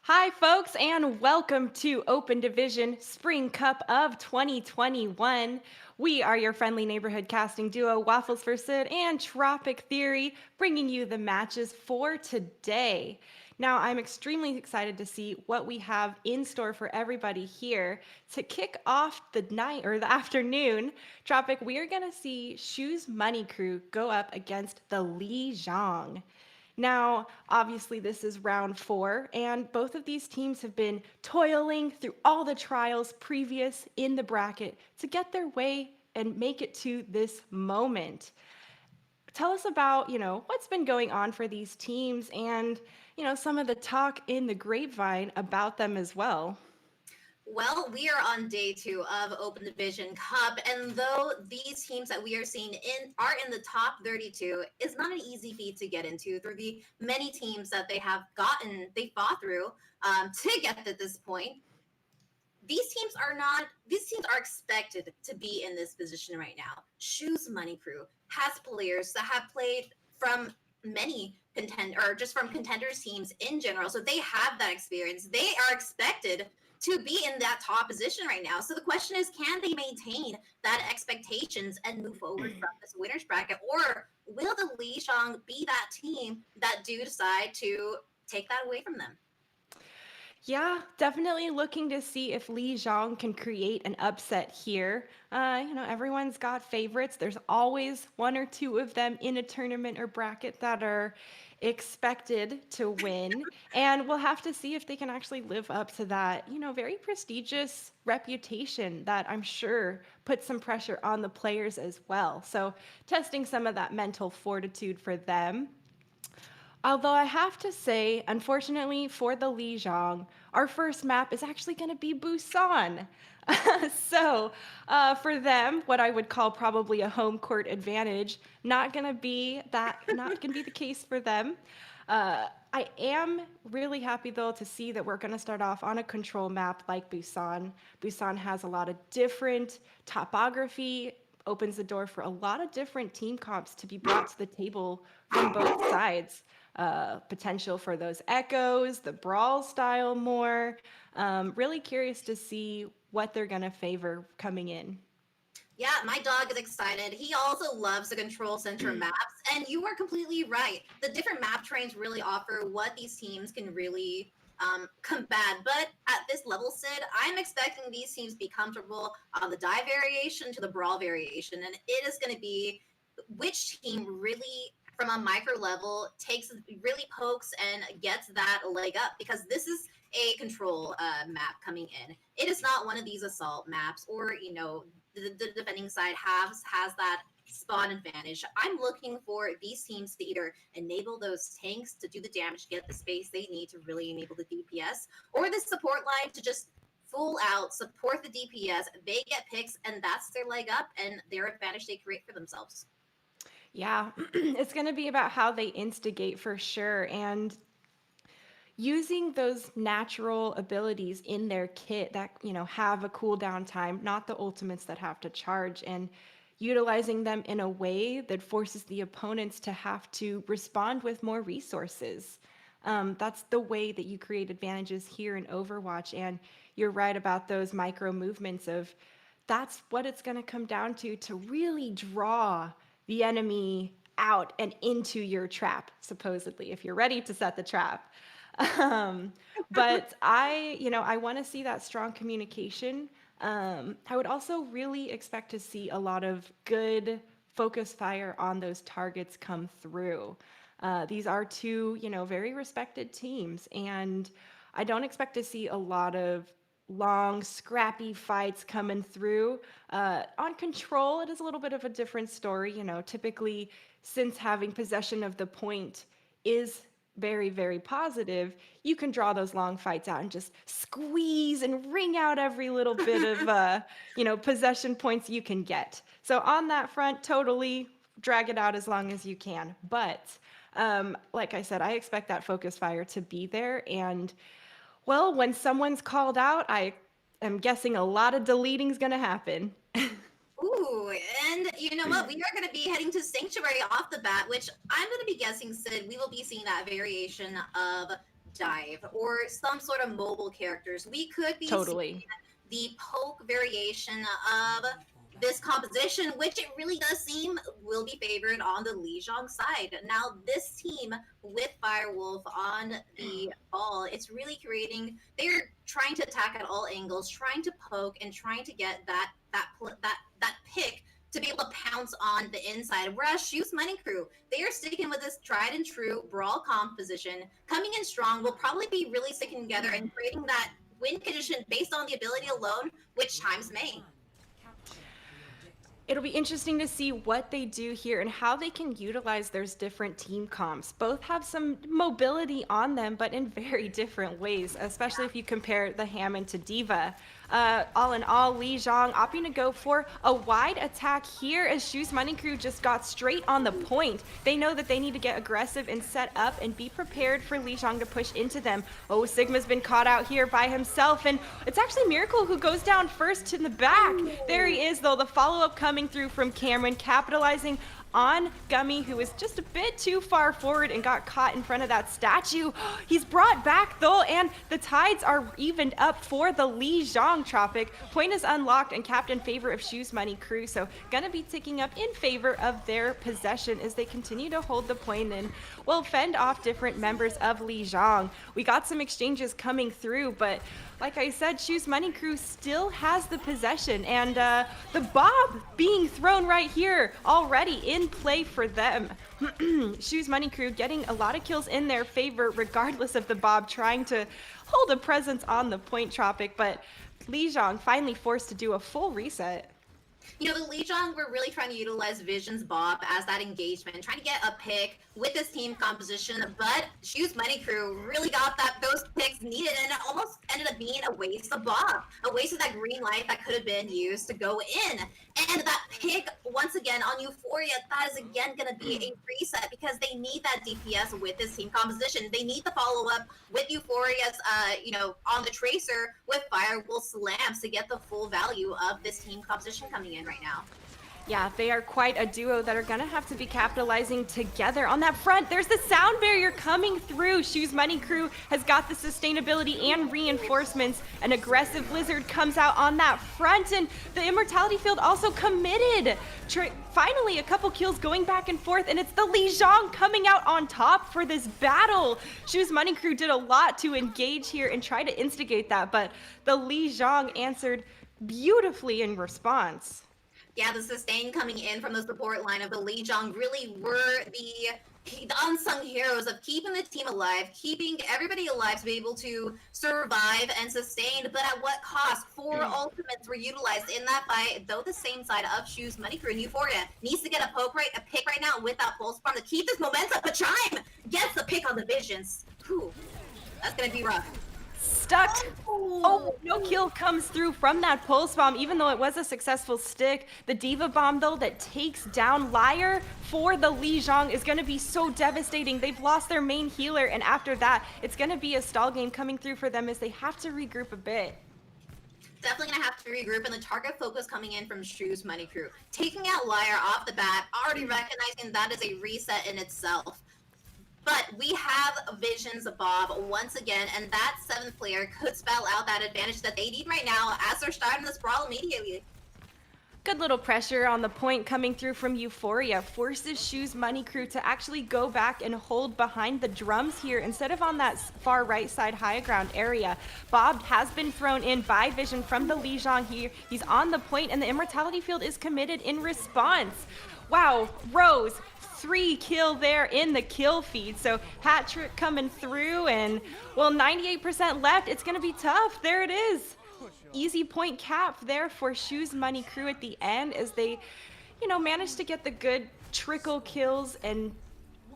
Hi, folks, and welcome to Open Division Spring Cup of 2021. We are your friendly neighborhood casting duo, Waffles for Sid and Tropic Theory, bringing you the matches for today. Now, I'm extremely excited to see what we have in store for everybody here. To kick off the night or the afternoon, Tropic, we are going to see Shu's Money Crew go up against the Lijiang. Now, obviously, this is round four, and both of these teams have been toiling through all the trials previous in the bracket to get their way and make it to this moment. Tell us about, what's been going on for these teams and, some of the talk in the grapevine about them as well. Well, we are on day two of Open Division Cup, and though these teams that we are seeing in the top 32, it's not an easy feat to get into through the many teams that they fought through to get to this point. These teams are expected to be in this position right now. Shoes Money Crew has players that have played from many just from contenders teams in general. So they have that experience. They are expected to be in that top position right now. So the question is, can they maintain that expectations and move forward from this winners bracket? Or will the Lijiang be that team that do decide to take that away from them? Yeah, definitely looking to see if Li Zhang can create an upset here. Everyone's got favorites. There's always one or two of them in a tournament or bracket that are expected to win. And we'll have to see if they can actually live up to that, very prestigious reputation that I'm sure puts some pressure on the players as well. So, testing some of that mental fortitude for them. Although I have to say, unfortunately for the Lijiang, our first map is actually going to be Busan. For them, what I would call probably a home court advantage, not going to be the case for them. I am really happy though to see that we're going to start off on a control map like Busan. Busan has a lot of different topography, opens the door for a lot of different team comps to be brought to the table from both sides. Potential for those echoes, the brawl style more. Really curious to see what they're going to favor coming in. Yeah, my dog is excited. He also loves the control center maps. And you are completely right. The different map trains really offer what these teams can really combat. But at this level, Sid, I'm expecting these teams to be comfortable on the die variation to the brawl variation. And it is going to be which team really, from a micro level, really pokes and gets that leg up. Because this is a control map coming in. It is not one of these assault maps or, the defending side has that spawn advantage. I'm looking for these teams to either enable those tanks to do the damage, get the space they need to really enable the DPS, or the support line to just full out support the DPS. They get picks, and that's their leg up and their advantage they create for themselves. Yeah, it's going to be about how they instigate for sure. And using those natural abilities in their kit that have a cooldown time, not the ultimates that have to charge, and utilizing them in a way that forces the opponents to have to respond with more resources. That's the way that you create advantages here in Overwatch. And you're right about those micro movements of that's what it's going to come down to really draw the enemy out and into your trap, supposedly, if you're ready to set the trap. Um, but I want to see that strong communication. I would also really expect to see a lot of good focus fire on those targets come through. These are two, very respected teams, and I don't expect to see a lot of long, scrappy fights coming through. On control, it is a little bit of a different story. Typically, since having possession of the point is very, very positive, you can draw those long fights out and just squeeze and wring out every little bit of, possession points you can get. So on that front, totally drag it out as long as you can. But like I said, I expect that focus fire to be there. And well, when someone's called out, I am guessing a lot of deleting is going to happen. Ooh, and you know what? We are going to be heading to Sanctuary off the bat, which I'm going to be guessing, Sid, we will be seeing that variation of dive or some sort of mobile characters. We could be seeing Totally. the poke variation of this composition, which it really does seem will be favored on the Lijiang side. Now, this team with Firewolf on the ball, it's really creating. They're trying to attack at all angles, trying to poke and trying to get that pick to be able to pounce on the inside. Whereas Shoes Mining Crew, they are sticking with this tried and true brawl composition, coming in strong, will probably be really sticking together and creating that win condition based on the ability alone, which times may. It'll be interesting to see what they do here and how they can utilize those different team comps. Both have some mobility on them, but in very different ways, especially if you compare the Hammond to Diva. All in all, Lijiang opting to go for a wide attack here as Shoes Money Crew just got straight on the point. They know that they need to get aggressive and set up and be prepared for Lijiang to push into them. Oh, Sigma's been caught out here by himself, and it's actually Miracle who goes down first in the back. There he is, though, the follow-up coming through from Cameron, capitalizing on Gummy, who was just a bit too far forward and got caught in front of that statue. He's brought back, though, and the tides are evened up for the Lijiang Tropic. Point is unlocked and capped in favor of Shoes Money Crew, so gonna be ticking up in favor of their possession as they continue to hold the point and will fend off different members of Lijiang. We got some exchanges coming through, but like I said, Shoes Money Crew still has the possession, and the Bob being thrown right here already in play for them. Shoes Money Crew getting a lot of kills in their favor regardless of the Bob trying to hold a presence on the point Tropic, but Lijiang finally forced to do a full reset. You know, the Lijiang were really trying to utilize Vision's Bob as that engagement, trying to get a pick with this team composition, but Shoes Money Crew really got those picks needed, and it almost ended up being a waste of Bob, a waste of that green light that could have been used to go in. And that pick, once again, on Euphoria, that is again going to be a reset because they need that DPS with this team composition. They need the follow-up with Euphoria's, on the Tracer with Firewolf Slams to get the full value of this team composition coming in right now. Yeah, they are quite a duo that are gonna have to be capitalizing together. On that front, there's the sound barrier coming through. Shoes Money Crew has got the sustainability and reinforcements. An aggressive Blizzard comes out on that front, and the Immortality Field also committed. Finally, a couple kills going back and forth, and it's the Lijiang coming out on top for this battle. Shoes Money Crew did a lot to engage here and try to instigate that, but the Lijiang answered beautifully in response. Yeah, the sustain coming in from the support line of the Lijiang really were the unsung heroes of keeping the team alive, keeping everybody alive to be able to survive and sustain, but at what cost? 4 ultimates were utilized in that fight, though the same side of Shoes Money Crew and Euphoria needs to get a pick right now with that pulse bomb to keep this momentum, but Chime gets the pick on the Visions. Whew, that's gonna be rough. Stuck. Oh, no kill comes through from that pulse bomb, even though it was a successful stick. The Diva bomb, though, that takes down Liar for the Lijiang is going to be so devastating. They've lost their main healer, and after that, it's going to be a stall game coming through for them as they have to regroup a bit. Definitely gonna have to regroup, and the target focus coming in from Shoes Money Crew. Taking out Liar off the bat, already recognizing that is a reset in itself. But we have Vision's Bob once again, and that 7th player could spell out that advantage that they need right now as they're starting this brawl immediately. Good little pressure on the point coming through from Euphoria forces Shoes Money Crew to actually go back and hold behind the drums here instead of on that far right side high ground area. Bob has been thrown in by Vision from the Lijiang here. He's on the point, and the Immortality Field is committed in response. Wow, Rose. 3 kill there in the kill feed, so hat trick coming through, and well, 98% left. It's gonna be tough. There it is. Easy point cap there for Shoes Money Crew at the end as they, managed to get the good trickle kills, and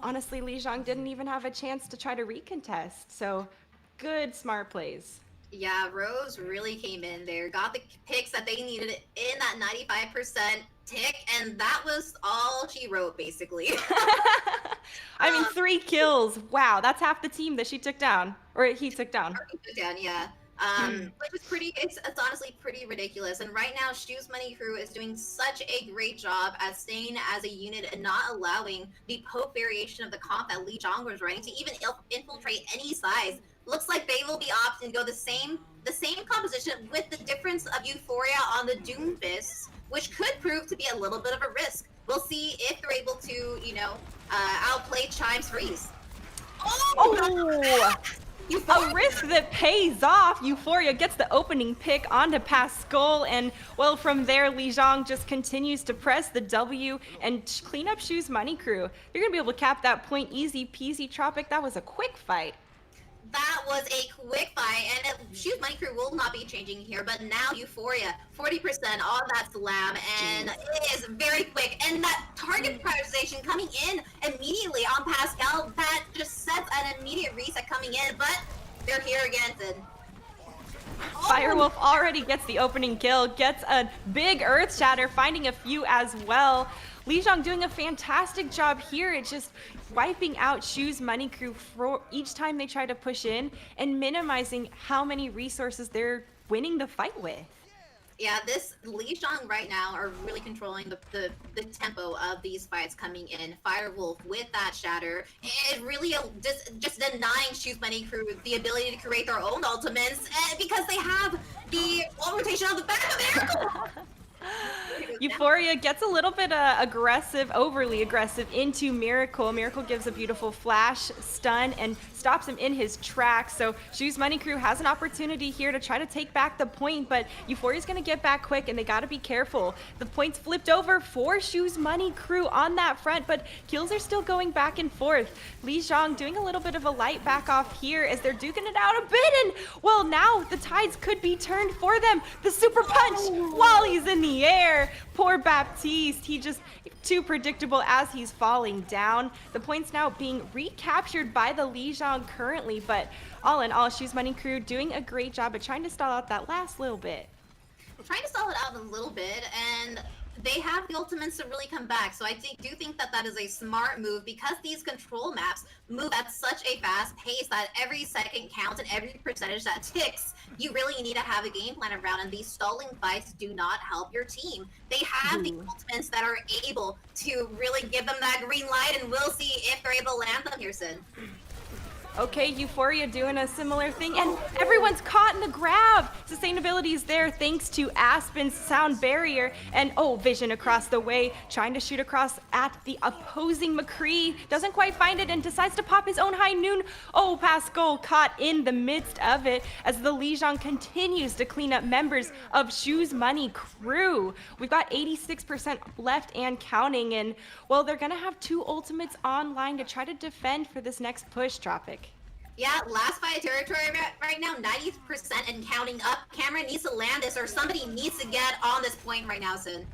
honestly, Lijiang didn't even have a chance to try to recontest. So good, smart plays. Yeah, Rose really came in there, got the picks that they needed in that 95% tick, and that was all she wrote, basically. I mean, 3 kills. Wow, that's half the team that she took down, or he took down. Yeah. which is it's honestly pretty ridiculous. And right now, Shoes Money Crew is doing such a great job at staying as a unit and not allowing the Pope variation of the comp that Lijiang was running to even infiltrate any size. Looks like they will be opting to go the same composition with the difference of Euphoria on the Doomfist, which could prove to be a little bit of a risk. We'll see if they're able to, outplay Chime's Freeze. Oh! A risk that pays off. Euphoria gets the opening pick onto Pascal, and well, from there, Lijiang just continues to press the W and clean up Shoes Money Crew. They're gonna be able to cap that point easy peasy. Tropic, that was a quick fight. That was a quick fight, and Shoes Money Crew will not be changing here, but now Euphoria, 40% on that slam, and it is very quick, and that target prioritization coming in immediately on Pascal, that just sets an immediate reset coming in, but they're here again, Sid. Firewolf already gets the opening kill, gets a big Earth Shatter, finding a few as well. Lijiang doing a fantastic job here. It's just wiping out Shoes Money Crew for each time they try to push in and minimizing how many resources they're winning the fight with. Yeah, this Lijiang right now are really controlling the tempo of these fights coming in. Firewolf with that shatter, it really just denying Shoes Money Crew the ability to create their own ultimates because they have the rotation on the back of Miracle. Euphoria gets a little bit aggressive, overly aggressive into Miracle. Miracle gives a beautiful flash, stun, and stops him in his tracks. So Shoes Money Crew has an opportunity here to try to take back the point, but Euphoria's going to get back quick, and they got to be careful. The point's flipped over for Shoes Money Crew on that front, but kills are still going back and forth. Lijiang doing a little bit of a light back off here as they're duking it out a bit, and well, now the tides could be turned for them. The super punch while he's in the air. Poor Baptiste, he just too predictable as he's falling down. The point's now being recaptured by the Lijiang currently, but all in all, Shoes Money Crew doing a great job at trying to stall out that last little bit. Trying to stall it out a little bit, and they have the ultimates to really come back. So I do think that is a smart move because these control maps move at such a fast pace that every second counts and every percentage that ticks, you really need to have a game plan around, and these stalling fights do not help your team. They have the ultimates that are able to really give them that green light, and we'll see if they're able to land them here, Sid. Okay, Euphoria doing a similar thing, and everyone's caught in the grab. Sustainability is there thanks to Aspen's sound barrier, and Vision across the way, trying to shoot across at the opposing McCree. Doesn't quite find it and decides to pop his own high noon. Pascal caught in the midst of it as the Lijiang continues to clean up members of Shoes Money Crew. We've got 86% left and counting, and well, they're gonna have 2 ultimates online to try to defend for this next push, Tropic. Yeah, last fight territory right now, 90% and counting up. Cameron needs to land this, or somebody needs to get on this point right now, Sid.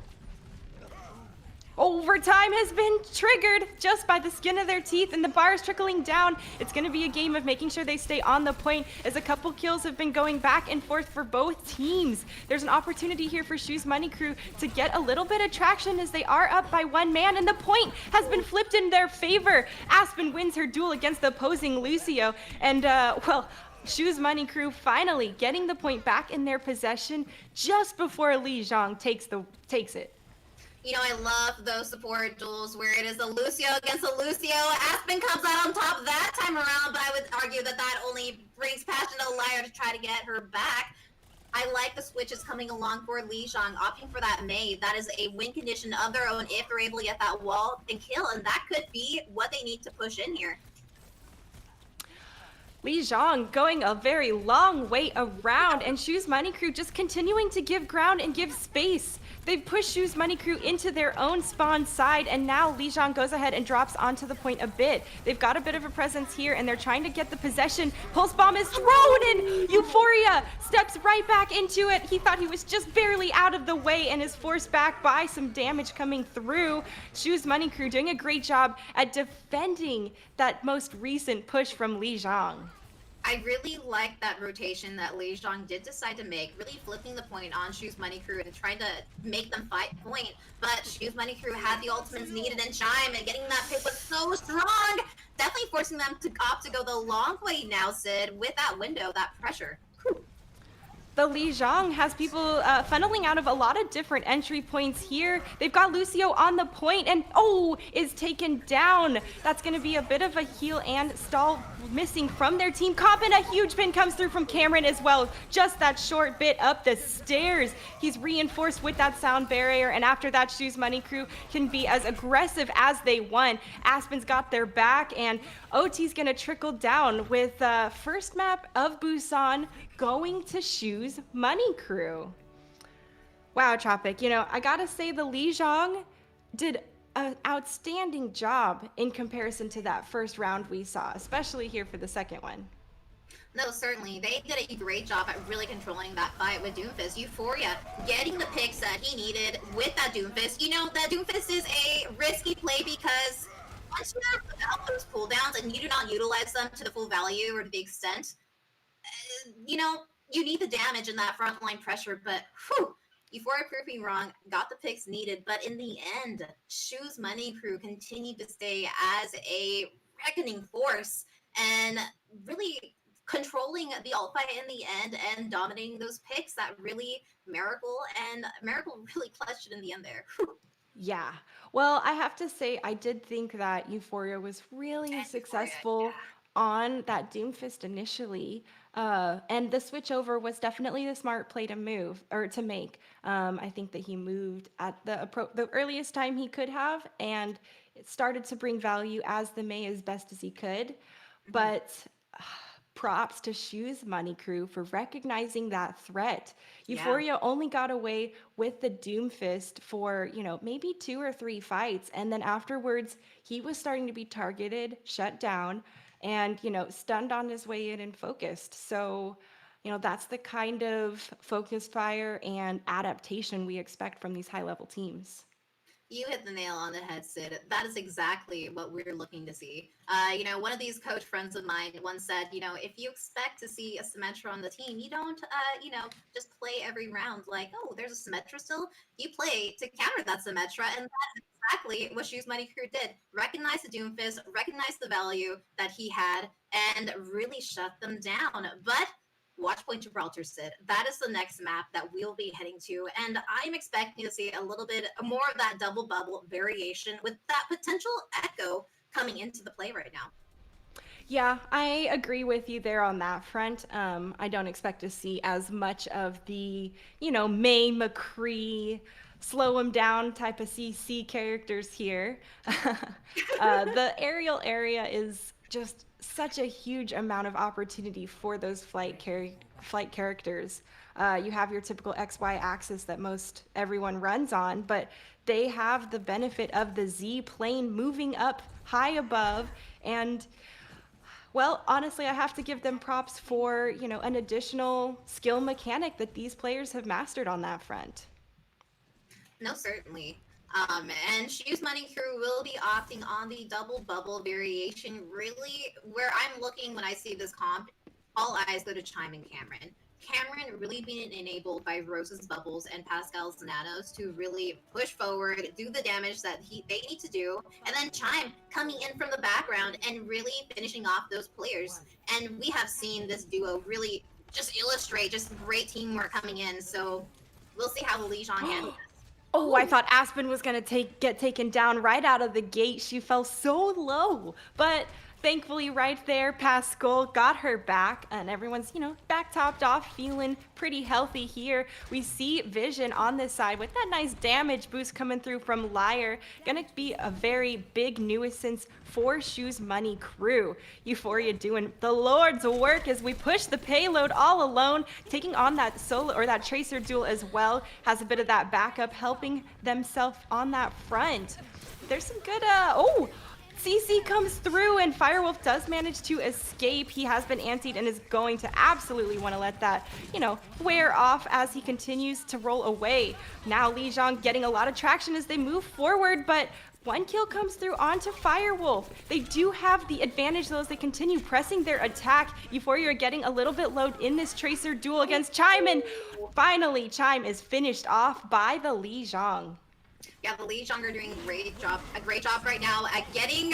Overtime has been triggered just by the skin of their teeth, and the bar is trickling down. It's going to be a game of making sure they stay on the point as a couple kills have been going back and forth for both teams. There's an opportunity here for Shoes Money Crew to get a little bit of traction as they are up by 1 man, and the point has been flipped in their favor. Aspen wins her duel against the opposing Lucio, and Shoes Money Crew finally getting the point back in their possession just before Lijiang takes it. You know, I love those support duels where it is a Lucio against a Lucio. Aspen comes out on top that time around, but I would argue that only brings passion to the liar to try to get her back. I like the switches coming along for Lijiang, opting for that Mei. That is a win condition of their own if they're able to get that wall and kill, and that could be what they need to push in here. Lijiang going a very long way around, and Shoes Money Crew just continuing to give ground and give space. They've pushed Shoes Money Crew into their own spawn side, and now Lijiang goes ahead and drops onto the point a bit. They've got a bit of a presence here, and they're trying to get the possession. Pulse Bomb is thrown in! Euphoria steps right back into it. He thought he was just barely out of the way and is forced back by some damage coming through. Shoes Money Crew doing a great job at defending that most recent push from Lijiang. I really like that rotation that Lijiang did decide to make, really flipping the point on Shoes Money Crew and trying to make them fight point. But Shoes Money Crew had the ultimates needed in Chime, and getting that pick was so strong. Definitely forcing them to opt to go the long way now, Sid, with that window, that pressure. Whew. the Lijiang has people funneling out of a lot of different entry points here. They've got Lucio on the point and is taken down. That's going to be a bit of a heal and stall missing from their team. Comp, and a huge pin comes through from Cameron as well. Just that short bit up the stairs. He's reinforced with that sound barrier, and after that, Shoes Money Crew can be as aggressive as they want. Aspen's got their back, and OT's going to trickle down with first map of Busan going to Shoes Money Crew. Wow, Tropic, I gotta say the Lijiang did an outstanding job in comparison to that first round we saw, especially here for the second one. No, certainly. They did a great job at really controlling that fight with Doomfist. Euphoria getting the picks that he needed with that Doomfist. That Doomfist is a risky play because once you have those cooldowns and you do not utilize them to the full value or to the extent, you need the damage in that frontline pressure, but Euphoria proving wrong, got the picks needed, but in the end, Shoes Money Crew continued to stay as a reckoning force and really controlling the alt fight in the end and dominating those picks that really Miracle really clutched it in the end there. Yeah. Well, I have to say, I did think that Euphoria was really successful on that Doomfist initially. And the switch over was definitely the smart play to make. I think that he moved at the earliest time he could have, and it started to bring value as the Mei as best as he could. But props to Shoes Money Crew for recognizing that threat. Euphoria only got away with the Doomfist for, maybe 2 or 3 fights. And then afterwards, he was starting to be targeted, shut down, and, stunned on his way in and focused. So, that's the kind of focus fire and adaptation we expect from these high-level teams. You hit the nail on the head, Sid. That is exactly what we're looking to see. One of these coach friends of mine once said, if you expect to see a Symmetra on the team, you don't, just play every round like, oh, there's a Symmetra still. You play to counter that Symmetra, and that is exactly what Shoes Money Crew did. Recognize the Doomfist, recognize the value that he had, and really shut them down. But Watchpoint Gibraltar, Sid. That is the next map that we'll be heading to, and I'm expecting to see a little bit more of that double bubble variation with that potential echo coming into the play right now. Yeah, I agree with you there on that front. I don't expect to see as much of the, May McCree, slow him down type of CC characters here. The aerial area is just such a huge amount of opportunity for those flight characters. You have your typical XY axis that most everyone runs on, but they have the benefit of the Z plane moving up high above. And well, honestly, I have to give them props for, an additional skill mechanic that these players have mastered on that front. No, certainly. And Shoes Money Crew will be opting on the double bubble variation. Really, where I'm looking when I see this comp, all eyes go to Chime and Cameron. Cameron really being enabled by Rose's bubbles and Pascal's nanos to really push forward, do the damage that they need to do, and then Chime coming in from the background and really finishing off those players. And we have seen this duo really just illustrate just great teamwork coming in. So we'll see how the Lijiang handles this. Oh, I thought Aspen was going to get taken down right out of the gate. She fell so low. But thankfully, right there, Pascal got her back. And everyone's, back topped off, feeling pretty healthy here. We see Vision on this side with that nice damage boost coming through from Liar. Going to be a very big nuisance for Shoes Money Crew. Euphoria doing the Lord's work as we push the payload all alone, taking on that solo or that Tracer duel as well. Has a bit of that backup, helping themselves on that front. There's some good, CC comes through and Firewolf does manage to escape. He has been antied and is going to absolutely want to let that, wear off as he continues to roll away. Now Lijiang getting a lot of traction as they move forward, but one kill comes through onto Firewolf. They do have the advantage though as they continue pressing their attack. Euphoria are getting a little bit low in this Tracer duel against Chime, and finally Chime is finished off by the Lijiang. Yeah, the Lijiang are doing a great job right now at getting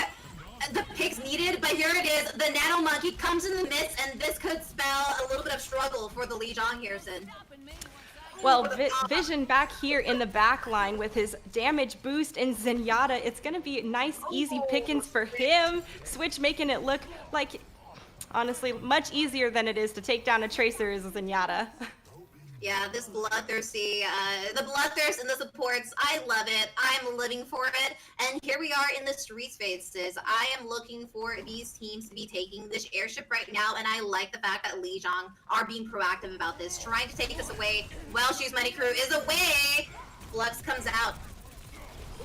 the picks needed, but here it is. The Nano Monkey comes in the midst, and this could spell a little bit of struggle for the Lijiang here, Sid. Well, Vision back here in the back line with his damage boost and Zenyatta. It's going to be nice, easy pickings for him. Switch making it look like, honestly, much easier than it is to take down a Tracer is a Zenyatta. Yeah, this bloodthirsty, the bloodthirst and the supports, I love it. I'm living for it. And here we are in the street spaces. I am looking for these teams to be taking this airship right now, and I like the fact that Lijiang are being proactive about this, trying to take us away. Well, Shoes Money Crew is away. Flux comes out.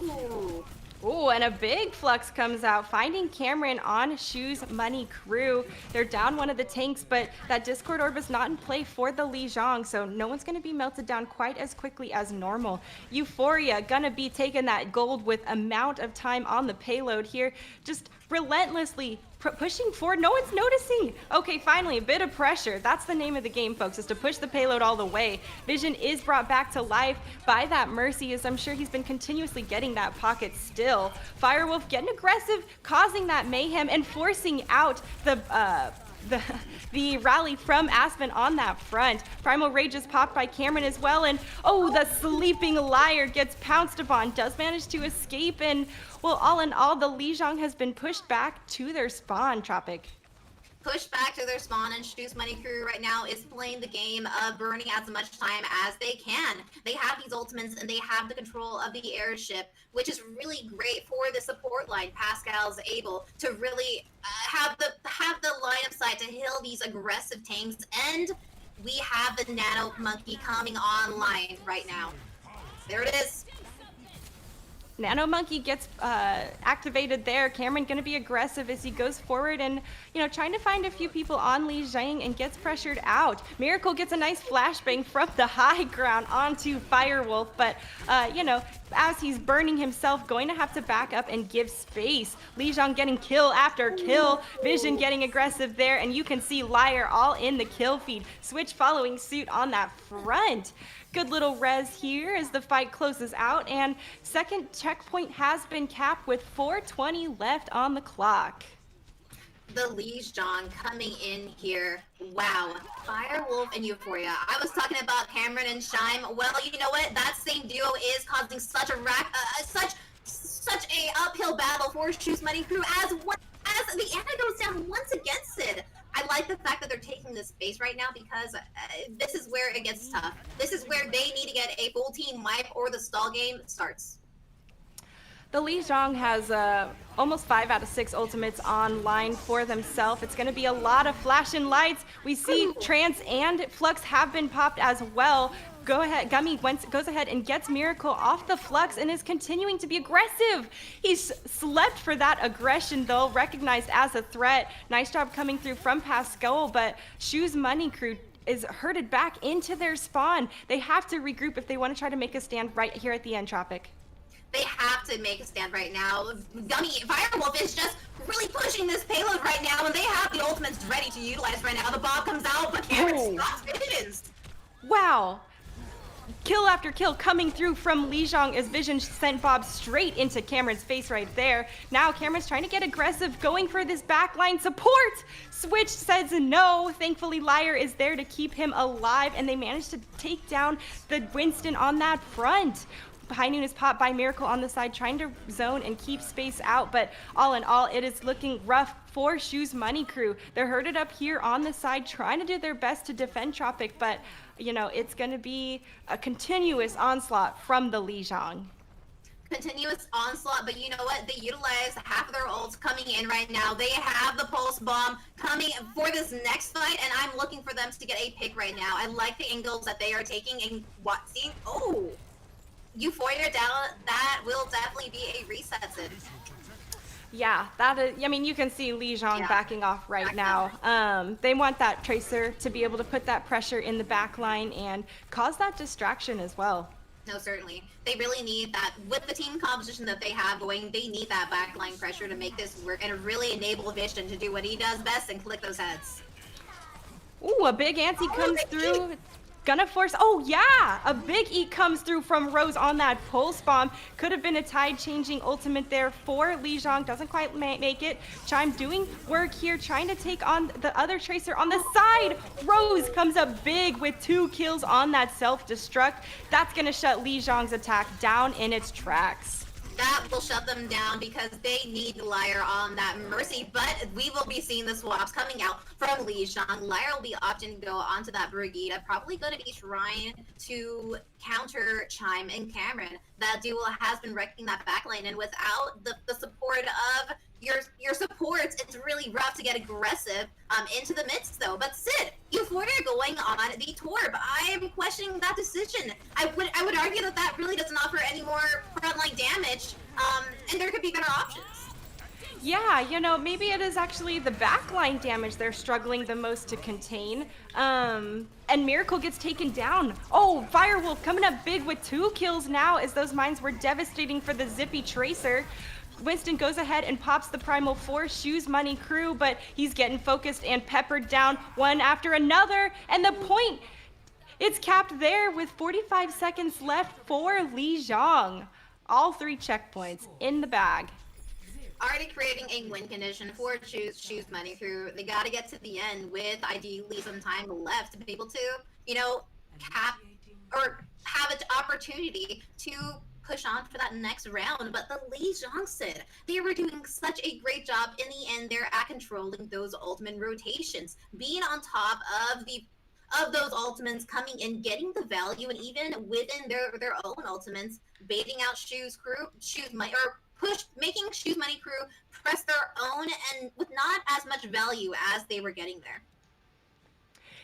Ooh. Ooh, and a big Flux comes out, finding Cameron on Shoes Money Crew. They're down one of the tanks, but that Discord Orb is not in play for the Lijiang, so no one's going to be melted down quite as quickly as normal. Euphoria gonna be taking that gold with amount of time on the payload here, just relentlessly pushing forward. No one's noticing. Okay, finally, a bit of pressure. That's the name of the game, folks, is to push the payload all the way. Vision is brought back to life by that Mercy, as I'm sure he's been continuously getting that pocket still. Firewolf getting aggressive, causing that mayhem and forcing out the rally from Aspen on that front. Primal Rage is popped by Cameron as well, and oh, the sleeping Liar gets pounced upon, does manage to escape, and well, all in all, the Lijiang has been pushed back to their spawn, Tropic. Push back to their spawn, and Shoes Money Crew right now is playing the game of burning as much time as they can. They have these ultimates and they have the control of the airship, which is really great for the support line. Pascal's able to really have the line of sight to heal these aggressive tanks, and we have the Nano Monkey coming online right now. There it is. Nano Monkey gets activated there. Cameron gonna be aggressive as he goes forward and, you know, trying to find a few people on Lijiang and gets pressured out. Miracle gets a nice flashbang from the high ground onto Firewolf, but, you know, as he's burning himself, going to have to back up and give space. Lijiang getting kill after kill. Vision getting aggressive there, and you can see Liar all in the kill feed. Switch following suit on that front. Good little res here as the fight closes out, and second checkpoint has been capped with 4:20 left on the clock. The Lijiang coming in here. Wow. Firewolf and Euphoria. I was talking about Cameron and Shime. Well, you know what? That same duo is causing such a such a uphill battle for Shoes Money Crew as well as the Anna goes down once again, Sid. I like the fact that they're taking this space right now because this is where it gets tough. This is where they need to get a full team wipe or the stall game starts. The Lijiang has almost 5 out of 6 ultimates online for themselves. It's going to be a lot of flashing lights. We see Trance and Flux have been popped as well. Go ahead, Gummy goes ahead and gets Miracle off the Flux and is continuing to be aggressive. He's slept for that aggression though, recognized as a threat. Nice job coming through from Pascal, but Shoes Money Crew is herded back into their spawn. They have to regroup if they want to try to make a stand right here at the end, Tropic. They have to make a stand right now. Gummy, Firewolf is just really pushing this payload right now, and they have the ultimates ready to utilize right now. The bomb comes out, but Cameron stops Visions. Wow. Kill after kill coming through from Lijiang as Vision sent Bob straight into Cameron's face right there. Now Cameron's trying to get aggressive, going for this backline support. Switch says no. Thankfully, Liar is there to keep him alive, and they managed to take down the Winston on that front. High Noon is popped by Miracle on the side, trying to zone and keep space out, but all in all, it is looking rough for Shoes Money Crew. They're herded up here on the side, trying to do their best to defend Tropic, but, you know, it's going to be a continuous onslaught from the Lijiang. Continuous onslaught, but you know what? They utilize half of their ults coming in right now. They have the pulse bomb coming for this next fight, and I'm looking for them to get a pick right now. I like the angles that they are taking and seeing. Oh! Euphoria down, that will definitely be a reset, Sid. Yeah, that is, I mean, you can see Lijiang backing off right now. They want that Tracer to be able to put that pressure in the back line and cause that distraction as well. No, certainly. They really need that. With the team composition that they have going, they need that backline pressure to make this work and really enable Vision to do what he does best and click those heads. Ooh, a big anti comes through. Gonna force, oh yeah, a big eat comes through from Rose on that pulse bomb. Could have been a tide changing ultimate there for Lijiang, doesn't quite make it. Chime doing work here, trying to take on the other Tracer on the side. Rose comes up big with 2 kills on that self-destruct. That's gonna shut Lijiang's attack down in its tracks. That will shut them down because they need Lyre on that Mercy, but we will be seeing the swaps coming out from Lijiang. Lyre will be opting to go onto that Brigida, probably going to be trying to counter Chime and Cameron. That duo has been wrecking that backline, and without the support of your supports, it's really rough to get aggressive into the midst though. But Sid, Euphoria going on the Torb. I am questioning that decision. I would argue that really doesn't offer any more frontline damage, and there could be better options. Yeah, you know, maybe it is actually the backline damage they're struggling the most to contain. And Miracle gets taken down. Oh, Firewolf coming up big with 2 kills now as those mines were devastating for the Zippy Tracer. Winston goes ahead and pops the Primal Force, Shoes Money crew, but he's getting focused and peppered down one after another. And the point, it's capped there with 45 seconds left for Lijiang. All 3 checkpoints in the bag. Already creating a win condition for Shoes Money crew. They got to get to the end with ideally some time left to be able to, you know, cap or have an opportunity to push on for that next round. But the Lijiang Sid, they were doing such a great job in the end there at controlling those ultimate rotations, being on top of those ultimates, coming in, getting the value, and even within their own ultimates, baiting out making Shoes Money crew press their own, and with not as much value as they were getting there.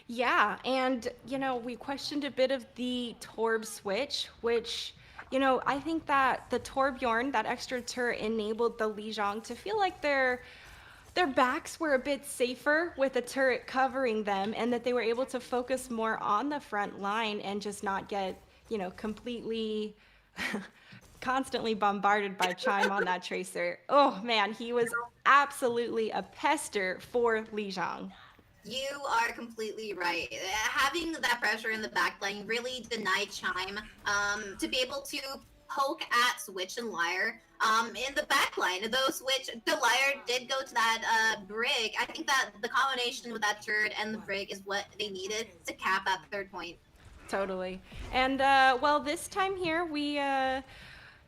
Yeah, and you know, we questioned a bit of the Torb switch, which, you know, I think that the Torbjorn, that extra turret, enabled the Lijiang to feel like their backs were a bit safer with a turret covering them, and that they were able to focus more on the front line and just not get, you know, completely constantly bombarded by Chime on that Tracer. Oh man, he was absolutely a pester for Lijiang. You are completely right. Having that pressure in the backline really denied Chime to be able to poke at Switch and Lyre in the backline. Though the Lyre did go to that Brig, I think that the combination with that turret and the Brig is what they needed to cap that 3rd point. Totally. And well, this time here we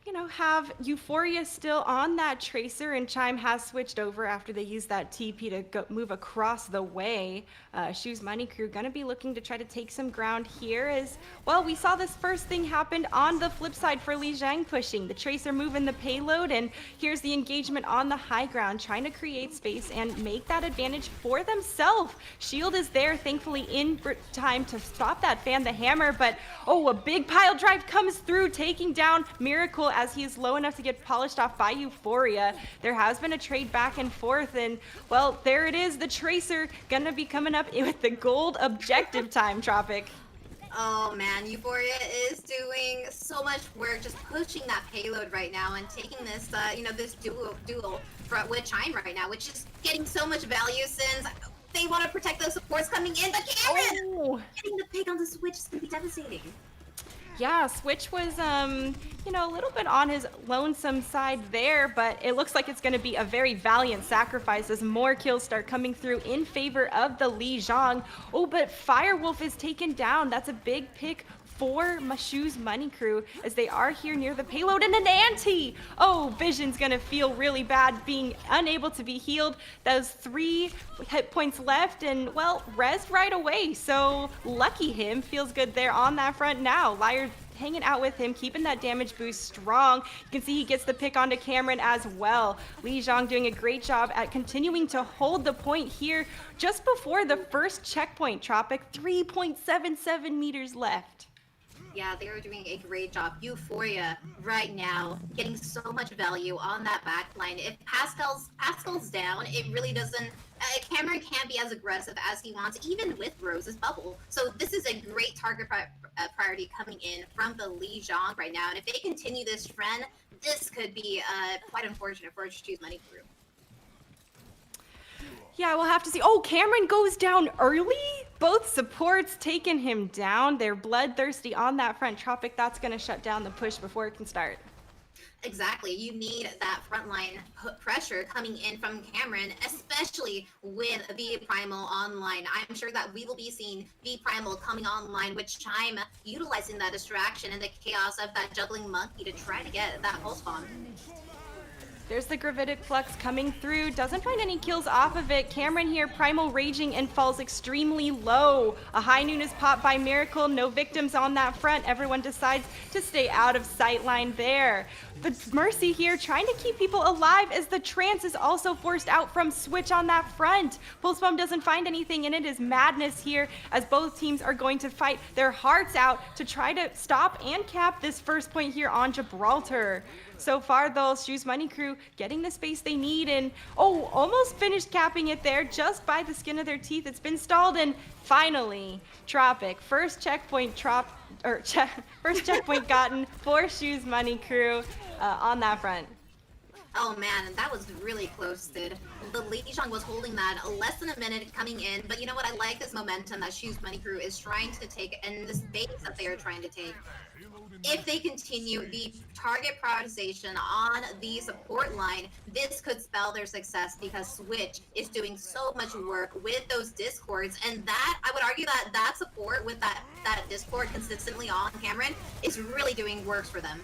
you know, have Euphoria still on that Tracer, and Chime has switched over after they used that TP to move across the way. Shoes Money crew gonna be looking to try to take some ground here as, well, we saw this first thing happen on the flip side for Lijiang pushing. The Tracer moving the payload, and here's the engagement on the high ground, trying to create space and make that advantage for themselves. Shield is there, thankfully in time to stop that Fan the Hammer, but oh, a big pile drive comes through, taking down Miracle as he is low enough to get polished off by Euphoria. There has been a trade back and forth, and well, there it is, the Tracer gonna be coming up with the gold objective time, Tropic. Oh man, Euphoria is doing so much work just pushing that payload right now and taking this, this duel with Chime right now, which is getting so much value since they want to protect those supports coming in. But Cameron, getting the pick on the Switch is going to be devastating. Yeah, Switch was, you know, a little bit on his lonesome side there, but it looks like it's going to be a very valiant sacrifice as more kills start coming through in favor of the Lijiang. Oh, but Firewolf is taken down. That's a big pick for Shoes Money crew as they are here near the payload, and an anti! Oh, Vision's gonna feel really bad being unable to be healed. Those 3 hit points left, and well, res right away, so lucky him. Feels good there on that front now. Lyre hanging out with him, keeping that damage boost strong. You can see he gets the pick onto Cameron as well. Lijiang doing a great job at continuing to hold the point here just before the first checkpoint, Tropic. 3.77 meters left. Yeah, they are doing a great job. Euphoria right now getting so much value on that backline. If Pascal's down, it really doesn't. Cameron can't be as aggressive as he wants, even with Rose's bubble. So this is a great target priority coming in from the Lijiang right now. And if they continue this trend, this could be quite unfortunate for Shoes Money crew. Yeah, we'll have to see. Oh, Cameron goes down early? Both supports taking him down. They're bloodthirsty on that front. Tropic, that's going to shut down the push before it can start. Exactly. You need that frontline pressure coming in from Cameron, especially with the Primal online. I'm sure that we will be seeing the Primal coming online with Chime utilizing that distraction and the chaos of that juggling monkey to try to get that pulse bomb. There's the Gravitic Flux coming through. Doesn't find any kills off of it. Cameron here, Primal raging and falls extremely low. A high noon is popped by Miracle. No victims on that front. Everyone decides to stay out of sightline there. The Mercy here trying to keep people alive as the Trance is also forced out from Switch on that front. Pulse Bomb doesn't find anything, and it is madness here as both teams are going to fight their hearts out to try to stop and cap this first point here on Gibraltar. So far, though, Shoes Money Crew getting the space they need and, almost finished capping it there just by the skin of their teeth. It's been stalled, and finally, Tropic. First checkpoint gotten for Shoes Money Crew on that front. Oh man, that was really close, dude. The Lijiang was holding that less than a minute coming in, but you know what? I like this momentum that Shoes Money Crew is trying to take and the space that they are trying to take. If they continue the target prioritization on the support line, this could spell their success because Switch is doing so much work with those discords, and that, I would argue that that support with that discord consistently on Cameron is really doing works for them.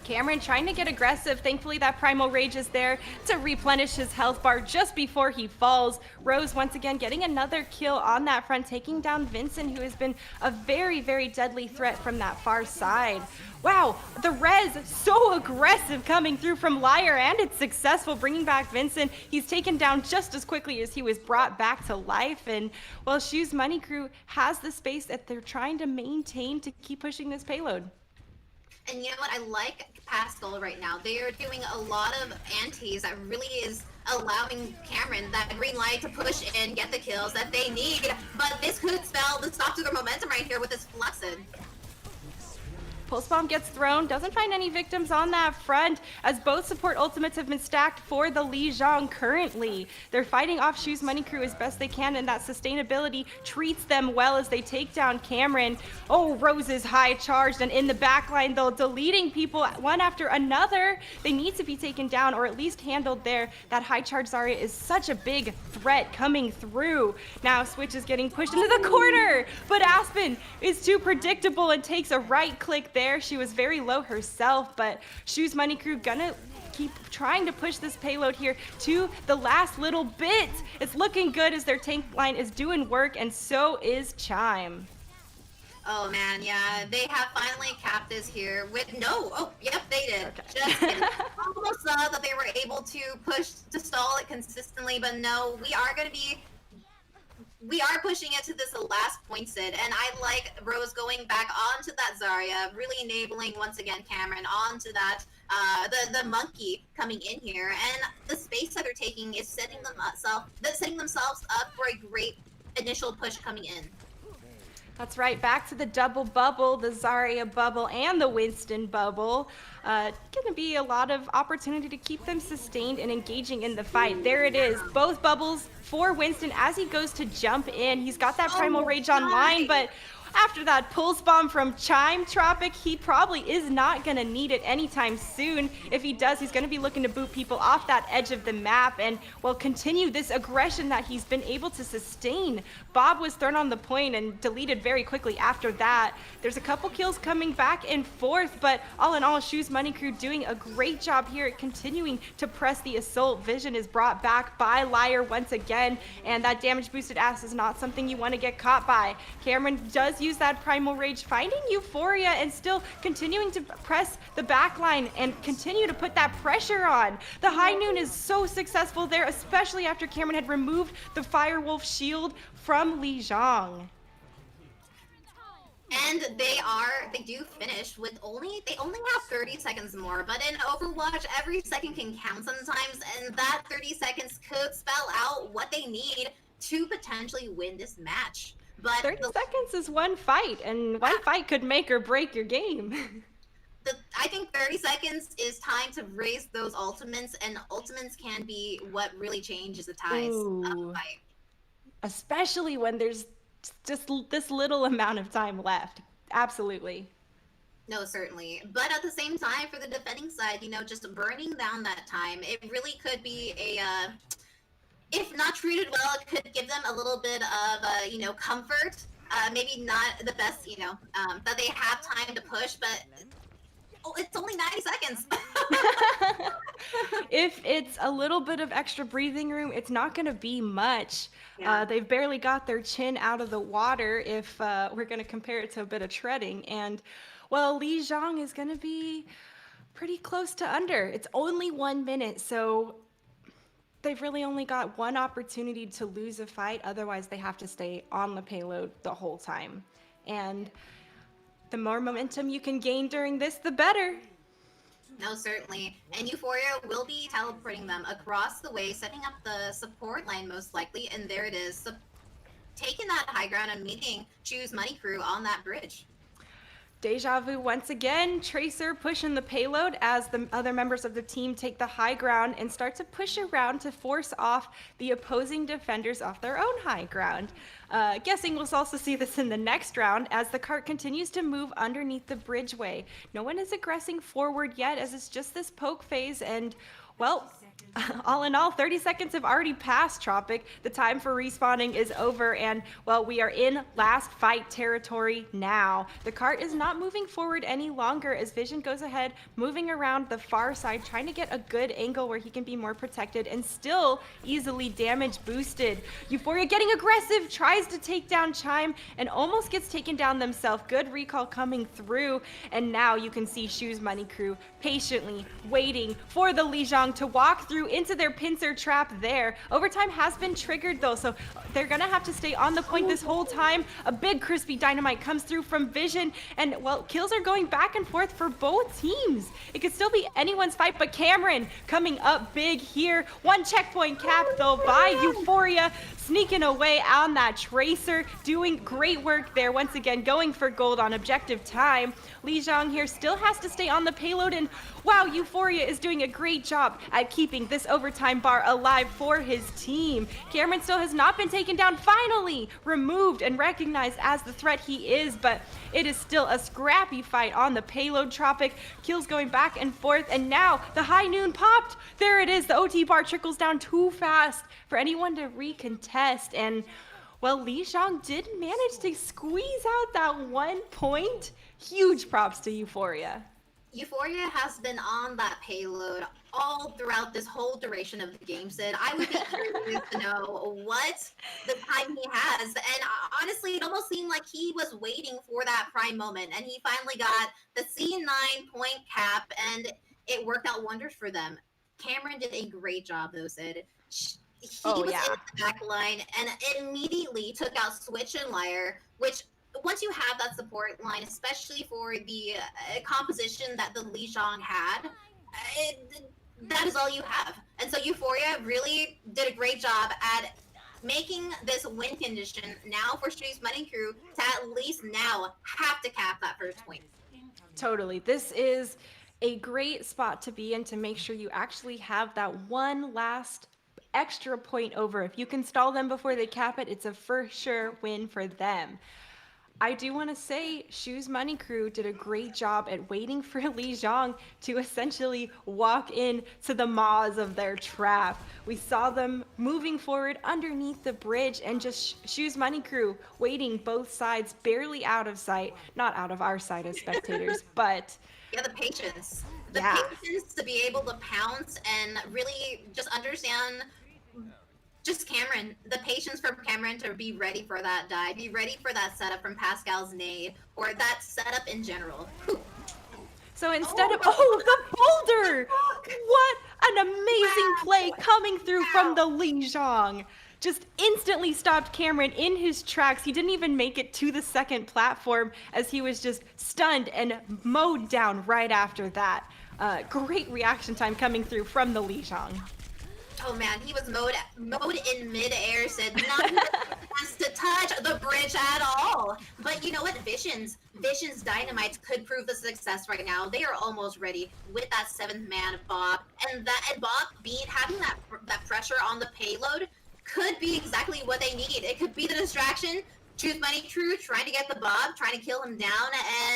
Cameron trying to get aggressive. Thankfully, that Primal Rage is there to replenish his health bar just before he falls. Rose once again getting another kill on that front, taking down Vincent, who has been a very, very deadly threat from that far side. Wow, the res so aggressive coming through from Liar, and it's successful bringing back Vincent. He's taken down just as quickly as he was brought back to life. And well, Shoes Money Crew has the space that they're trying to maintain to keep pushing this payload. And you know what? I like Pascal right now. They are doing a lot of antis that really is allowing Cameron that green light to push and get the kills that they need. But this could spell the stop to their momentum right here with this Fluxid. Pulse Bomb gets thrown, doesn't find any victims on that front as both support ultimates have been stacked for the Lijiang currently. They're fighting off Shoes Money Crew as best they can, and that sustainability treats them well as they take down Cameron. Oh, Rose is high charged, and in the backline, though, deleting people one after another. They need to be taken down or at least handled there. That high charge Zarya is such a big threat coming through. Now Switch is getting pushed into the corner, but Aspen is too predictable and takes a right click there. She was very low herself, but Shoes Money Crew gonna keep trying to push this payload here to the last little bit. It's looking good as their tank line is doing work, and so is Chime. Oh man, yeah, they have finally capped this here with yep, they did. Okay. Just kidding. Almost saw that they were able to push to stall it consistently, but no, we are pushing it to this last point, Sid, and I like Rose going back onto that Zarya, really enabling once again Cameron onto that the monkey coming in here, and the space that they're taking is setting themselves up for a great initial push coming in. That's right, back to the double bubble, the Zarya bubble and the Winston bubble. Gonna be a lot of opportunity to keep them sustained and engaging in the fight. There it is, both bubbles for Winston as he goes to jump in. He's got that Primal Rage online, but after that Pulse Bomb from Chime Tropic, he probably is not going to need it anytime soon. If he does, he's going to be looking to boot people off that edge of the map and, well, continue this aggression that he's been able to sustain. Bob was thrown on the point and deleted very quickly after that. There's a couple kills coming back and forth, but all in all, Shoes Money Crew doing a great job here at continuing to press the assault. Vision is brought back by Liar once again, and that damage boosted ass is not something you want to get caught by. Cameron does use that Primal Rage, finding Euphoria and still continuing to press the backline and continue to put that pressure on. The High Noon is so successful there, especially after Cameron had removed the Firewolf shield from Lijiang. And they do finish with they only have 30 seconds more, but in Overwatch, every second can count sometimes, and that 30 seconds could spell out what they need to potentially win this match. But 30 seconds is one fight, and one fight could make or break your game. I think 30 seconds is time to raise those ultimates, and ultimates can be what really changes the ties of the fight. especially when there's just this little amount of time left. Absolutely. No, certainly. But at the same time, for the defending side, just burning down that time, it really could be if not treated well, it could give them a little bit of, comfort. Maybe not the best, that they have time to push, but it's only 90 seconds. If it's a little bit of extra breathing room, it's not going to be much. Yeah. They've barely got their chin out of the water if we're going to compare it to a bit of treading. And, well, Lijiang is going to be pretty close to under. It's only 1 minute, so they've really only got one opportunity to lose a fight. Otherwise, they have to stay on the payload the whole time. And the more momentum you can gain during this, the better. No, certainly. And Euphoria will be teleporting them across the way, setting up the support line most likely. And there it is, taking that high ground and meeting Choose Money Crew on that bridge. Deja Vu once again, Tracer pushing the payload as the other members of the team take the high ground and start to push around to force off the opposing defenders off their own high ground. Guessing we'll also see this in the next round as the cart continues to move underneath the bridgeway. No one is aggressing forward yet as it's just this poke phase and, well, all in all, 30 seconds have already passed, Tropic. The time for respawning is over, and, well, we are in last fight territory now. The cart is not moving forward any longer as Vision goes ahead, moving around the far side, trying to get a good angle where he can be more protected and still easily damage boosted. Euphoria getting aggressive, tries to take down Chime, and almost gets taken down themselves. Good recall coming through, and now you can see Choose Money Crew patiently waiting for the Lijiang to walk through into their pincer trap there. Overtime has been triggered though, so they're gonna have to stay on the point this whole time. A big crispy dynamite comes through from Vision, and, well, kills are going back and forth for both teams. It could still be anyone's fight, but Cameron coming up big here. One checkpoint cap though by Euphoria, sneaking away on that Tracer, doing great work there. Once again, going for gold on objective time. Lijiang here still has to stay on the payload, and wow, Euphoria is doing a great job at keeping this overtime bar alive for his team. Cameron still has not been taken down, finally removed and recognized as the threat he is, but it is still a scrappy fight on the payload. Tropic kills going back and forth, and now the high noon popped. There it is, the OT bar trickles down too fast for anyone to recontest, and, well, Lijiang did manage to squeeze out that 1 point. Huge props to Euphoria. Euphoria has been on that payload all throughout this whole duration of the game, Sid. I would be curious to know what the time he has. And honestly, it almost seemed like he was waiting for that prime moment. And he finally got the C9 point cap, and it worked out wonders for them. Cameron did a great job, though, Sid. He was in the back line and immediately took out Switch and Liar, which once you have that support line, especially for the composition that the Lijiang had, that is all you have. And so Euphoria really did a great job at making this win condition now for Choose Money Crew to at least now have to cap that first point. Totally. This is a great spot to be in to make sure you actually have that one last extra point over. If you can stall them before they cap it, it's a for sure win for them. I do want to say Choose Money Crew did a great job at waiting for Lijiang to essentially walk in to the maws of their trap. We saw them moving forward underneath the bridge and just Choose Money Crew waiting both sides barely out of sight. Not out of our side as spectators, but... Yeah, the patience. The patience to be able to pounce and really just understand... Just Cameron, the patience for Cameron to be ready for that dive, be ready for that setup from Pascal's nade, or that setup in general. So instead of, the boulder! What an amazing play coming through from the Lijiang. Just instantly stopped Cameron in his tracks. He didn't even make it to the second platform as he was just stunned and mowed down right after that. Great reaction time coming through from the Lijiang. Oh man, he was mowed in mid-air, Sid. Not even has to touch the bridge at all. But you know what? Vision's dynamites could prove the success right now. They are almost ready with that 7th man, Bob. And Bob having that pressure on the payload could be exactly what they need. It could be the distraction. Choose Money Crew trying to get the Bob, trying to kill him down,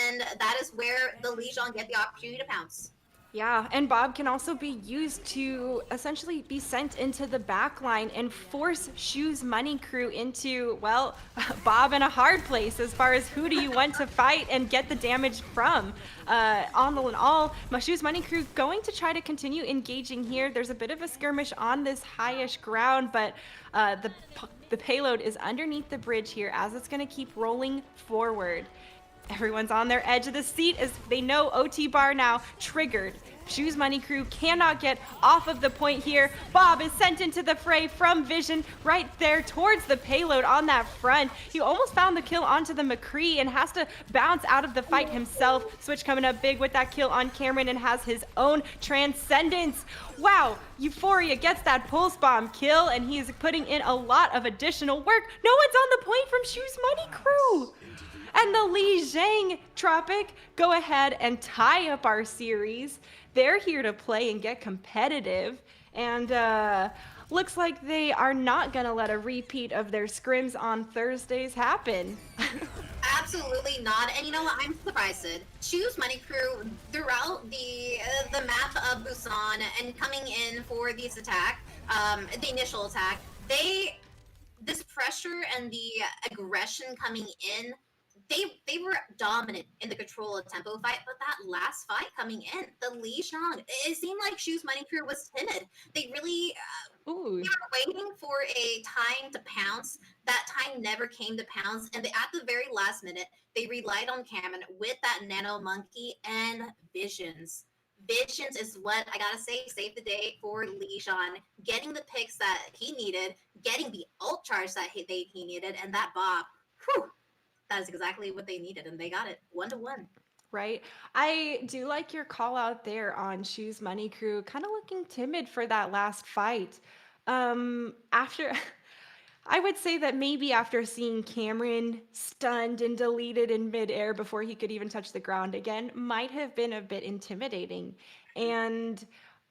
and that is where the Lijiang get the opportunity to pounce. Yeah, and Bob can also be used to essentially be sent into the back line and force Shu's Money Crew into, well, Bob in a hard place as far as who do you want to fight and get the damage from. All in all, Shu's Money Crew going to try to continue engaging here. There's a bit of a skirmish on this highish ground, but the payload is underneath the bridge here as it's going to keep rolling forward. Everyone's on their edge of the seat as they know OT bar now triggered. Shu's Money Crew cannot get off of the point here. Bob is sent into the fray from Vision right there towards the payload on that front. He almost found the kill onto the McCree and has to bounce out of the fight himself. Switch coming up big with that kill on Cameron and has his own transcendence. Wow, Euphoria gets that pulse bomb kill and he is putting in a lot of additional work. No one's on the point from Shu's Money Crew. And the Lijiang Tropic go ahead and tie up our series. They're here to play and get competitive. And looks like they are not going to let a repeat of their scrims on Thursdays happen. Absolutely not. And you know what? I'm surprised. Choose Money Crew throughout the map of Busan and coming in for this attack, the initial attack, this pressure and the aggression coming in, they were dominant in the control of tempo fight, but that last fight coming in, the Lijiang, it seemed like Shu's Money Crew was timid. They really they were waiting for a time to pounce. That time never came to pounce, and at the very last minute, they relied on Cameron with that Nano Monkey and Visions. Visions is what I gotta say saved the day for Lijiang, getting the picks that he needed, getting the ult charge that he needed, and that Bob. Whew, that is exactly what they needed, and they got it 1-1. Right. I do like your call out there on Shu's Money Crew, kind of looking timid for that last fight. After, I would say that maybe after seeing Cameron stunned and deleted in midair before he could even touch the ground again, might have been a bit intimidating. And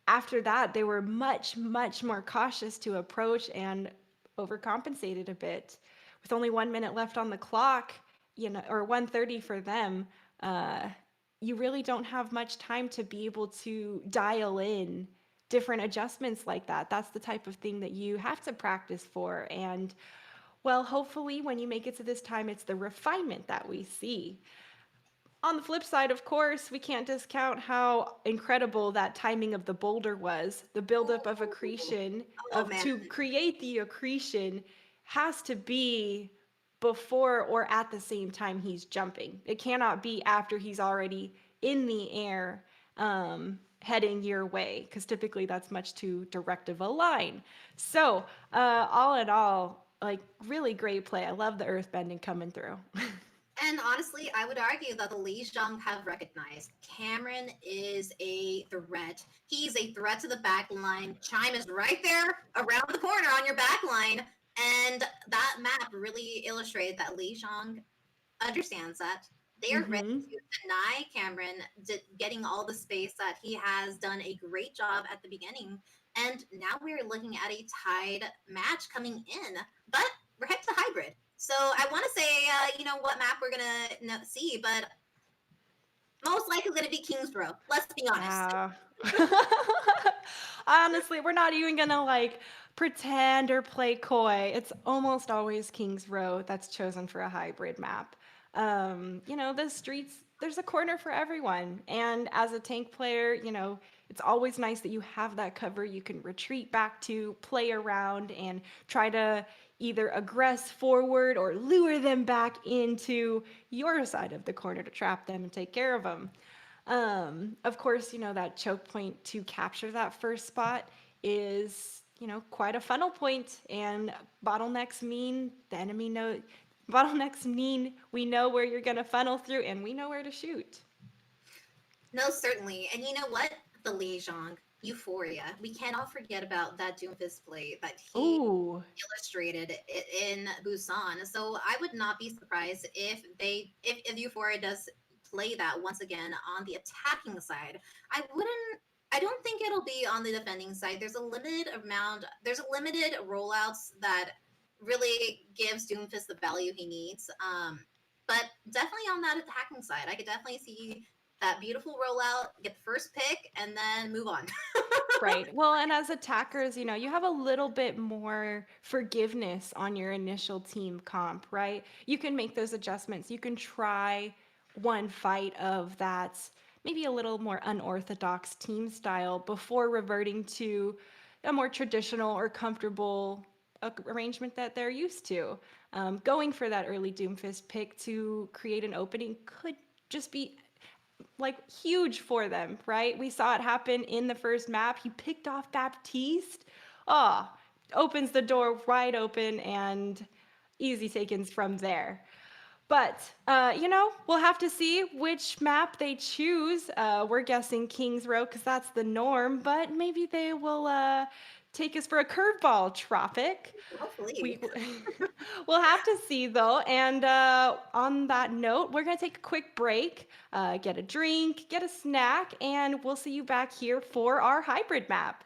after that, they were much, much more cautious to approach and overcompensated a bit. With only 1 minute left on the clock, or 1:30 for them, uh, you really don't have much time to be able to dial in different adjustments like that. That's the type of thing that you have to practice for. And well, hopefully, when you make it to this time, it's the refinement that we see. On the flip side, of course, we can't discount how incredible that timing of the boulder was. The buildup of accretion, Oh man. to create the accretion, has to be before or at the same time he's jumping. It cannot be after he's already in the air, heading your way, because typically that's much too direct of a line. So, all in all, like, really great play. I love the earthbending coming through. And honestly, I would argue that the Lijiang have recognized Cameron is a threat. He's a threat to the back line. Chime is right there around the corner on your back line. And that map really illustrated that Lijiang understands that. They are ready to deny Cameron getting all the space that he has done a great job at the beginning. And now we're looking at a tied match coming in. But we're headed to hybrid. So I want to say, what map we're going to see, but most likely going to be King's Row. Let's be honest. Yeah. Honestly, we're not even going to pretend or play coy. It's almost always King's Row that's chosen for a hybrid map. The streets, there's a corner for everyone. And as a tank player, it's always nice that you have that cover you can retreat back to, play around, and try to either aggress forward or lure them back into your side of the corner to trap them and take care of them. Of course, that choke point to capture that first spot is, quite a funnel point, and bottlenecks mean we know where you're going to funnel through and we know where to shoot. No, certainly. And you know what? The Lijiang, Euphoria. We cannot forget about that Doomfist play that he illustrated in Busan. So I would not be surprised if Euphoria does play that once again on the attacking side. I wouldn't I don't think it'll be on the defending side. There's a limited rollouts that really gives Doomfist the value he needs. But definitely on that attacking side, I could definitely see that beautiful rollout, get the first pick, and then move on. Right. Well, and as attackers, you have a little bit more forgiveness on your initial team comp, right? You can make those adjustments. You can try one fight of that maybe a little more unorthodox team style before reverting to a more traditional or comfortable arrangement that they're used to. Going for that early Doomfist pick to create an opening could just be like huge for them, right? We saw it happen in the first map. He picked off Baptiste. Oh, opens the door wide open and easy takens from there. But, we'll have to see which map they choose. We're guessing King's Row because that's the norm, but maybe they will take us for a curveball, Tropic. Hopefully. We we'll have to see though. And on that note, we're gonna take a quick break, get a drink, get a snack, and we'll see you back here for our hybrid map.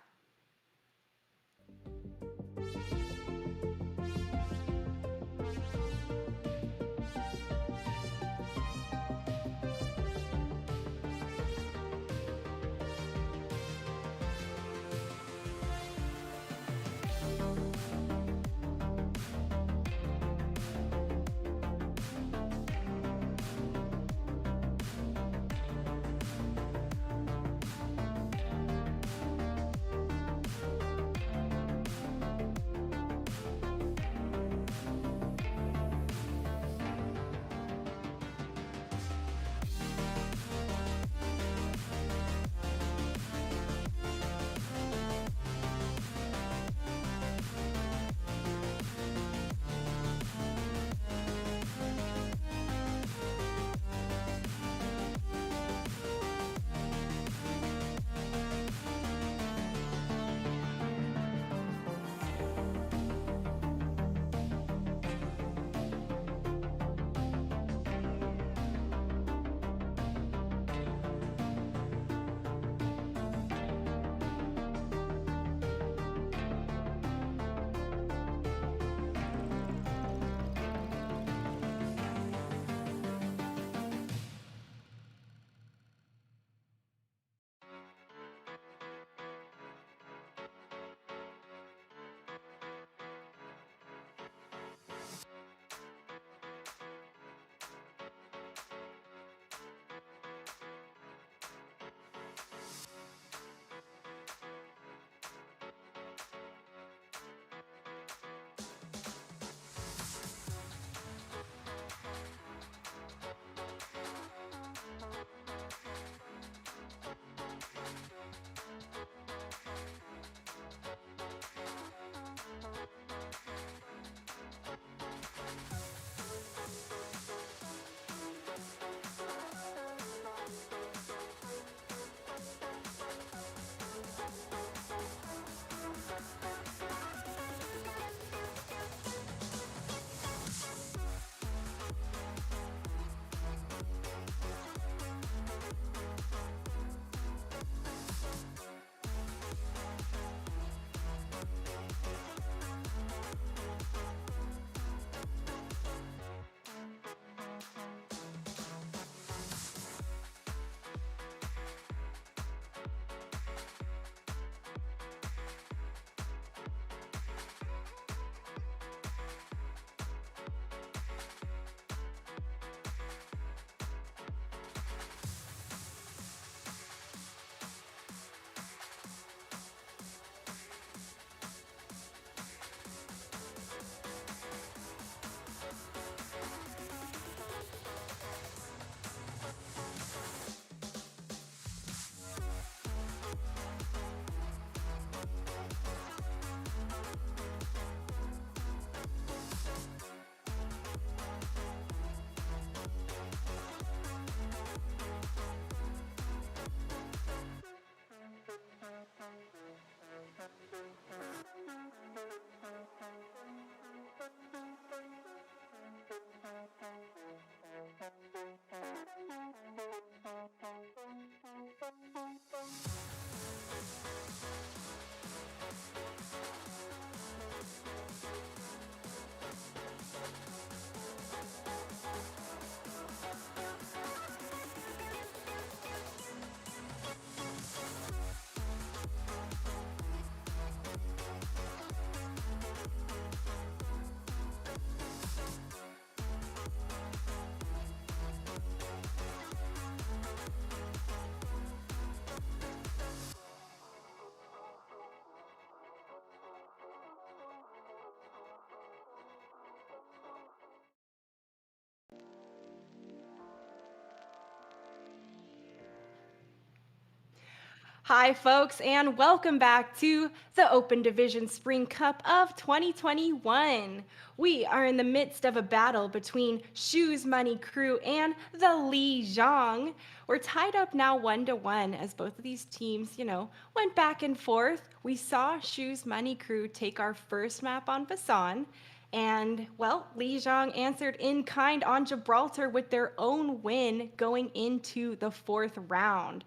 Hi, folks, and welcome back to the Open Division Spring Cup of 2021. We are in the midst of a battle between Shoes Money Crew and the Lijiang. We're tied up now 1-1 as both of these teams, went back and forth. We saw Shoes Money Crew take our first map on Busan. And, well, Lijiang answered in kind on Gibraltar with their own win going into the fourth round.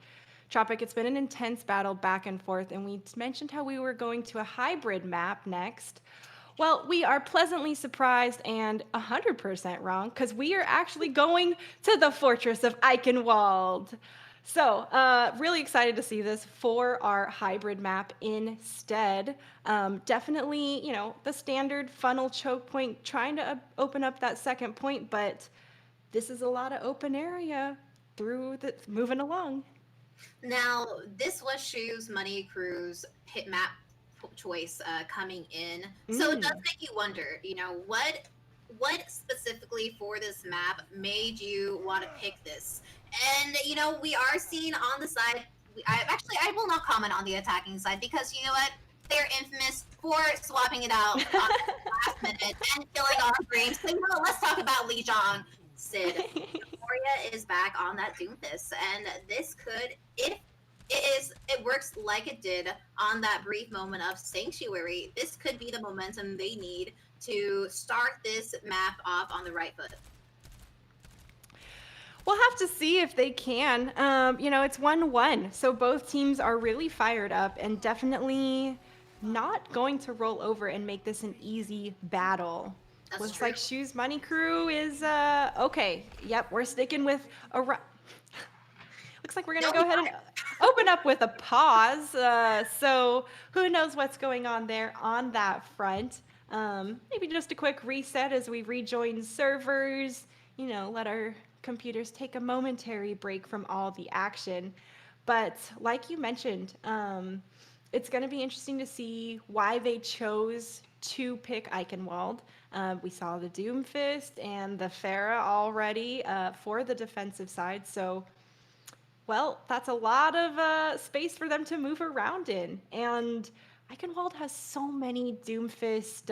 Tropic, it's been an intense battle back and forth, and we mentioned how we were going to a hybrid map next. Well, we are pleasantly surprised and 100% wrong because we are actually going to the fortress of Eichenwalde. So, really excited to see this for our hybrid map instead. Definitely, the standard funnel choke point, trying to open up that second point, but this is a lot of open area through the moving along. Now, this was Shoes Money Crew's pit map choice coming in. So it does make you wonder, what specifically for this map made you want to pick this? And, we are seeing on the side, I will not comment on the attacking side because, you know what? They're infamous for swapping it out on the last minute and killing our dreams. So, let's talk about Lijiang. Sid. Euphoria is back on that Doomfist, and this could, if it works like it did on that brief moment of Sanctuary, this could be the momentum they need to start this map off on the right foot. We'll have to see if they can. It's 1-1, so both teams are really fired up and definitely not going to roll over and make this an easy battle. That's Looks true. like Shoes Money Crew is okay. Yep, we're sticking with a. Looks like we're gonna go ahead and open up with a pause. So who knows what's going on there on that front? Maybe just a quick reset as we rejoin servers. Let our computers take a momentary break from all the action. But like you mentioned, it's going to be interesting to see why they chose to pick Eichenwalde. We saw the Doomfist and the Pharah already for the defensive side. So, well, that's a lot of space for them to move around in. And Eichenwalde has so many Doomfist,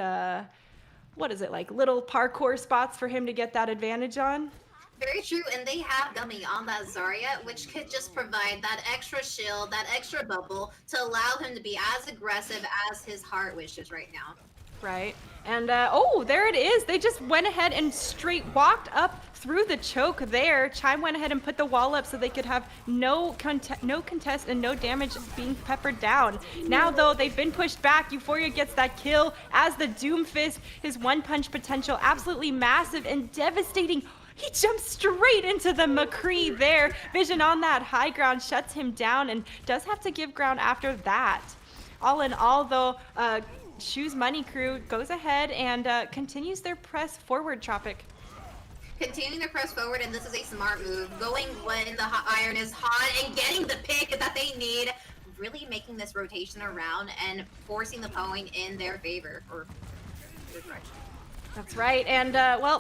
little parkour spots for him to get that advantage on. Very true, and they have Gummy on that Zarya, which could just provide that extra shield, that extra bubble to allow him to be as aggressive as his heart wishes right now. Right. And, there it is. They just went ahead and straight walked up through the choke there. Chime went ahead and put the wall up so they could have no contest and no damage being peppered down. Now, though, they've been pushed back. Euphoria gets that kill as the Doomfist, his one-punch potential absolutely massive and devastating. He jumps straight into the McCree there. Vision on that high ground shuts him down and does have to give ground after that. All in all, though, Shoes Money Crew goes ahead and continues their press forward, Tropic. Continuing their press forward, and this is a smart move. Going when the iron is hot and getting the pick that they need. Really making this rotation around and forcing the point in their favor. Or their direction. That's right, and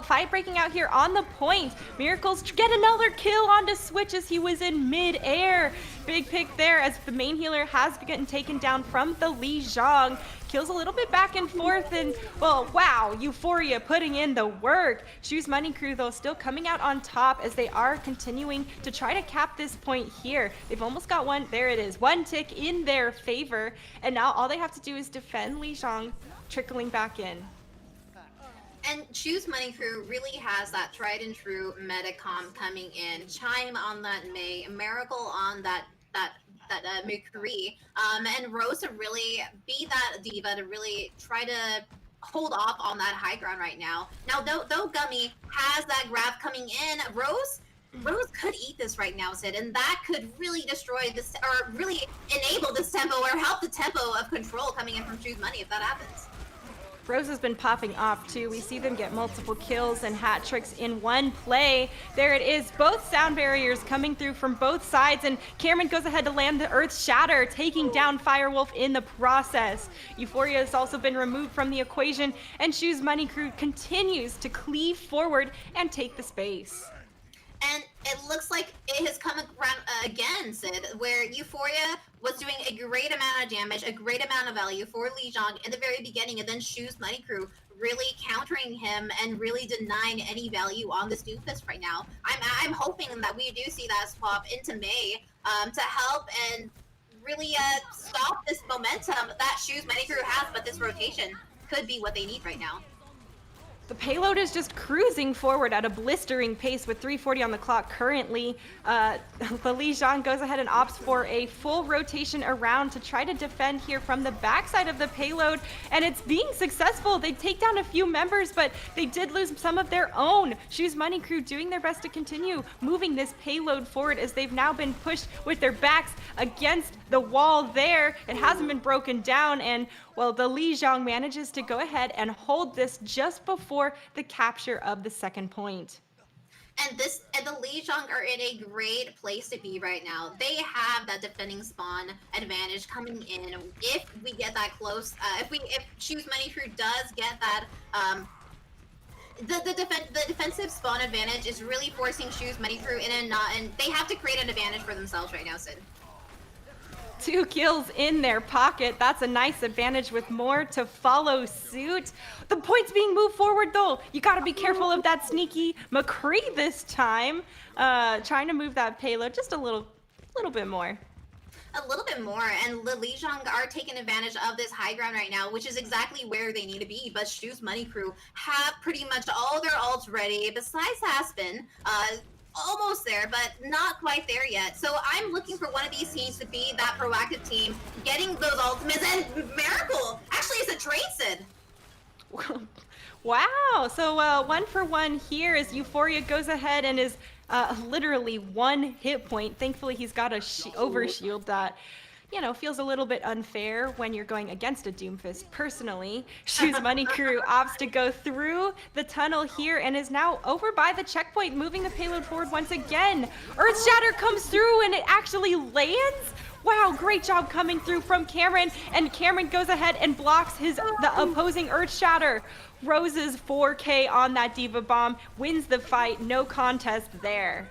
fight breaking out here on the point. Miracles get another kill onto Switch as he was in mid-air. Big pick there as the main healer has been taken down from the Lijiang. Kills a little bit back and forth, and, wow, Euphoria putting in the work. Shoes Money Crew, though, still coming out on top as they are continuing to try to cap this point here. They've almost got one, there it is, one tick in their favor, and now all they have to do is defend Lijiang, trickling back in. And Shoes Money Crew really has that tried and true metacom coming in. Chime on that May, Miracle on that McCree, and Rose to really be that diva to really try to hold off on that high ground right now. Now, though Gummy has that grab coming in, Rose could eat this right now, Sid, and that could really destroy this, or really enable this tempo, or help the tempo of control coming in from Shoes Money if that happens. Rose has been popping off too. We see them get multiple kills and hat tricks in one play. There it is, both sound barriers coming through from both sides, and Cameron goes ahead to land the Earth Shatter, taking down Firewolf in the process. Euphoria has also been removed from the equation, and Shoes Money Crew continues to cleave forward and take the space. And It looks like it has come around again, Sid, where Euphoria was doing a great amount of damage, a great amount of value for Lijiang in the very beginning, and then Shu's Money Crew really countering him and really denying any value on this Doomfist right now. I'm hoping that we do see that swap into May to help and really stop this momentum that Shu's Money Crew has, but this rotation could be what they need right now. The payload is just cruising forward at a blistering pace with 3:40 on the clock currently. The Lijiang goes ahead and opts for a full rotation around to try to defend here from the backside of the payload, and it's being successful. They take down a few members, but they did lose some of their own. Shu's Money Crew doing their best to continue moving this payload forward as they've now been pushed with their backs against the wall there. It hasn't been broken down, and well, the Lijiang manages to go ahead and hold this just before the capture of the second point. And the Lijiang are in a great place to be right now. They have that defending spawn advantage coming in. If we get that close, if Shu's Money Crew does get that, the defensive spawn advantage is really forcing Shu's Money Crew in and they have to create an advantage for themselves right now, Sid. 2 kills in their pocket. That's a nice advantage with more to follow suit. The point's being moved forward though. You got to be careful of that sneaky McCree this time. Trying to move that payload just a little bit more. A little bit more, and the Lijiang are taking advantage of this high ground right now, which is exactly where they need to be. But Shu's Money Crew have pretty much all their ults ready, besides Aspen. Almost there, but not quite there yet. So I'm looking for one of these teams to be that proactive team, getting those ultimates, and Miracle actually is a trade, Sid. Wow, so 1-for-1 here as Euphoria goes ahead and is literally 1 hit point. Thankfully, he's got a overshield that, you know, feels a little bit unfair when you're going against a Doomfist. Personally, Shu's Money Crew opts to go through the tunnel here and is now over by the checkpoint, moving the payload forward once again. Earth Shatter comes through and it actually lands. Wow, great job coming through from Cameron, and Cameron goes ahead and blocks the opposing Earth Shatter. Rose's 4K on that Diva Bomb wins the fight, no contest there.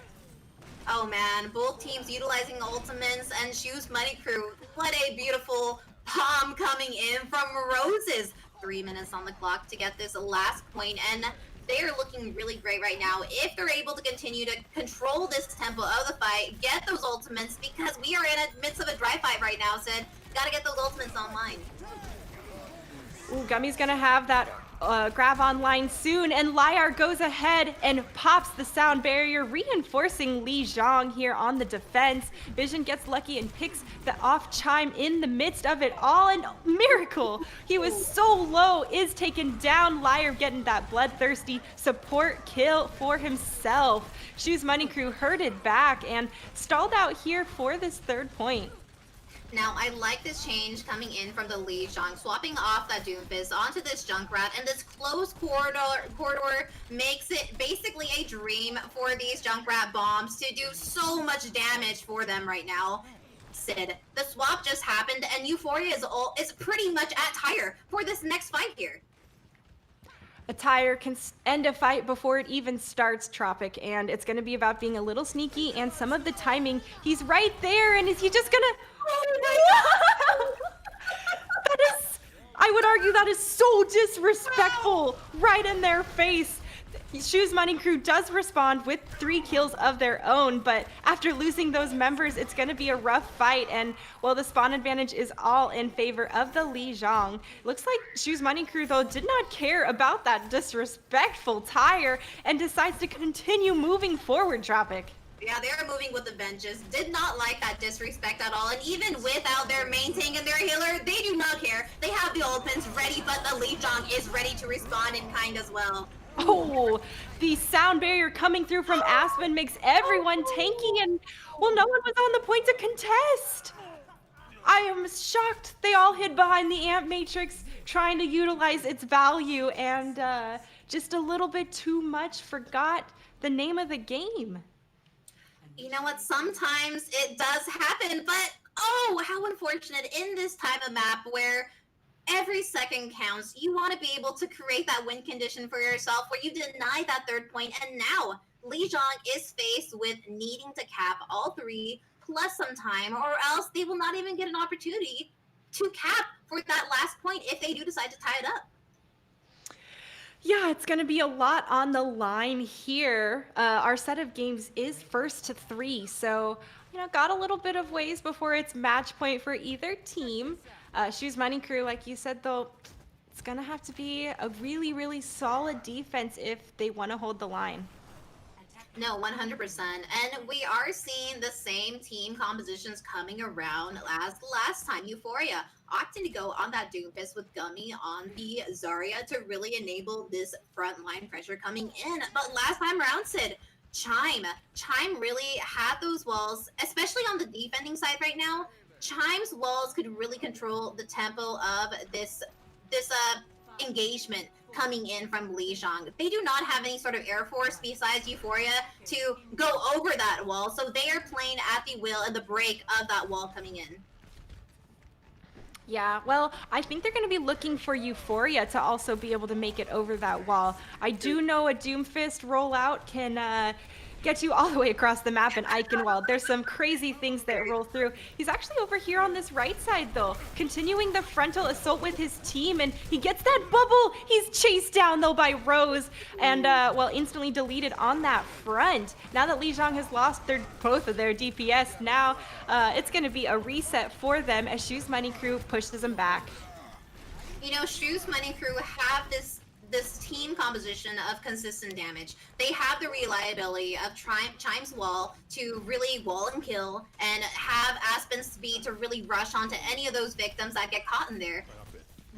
Oh man, both teams utilizing ultimates and Shu's Money Crew. What a beautiful palm coming in from Roses. 3 minutes on the clock to get this last point, and they are looking really great right now. If they're able to continue to control this tempo of the fight, get those ultimates, because we are in the midst of a dry fight right now, Sid. Gotta get those ultimates online. Ooh, Gummy's gonna have that grab online soon, and Liar goes ahead and pops the sound barrier, reinforcing Lijiang here on the defense. Vision gets lucky and picks the off chime in the midst of it all, and Miracle, he was so low, is taken down. Liar getting that bloodthirsty support kill for himself. Shu's Money Crew herded back and stalled out here for this third point. Now, I like this change coming in from the Lijiang, swapping off that Doomfist onto this Junkrat, and this closed corridor makes it basically a dream for these Junkrat bombs to do so much damage for them right now. Sid, the swap just happened, and Euphoria is pretty much at tire for this next fight here. A tire can end a fight before it even starts, Tropic, and it's going to be about being a little sneaky and some of the timing. He's right there, and is he just going to... Oh that is... I would argue that is so disrespectful, right in their face. Shu's Money Crew does respond with 3 kills of their own, but after losing those members, it's going to be a rough fight, and well, the spawn advantage is all in favor of the Lijiang. Looks like Shu's Money Crew, though, did not care about that disrespectful tire and decides to continue moving forward, Tropic. Yeah, they are moving with the vengeance. Did not like that disrespect at all. And even without their main tank and their healer, they do not care. They have the opens ready, but the Lijiang is ready to respond in kind as well. Oh, the sound barrier coming through from Aspen makes everyone tanking, and well, no one was on the point to contest. I am shocked. They all hid behind the amp matrix trying to utilize its value, and just a little bit too much forgot the name of the game. You know what? Sometimes it does happen, but oh, how unfortunate in this type of map where every second counts. You want to be able to create that win condition for yourself where you deny that third point, and now Lijiang is faced with needing to cap all three plus some time, or else they will not even get an opportunity to cap for that last point if they do decide to tie it up. Yeah, it's going to be a lot on the line here. Our set of games is first to 3, so got a little bit of ways before it's match point for either team. Shoes Money Crew, like you said, though, it's going to have to be a really, really solid defense if they want to hold the line. No, 100%. And we are seeing the same team compositions coming around as the last time. Euphoria opting to go on that Doomfist with Gummy on the Zarya to really enable this frontline pressure coming in. But last time around, Sid, Chime really had those walls, especially on the defending side right now. Chime's walls could really control the tempo of this engagement coming in from Lijiang. They do not have any sort of air force besides Euphoria to go over that wall, so they are playing at the will and the break of that wall coming in. Yeah, well, I think they're going to be looking for Euphoria to also be able to make it over that wall. I do know a Doomfist rollout can get you all the way across the map in Eichenwalde. There's some crazy things that roll through. He's actually over here on this right side, though, continuing the frontal assault with his team, and he gets that bubble. He's chased down, though, by Rose, and, well, instantly deleted on that front. Now that Lijiang has lost both of their DPS, now it's going to be a reset for them as Shoes Money Crew pushes them back. Shoes Money Crew have this team composition of consistent damage. They have the reliability of Chime's wall to really wall and kill, and have Aspen's speed to really rush onto any of those victims that get caught in there.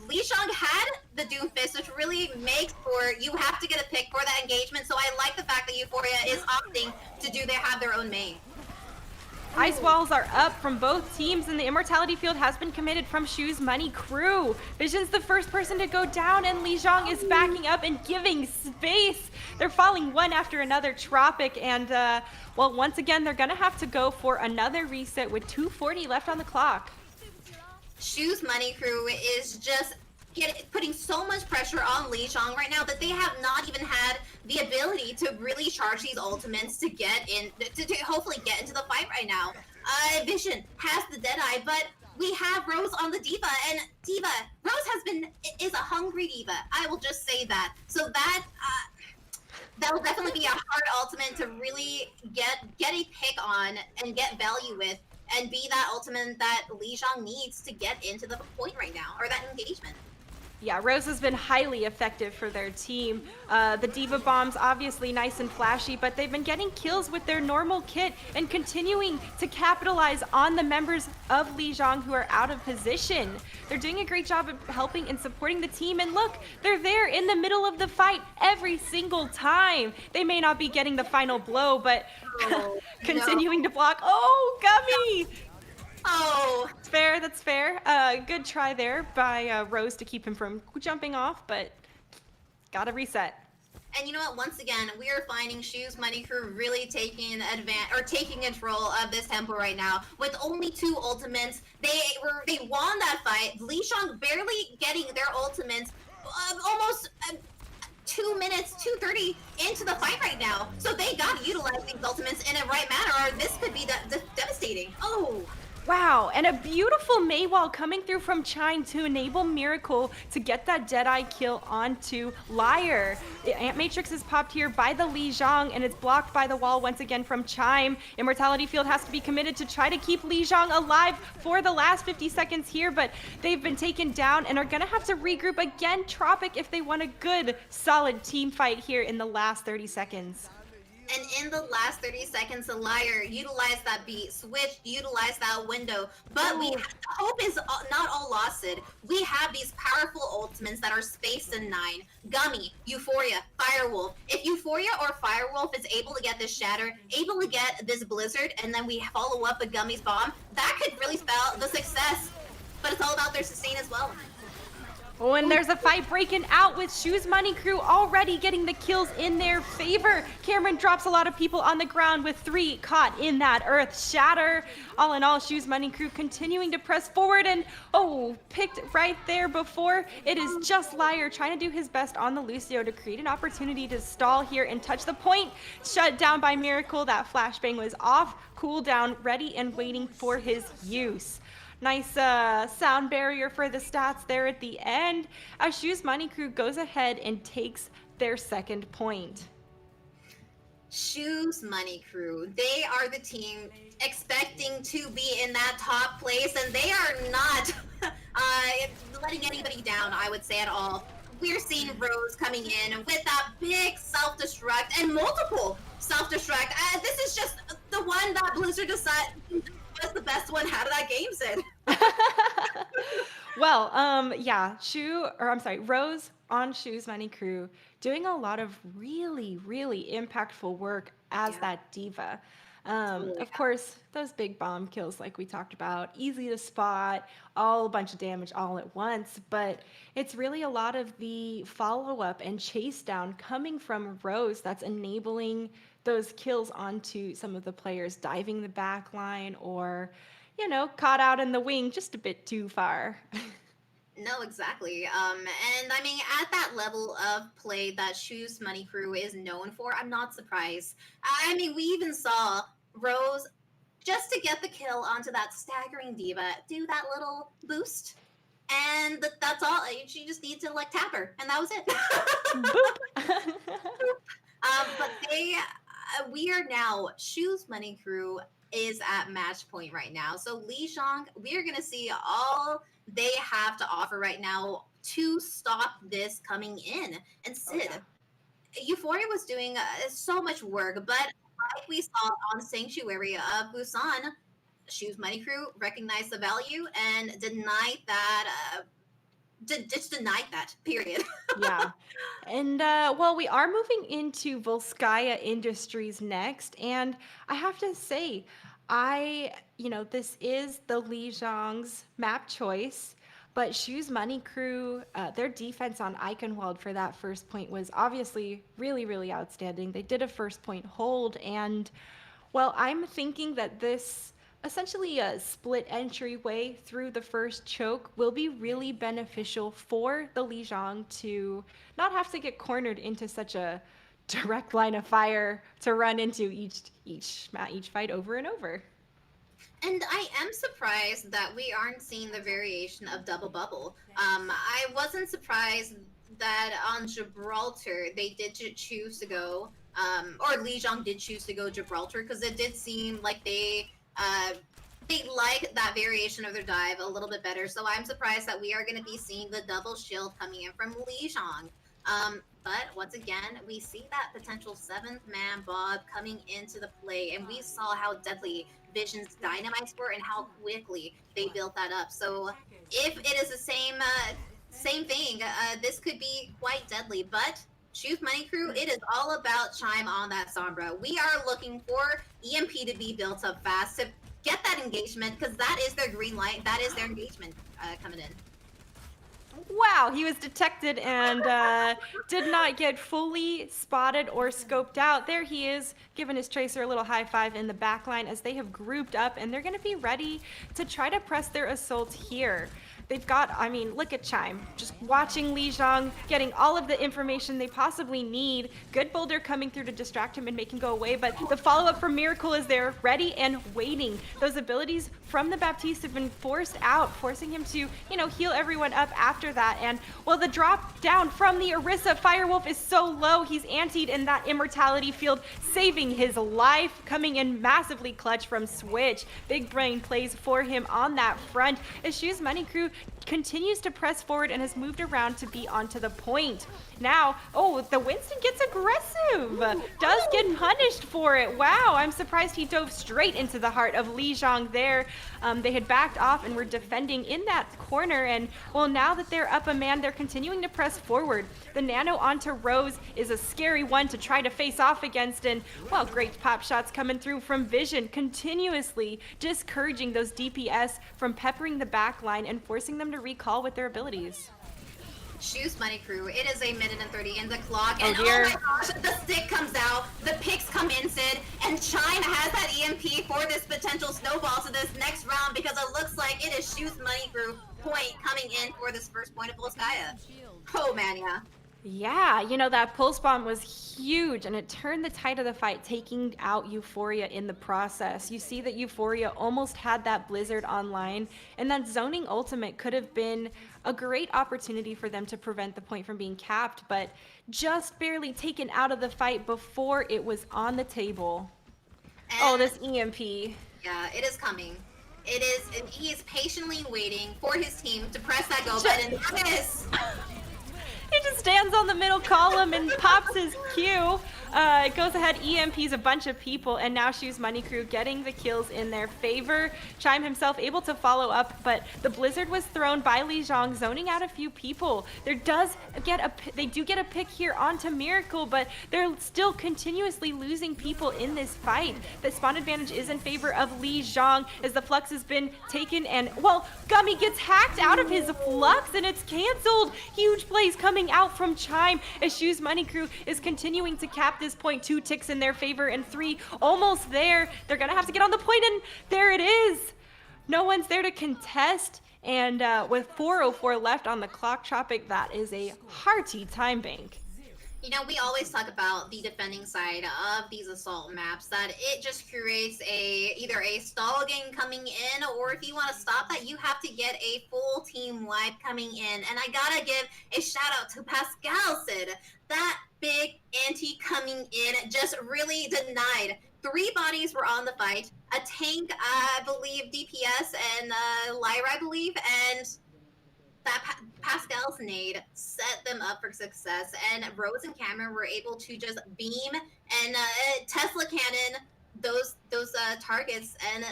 Lijiang had the Doomfist, which really makes for you have to get a pick for that engagement, so I like the fact that Euphoria is opting to have their own main. Ice walls are up from both teams, and the immortality field has been committed from Shoes Money Crew. Vision's the first person to go down, and Lijiang is backing up and giving space. They're falling one after another. Tropic, and well, once again, they're gonna have to go for another reset with 2:40 left on the clock. Shoes Money Crew is just putting so much pressure on Lijiang right now that they have not even had the ability to really charge these ultimates to get in, to hopefully get into the fight right now. Vision has the Deadeye, but we have Rose on the D.Va, and Rose is a hungry D.Va. I will just say that. So that will definitely be a hard ultimate to really get a pick on and get value with, and be that ultimate that Lijiang needs to get into the point right now, or that engagement. Yeah, Rose has been highly effective for their team. The D.Va bombs, obviously nice and flashy, but they've been getting kills with their normal kit and continuing to capitalize on the members of Lijiang who are out of position. They're doing a great job of helping and supporting the team, and look, they're there in the middle of the fight every single time. They may not be getting the final blow, but continuing to block. Oh, Gummy! Oh, That's fair. Good try there by Rose to keep him from jumping off, but gotta reset. And you know what? Once again, we are finding Shoes Money Crew really taking control of this tempo right now. With only 2 ultimates, they won that fight. Lijiang barely getting their ultimates, almost 2 minutes, 2:30 into the fight right now. So they got to utilize these ultimates in a right manner, or this could be devastating. Oh. Wow, and a beautiful Maywall coming through from Chime to enable Miracle to get that Deadeye kill onto Liar. The Ant Matrix is popped here by the Lijiang, and it's blocked by the wall once again from Chime. Immortality Field has to be committed to try to keep Lijiang alive for the last 50 seconds here, but they've been taken down and are gonna have to regroup again, Tropic, if they want a good, solid team fight here in the last 30 seconds. And in the last 30 seconds, the Liar utilized that beat, switched, utilized that window. But hope is not all lost, Sid. We have these powerful ultimates that are spaced in 9. Gummy, Euphoria, Firewolf. If Euphoria or Firewolf is able to get this Shatter, able to get this Blizzard, and then we follow up with Gummy's Bomb, that could really spell the success. But it's all about their sustain as well. Oh, and there's a fight breaking out with Shoes Money Crew already getting the kills in their favor. Cameron drops a lot of people on the ground with 3 caught in that earth shatter. All in all, Shoes Money Crew continuing to press forward and, picked right there before. It is just Liar trying to do his best on the Lucio to create an opportunity to stall here and touch the point. Shut down by Miracle. That flashbang was off. Cooldown ready and waiting for his use. Nice sound barrier for the stats there at the end as Shoes Money Crew goes ahead and takes their second point. Shoes Money Crew, they are the team expecting to be in that top place, and they are not letting anybody down, I would say, at all. We're seeing Rose coming in with that big self-destruct and multiple self-destruct. This is just the one that Blizzard decided was the best one out of that game, Sid. Well, Rose on Shoes Money Crew doing a lot of really, really impactful work as that diva. Of course, those big bomb kills like we talked about, easy to spot, a bunch of damage all at once, but it's really a lot of the follow-up and chase down coming from Rose that's enabling those kills onto some of the players diving the back line or, caught out in the wing just a bit too far. No, exactly. And I mean, at that level of play that Shoes Money Crew is known for, I'm not surprised. I mean, we even saw Rose, just to get the kill onto that staggering diva, do that little boost. And that's all. She just needs to, tap her. And that was it. Boop. But we are now, Shoes Money Crew is at match point right now. So Lijiang, we are going to see all they have to offer right now to stop this coming in. And Sid, Euphoria was doing so much work, but like we saw on Sanctuary of Busan, Shoes Money Crew recognized the value and denied that. Just denied that, period. Yeah. And, we are moving into Volskaya Industries next. And I have to say, this is the Lijiang's map choice. But Shoes Money Crew, their defense on Eichenwalde for that first point was obviously really, really outstanding. They did a first point hold. And, I'm thinking that this essentially a split entryway through the first choke will be really beneficial for the Lijiang to not have to get cornered into such a direct line of fire to run into each fight over and over. And I am surprised that we aren't seeing the variation of double bubble. I wasn't surprised that on Gibraltar they did choose to go, or Lijiang did choose to go Gibraltar, because it did seem like they like that variation of their dive a little bit better. So I'm surprised that we are going to be seeing the double shield coming in from Lijiang. But once again, we see that potential 7th man Bob coming into the play, and we saw how deadly Vision's dynamites were and how quickly they built that up. So if it is the same thing, this could be quite deadly. But Shoes Money Crew, it is all about Chime on that Sombra. We are looking for EMP to be built up fast to get that engagement, because that is their green light. That is their engagement coming in. Wow, he was detected and did not get fully spotted or scoped out. There he is, giving his tracer a little high five in the back line as they have grouped up, and they're going to be ready to try to press their assault here. They've got, look at Chime, just watching Lijiang, getting all of the information they possibly need. Good boulder coming through to distract him and make him go away, but the follow-up from Miracle is there, ready and waiting. Those abilities from the Baptiste have been forced out, forcing him to, heal everyone up after that. And, the drop down from the Orisa Firewolf is so low, he's antied in that immortality field, saving his life, coming in massively clutch from Switch. Big brain plays for him on that front as Shoes Money Crew continues to press forward and has moved around to be onto the point. Now, the Winston gets aggressive, does get punished for it. Wow, I'm surprised he dove straight into the heart of Lijiang there. They had backed off and were defending in that corner, and now that they're up a man, they're continuing to press forward. The nano onto Rose is a scary one to try to face off against, and great pop shots coming through from Vision, continuously discouraging those DPS from peppering the back line and forcing them to recall with their abilities. Shoes Money Crew, it is 1:30 in the clock, Oh and dear. oh my gosh, the stick comes out, the picks come in, Sid, and Chime has that EMP for this potential snowball to this next round because it looks like it is Shoes Money Crew point coming in for this first point of Volskaya. Oh man, yeah. Yeah, you know, that pulse bomb was huge and it turned the tide of the fight, taking out Euphoria in the process. You see that Euphoria almost had that Blizzard online, and that zoning ultimate could have been a great opportunity for them to prevent the point from being capped, but just barely taken out of the fight before it was on the table. Oh, And this EMP. yeah, it is coming. It is, and he is patiently waiting for his team to press that go Ju- button. Yes! He just stands on the middle column and pops his Q. It goes ahead, EMPs a bunch of people, and now Shoes Money Crew getting the kills in their favor. Chime himself able to follow up, but the Blizzard was thrown by Lijiang, zoning out a few people. They do get a pick here onto Miracle, but they're still continuously losing people in this fight. The spawn advantage is in favor of Lijiang as the Flux has been taken, and, well, Gummy gets hacked out of his Flux, and it's canceled. Huge plays coming out from Chime as Shoes Money Crew is continuing to cap this point. 2 ticks in their favor and 3 almost there. They're gonna have to get on the point, and there it is. No one's there to contest, and with 4:04 left on the clock, Tropic, that is a hearty time bank. You know, we always talk about the defending side of these assault maps, that it just creates either a stall game coming in, or if you want to stop that, you have to get a full team wipe coming in. And I gotta give a shout out to Pascal, Sid. That big anti coming in just really denied. 3 bodies were on the fight, a tank, I believe, DPS, and Lyra, I believe, and that Pascal's nade set them up for success, and Rose and Cameron were able to just beam and Tesla cannon those targets, and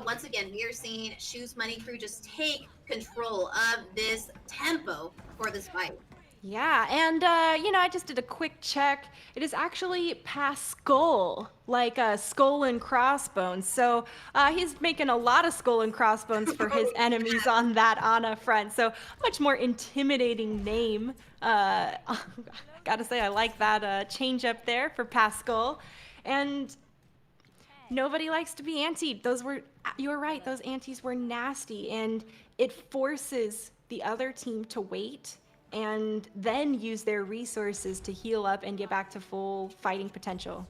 once again we are seeing Shoes Money Crew just take control of this tempo for this fight. Yeah, and you know, I just did a quick check. It is actually Pascal, like a skull and crossbones. So he's making a lot of skull and crossbones for his enemies on that Ana front. So much more intimidating name. Gotta say, I like that change up there for Pascal. And nobody likes to be antied. You were right, those antis were nasty, and it forces the other team to wait and then use their resources to heal up and get back to full fighting potential.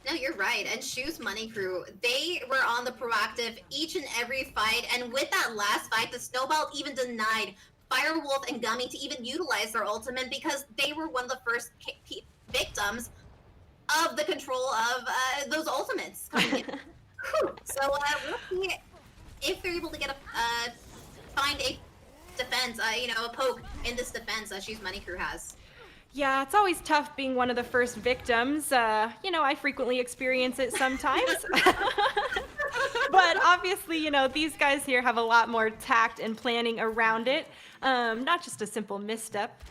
No, you're right. And Shoes Money Crew, they were on the proactive each and every fight. And with that last fight, the Snowball even denied Firewolf and Gummy to even utilize their ultimate because they were one of the first victims of the control of those ultimates coming in. So we'll see if they're able to get find a defense, a poke in this defense that Shoes Money Crew has. Yeah, it's always tough being one of the first victims. I frequently experience it sometimes. But obviously, these guys here have a lot more tact and planning around it. Not just a simple misstep.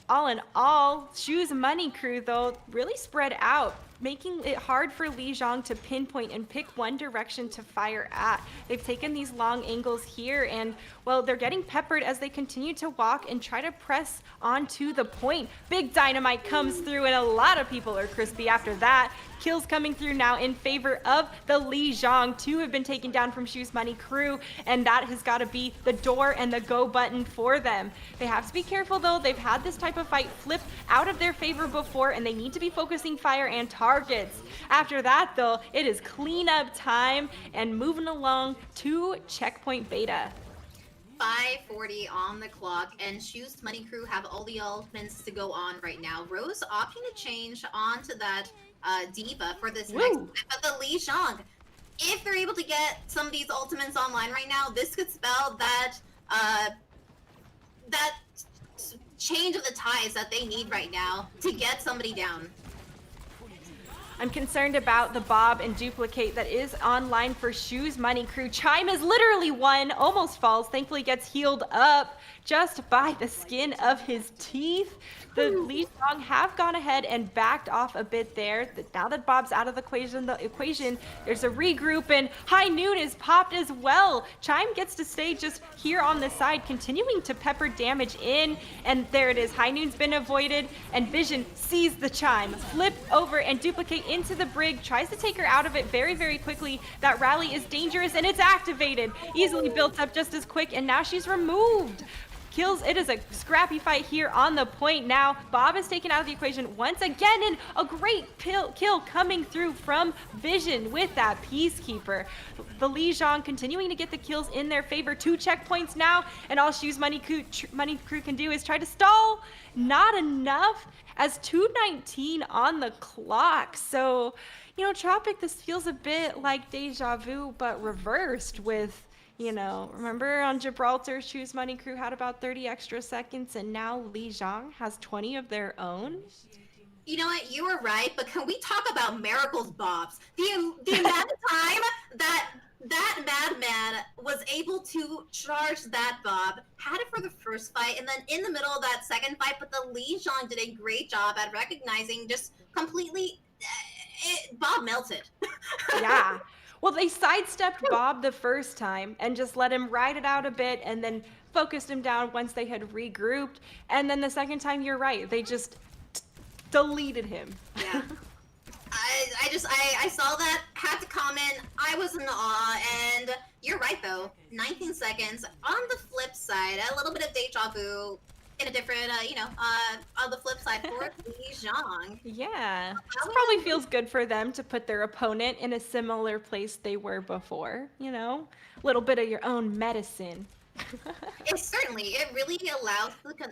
All in all, Shoes Money Crew, though, really spread out, making it hard for Lijiang to pinpoint and pick one direction to fire at. They've taken these long angles here, and, well, they're getting peppered as they continue to walk and try to press onto the point. Big dynamite comes through, and a lot of people are crispy after that. Kills coming through now in favor of the Lijiang. 2 have been taken down from Shoes Money Crew, and that has got to be the door and the go button for them. They have to be careful, though. They've had this type of fight flip out of their favor before, and they need to be focusing fire and targets. After that, though, it is cleanup time and moving along to checkpoint beta. 5:40 on the clock, and Shoes Money Crew have all the ultimates to go on right now. Rose opting to change onto that Diva for this next, but the Lijiang, if they're able to get some of these ultimates online right now, this could spell that that change of the ties that they need right now to get somebody down. I'm concerned about the Bob and duplicate that is online for Shoes Money Crew. Chime is literally one, almost falls, thankfully gets healed up just by the skin of his teeth. The Lijiang have gone ahead and backed off a bit there. Now that Bob's out of the equation, there's a regroup, and High Noon is popped as well. Chime gets to stay just here on the side, continuing to pepper damage in, and there it is. High Noon's been avoided, and Vision sees the Chime, flip over and duplicate into the brig, tries to take her out of it very, very quickly. That rally is dangerous, and it's activated. Easily built up just as quick, and now she's removed. Kills. It is a scrappy fight here on the point now. Bob is taken out of the equation once again, and a great kill coming through from Vision with that Peacekeeper. The Lijiang continuing to get the kills in their favor. 2 checkpoints now, and all Shoes Money Crew can do is try to stall. Not enough, as 2:19 on the clock. So, you know, Tropic, this feels a bit like deja vu, but reversed with, you know, remember on Gibraltar, Shoes Money Crew had about 30 extra seconds, and now Lijiang has 20 of their own? You know what? You were right, but can we talk about Miracle's Bobs? The amount of time that madman was able to charge that Bob, had it for the first fight, and then in the middle of that second fight, but the Lijiang did a great job at recognizing just completely... Bob melted. Yeah. Well, they sidestepped Bob the first time and just let him ride it out a bit, and then focused him down once they had regrouped. And then the second time, you're right, they just deleted him. Yeah. I saw that, had to comment, I was in awe, and you're right though, 19 seconds. On the flip side, a little bit of deja vu in a different, on the flip side for Lijiang. Yeah. This probably feels good for them to put their opponent in a similar place they were before, you know? A little bit of your own medicine. It really allows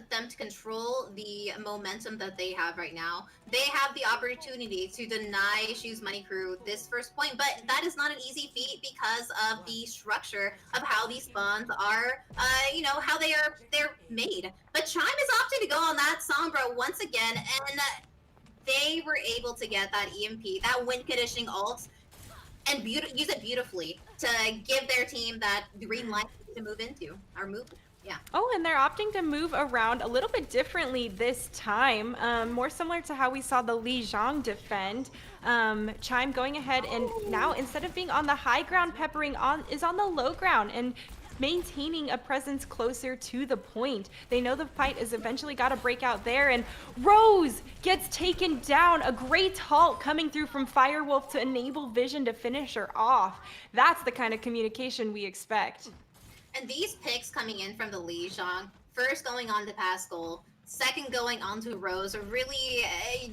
them to control the momentum that they have right now. They have the opportunity to deny Shoes Money Crew this first point, but that is not an easy feat because of the structure of how these spawns are, how they're made. But Chime is opting to go on that Sombra once again, and they were able to get that EMP, that wind conditioning ult, and use it beautifully to give their team that green light to move into, or move, yeah. Oh, and they're opting to move around a little bit differently this time, more similar to how we saw the Lijiang defend. Chime going ahead, and now instead of being on the high ground, peppering is on the low ground and maintaining a presence closer to the point. They know the fight is eventually got to break out there, and Rose gets taken down. A great halt coming through from Firewolf to enable Vision to finish her off. That's the kind of communication we expect. And these picks coming in from the Lijiang, first going on to Pascal, second going on to Rose, are really,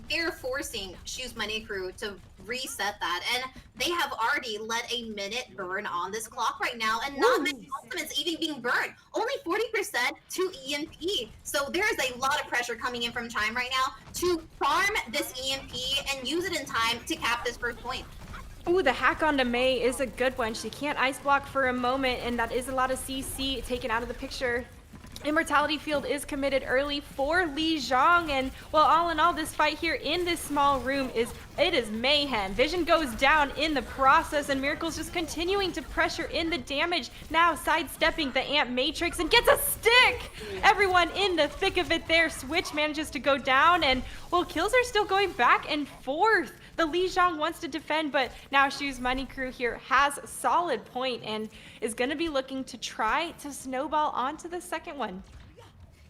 they're forcing Shoes Money Crew to reset that. And they have already let a minute burn on this clock right now, and not many ultimates even being burned. Only 40% to EMP. So there is a lot of pressure coming in from Chime right now to farm this EMP and use it in time to cap this first point. Ooh, the hack onto Mei is a good one. She can't ice block for a moment, and that is a lot of CC taken out of the picture. Immortality Field is committed early for Lijiang, and well, all in all, this fight here in this small room is mayhem. Vision goes down in the process, and Miracle's just continuing to pressure in the damage, now sidestepping the Amp Matrix and gets a stick! Everyone in the thick of it there. Switch manages to go down, and well, kills are still going back and forth. The Lijiang wants to defend, but now Shoes Money Crew here has solid point and is going to be looking to try to snowball onto the second one.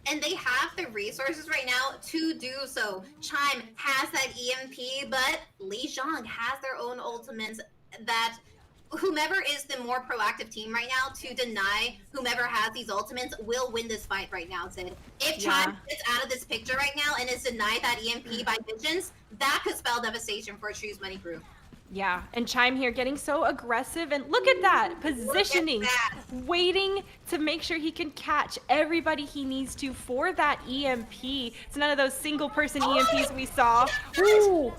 And they have the resources right now to do so. Chime has that EMP, but Lijiang has their own ultimates that whomever is the more proactive team right now to deny whomever has these ultimates will win this fight right now, Sid. If Chime gets out of this picture right now and is denied that EMP by Visions, that could spell devastation for Shoes Money Crew. Yeah, and Chime here getting so aggressive, and look at that, positioning, waiting to make sure he can catch everybody he needs to for that EMP. It's none of those single person EMPs we saw. Ooh.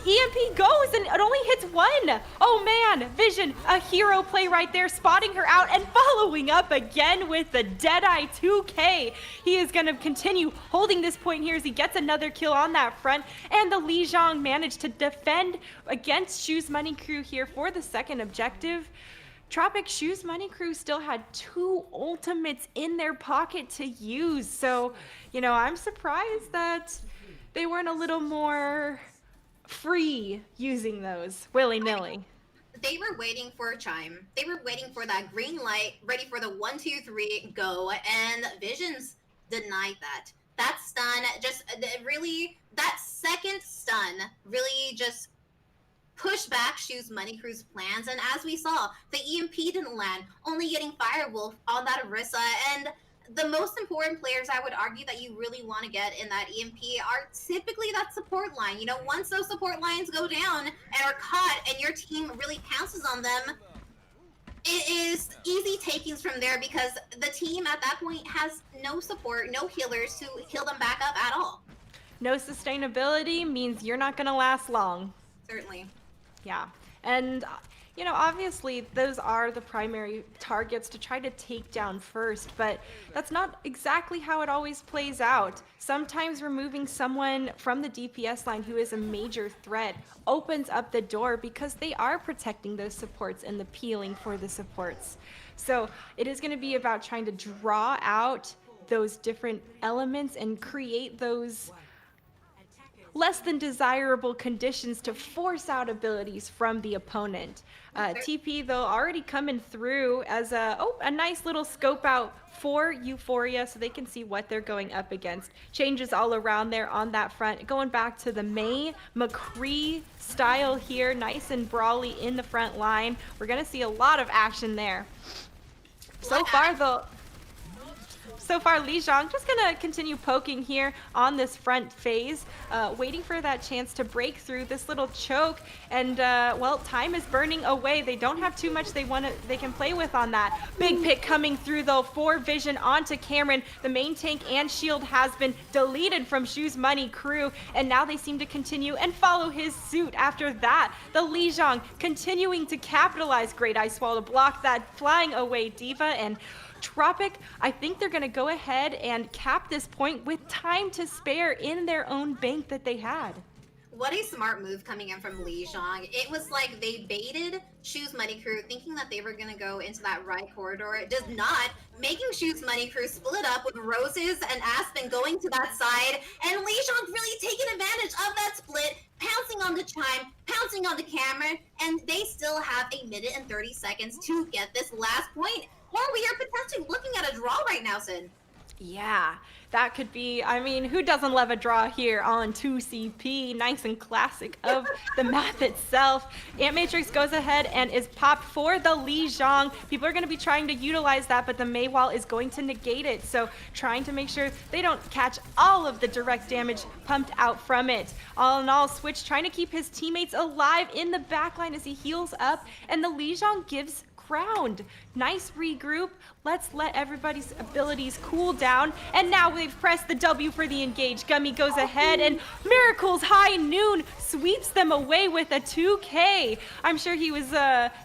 EMP goes and it only hits one. Oh man, Vision, a hero play right there, spotting her out and following up again with the Deadeye 2K. He is going to continue holding this point here as he gets another kill on that front. And the Lijiang managed to defend against Shu's Money Crew here for the second objective. Tropic, Shu's Money Crew still had 2 ultimates in their pocket to use. So, you know, I'm surprised that they weren't a little more free using those willy-nilly. They were waiting for a chime. They were waiting for that green light, ready for the 1, 2, 3 go, and Visions denied that. That stun just really, that second stun really just pushed back Shu's Money Crew's plans, and as we saw, the EMP didn't land, only getting Firewolf on that Orisa, and the most important players I would argue that you really want to get in that EMP are typically that support line. You know, once those support lines go down and are caught and your team really pounces on them, it is easy takings from there because the team at that point has no support, no healers to heal them back up at all. No sustainability means you're not going to last long. Certainly. Yeah. And, you know, obviously those are the primary targets to try to take down first, but that's not exactly how it always plays out. Sometimes removing someone from the DPS line who is a major threat opens up the door because they are protecting those supports and the peeling for the supports. So it is going to be about trying to draw out those different elements and create those less than desirable conditions to force out abilities from the opponent. TP, though, already coming through as a nice little scope out for Euphoria so they can see what they're going up against. Changes all around there on that front. Going back to the May McCree style here, nice and brawly in the front line. We're going to see a lot of action there. So far, though, Lijiang just going to continue poking here on this front phase, waiting for that chance to break through this little choke. And, well, time is burning away. They don't have too much they can play with on that. Big pick coming through, though, for Vision onto Cameron. The main tank and shield has been deleted from Shu's Money Crew, and now they seem to continue and follow his suit after that. The Lijiang continuing to capitalize. Great Ice Wall to block that flying away Diva, and Tropic, I think they're going to go ahead and cap this point with time to spare in their own bank that they had. What a smart move coming in from Lijiang. It was like they baited Shu's Money Crew thinking that they were going to go into that right corridor. It does not, making Shu's Money Crew split up with Roses and Aspen going to that side, and Lijiang really taking advantage of that split, pouncing on the chime, pouncing on the camera, and they still have 1 minute and 30 seconds to get this last point. Or we are potentially looking at a draw right now, Sid. Yeah, that could be, I mean, who doesn't love a draw here on 2CP? Nice and classic of the map itself. Ant Matrix goes ahead and is popped for the Lijiang. People are going to be trying to utilize that, but the Mei Wall is going to negate it. So trying to make sure they don't catch all of the direct damage pumped out from it. All in all, Switch trying to keep his teammates alive in the backline as he heals up, and the Lijiang gives ground. Nice regroup. Let's let everybody's abilities cool down. And now they've pressed the W for the engage. Gummy goes ahead and Miracle's High Noon sweeps them away with a 2K. I'm sure he was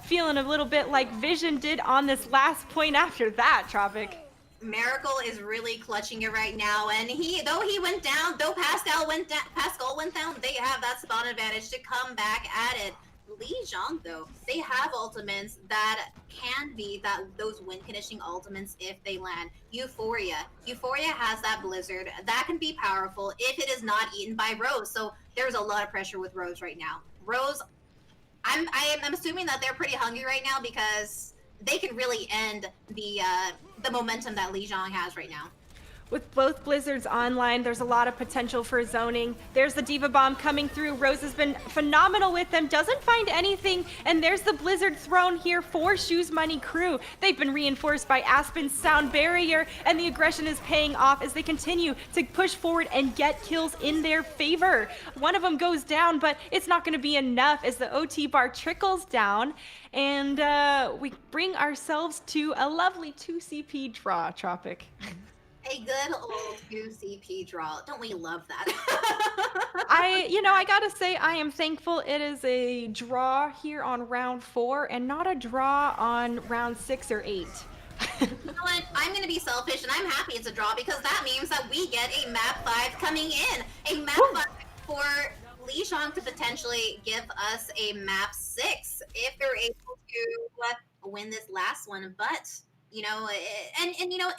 feeling a little bit like Vision did on this last point after that, Tropic. Miracle is really clutching it right now, and though Pascal went down, they have that spot advantage to come back at it. Lijiang, though, they have ultimates that can be those win conditioning ultimates if they land. Euphoria has that blizzard that can be powerful if it is not eaten by Rose. So there's a lot of pressure with Rose right now. Rose, I'm assuming that they're pretty hungry right now because they can really end the momentum that Lijiang has right now. With both Blizzards online, there's a lot of potential for zoning. There's the Diva Bomb coming through. Rose has been phenomenal with them, doesn't find anything. And there's the Blizzard thrown here for Shu's Money Crew. They've been reinforced by Aspen's sound barrier, and the aggression is paying off as they continue to push forward and get kills in their favor. One of them goes down, but it's not going to be enough as the OT bar trickles down. And we bring ourselves to a lovely 2CP draw, Tropic. A good old 2CP draw. Don't we love that? I gotta say, I am thankful it is a draw here on round 4 and not a draw on round 6 or 8. You know what? I'm going to be selfish and I'm happy it's a draw because that means that we get a map 5 coming in. A map 5 for Lijiang to potentially give us a map 6 if they're able to win this last one. But,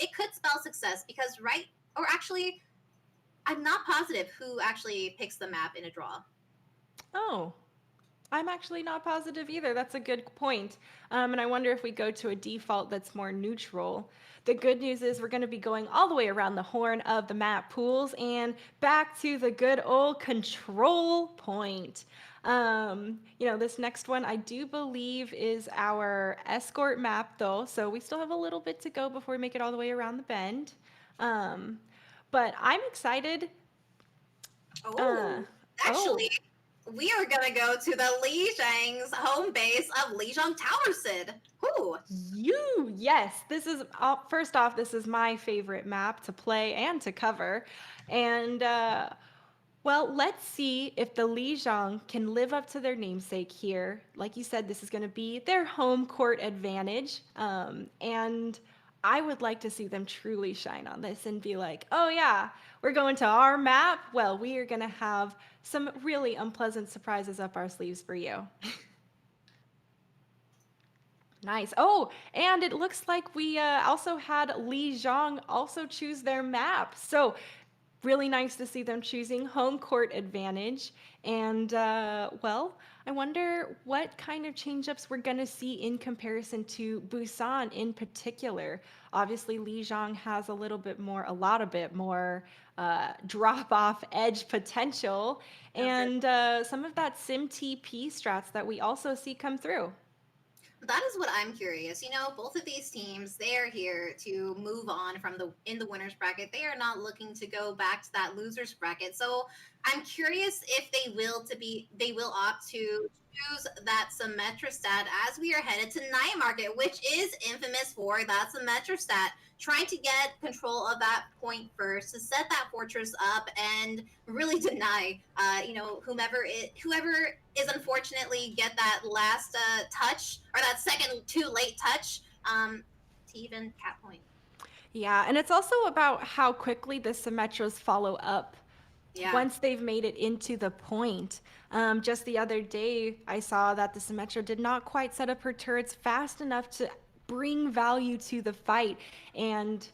it could spell success because, right? Or actually, I'm not positive who actually picks the map in a draw. Oh, I'm actually not positive either. That's a good point. And I wonder if we go to a default that's more neutral. The good news is we're going to be going all the way around the horn of the map pools and back to the good old control point. This next one I do believe is our escort map though, so we still have a little bit to go before we make it all the way around the bend. But I'm excited. Oh, actually, we are gonna go to the Lijiang's home base of Lijiang Tower, Sid. Who? Yes. This is first off, this is my favorite map to play and to cover, and well, let's see if the Lijiang can live up to their namesake here. Like you said, this is going to be their home court advantage, and I would like to see them truly shine on this and be like, oh yeah, we're going to our map. Well, we are going to have some really unpleasant surprises up our sleeves for you. Nice. Oh, and it looks like we also had Lijiang also choose their map. So really nice to see them choosing home court advantage. And, well, I wonder what kind of change-ups we're going to see in comparison to Busan in particular. Obviously, Lijiang has a lot of bit more drop-off edge potential, and some of that sim TP strats that we also see come through. That is what I'm curious. Both of these teams, they are here to move on from in the winners bracket. They are not looking to go back to that losers bracket. So I'm curious if they will opt to choose that Symmetra stat as we are headed to night market, which is infamous for that Symmetra stat. Trying to get control of that point first to set that fortress up and really deny, whoever is unfortunately get that last touch or that second too late touch to even cap point. Yeah, and it's also about how quickly the Symmetras follow up. Yeah. Once they've made it into the point. Just the other day, I saw that the Symmetra did not quite set up her turrets fast enough to bring value to the fight. And,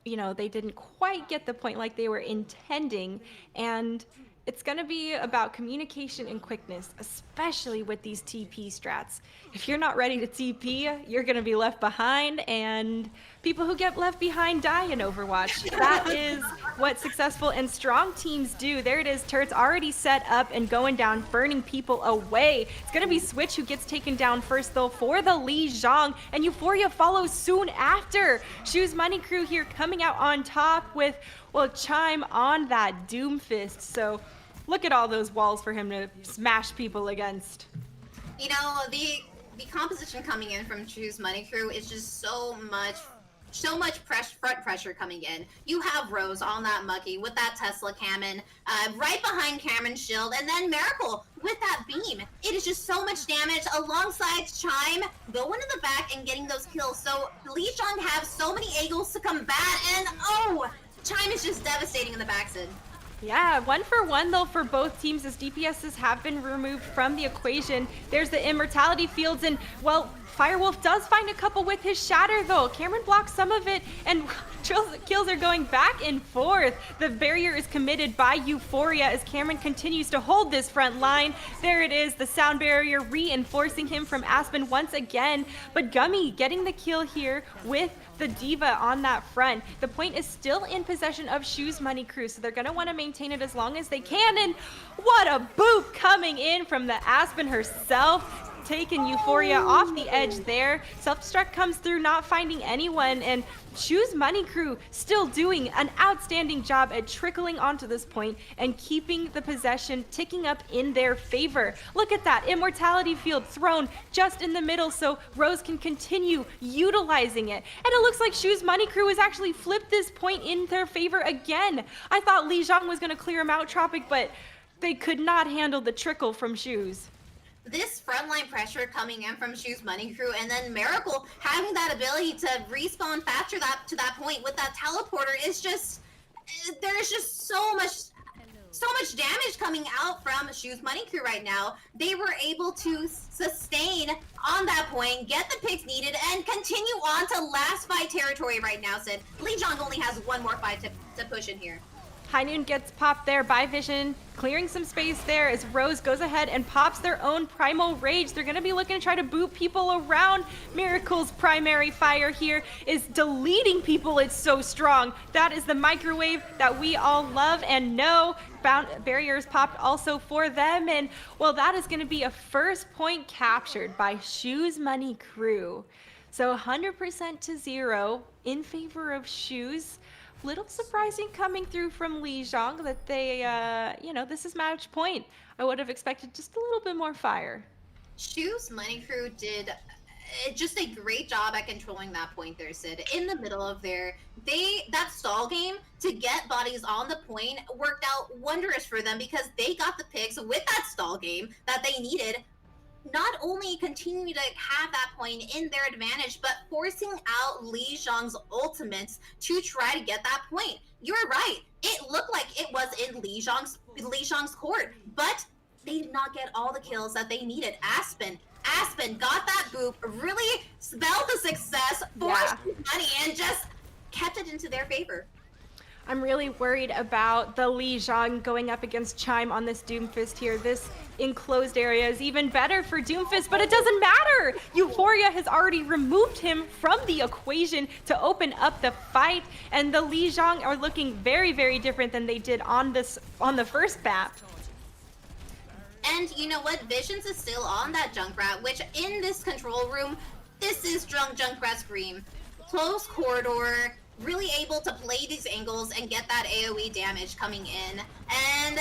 they didn't quite get the point like they were intending. And it's going to be about communication and quickness, especially with these TP strats. If you're not ready to TP, you're going to be left behind, and people who get left behind die in Overwatch. That is what successful and strong teams do. There it is, turrets already set up and going down, burning people away. It's going to be Switch who gets taken down first, though, for the Lijiang, and Euphoria follows soon after. Shoes Money Crew here coming out on top with, well, Chime on that Doomfist. So look at all those walls for him to smash people against. The composition coming in from Choose Money Crew is just so much front pressure coming in. You have Rose on that Mucky with that Tesla Cannon, right behind Cameron's shield, and then Miracle with that beam. It is just so much damage alongside Chime going in the back and getting those kills. So Lijiang have so many angles to combat, and Chime is just devastating in the backside. Yeah, 1-for-1 though for both teams as DPSs have been removed from the equation. There's the immortality fields, and well, Firewolf does find a couple with his shatter though. Cameron blocks some of it, and kills are going back and forth. The barrier is committed by Euphoria as Cameron continues to hold this front line. There it is, the sound barrier reinforcing him from Aspen once again. But Gummy getting the kill here with the Diva on that front. The point is still in possession of Shoes Money Crew, so they're going to want to maintain it as long as they can. And what a boop coming in from the Aspen herself. taken Euphoria off the edge there. Self-destruct comes through, not finding anyone, and Shu's Money Crew still doing an outstanding job at trickling onto this point and keeping the possession ticking up in their favor. Look at that, Immortality Field thrown just in the middle so Rose can continue utilizing it. And it looks like Shu's Money Crew has actually flipped this point in their favor again. I thought Lijiang was going to clear him out, Tropic, but they could not handle the trickle from Shu's. This frontline pressure coming in from Shu's Money Crew, and then Miracle having that ability to respawn faster to that point with that teleporter is just, there's just so much damage coming out from Shu's Money Crew right now. They were able to sustain on that point, get the picks needed, and continue on to last fight territory right now, Sid. Lijiang only has one more fight to push in here. High Noon gets popped there by Vision, clearing some space there as Rose goes ahead and pops their own Primal Rage. They're going to be looking to try to boot people around. Miracle's primary fire here is deleting people. It's so strong. That is the microwave that we all love and know. Barriers popped also for them. And, well, that is going to be a first point captured by Shu's Money Crew. So 100% to 0 in favor of Shu's. Little surprising coming through from Lijiang that they, this is match point. I would have expected just a little bit more fire. Shu's Money Crew did just a great job at controlling that point there, Sid. In the middle of that stall game to get bodies on the point worked out wondrous for them because they got the picks with that stall game that they needed. Not only continue to have that point in their advantage, but forcing out Lijiang's ultimates to try to get that point. You're right. It looked like it was in Lijiang's court, but they did not get all the kills that they needed. Aspen got that boop, really spelled the success for Money and just kept it into their favor. I'm really worried about the Lijiang going up against Chime on this Doomfist here. This enclosed area is even better for Doomfist, but it doesn't matter! Euphoria has already removed him from the equation to open up the fight, and the Lijiang are looking very, very different than they did on the first map. And you know what? Visions is still on that Junkrat, which in this control room, this is Junkrat Scream. Close corridor, really able to play these angles and get that AoE damage coming in. And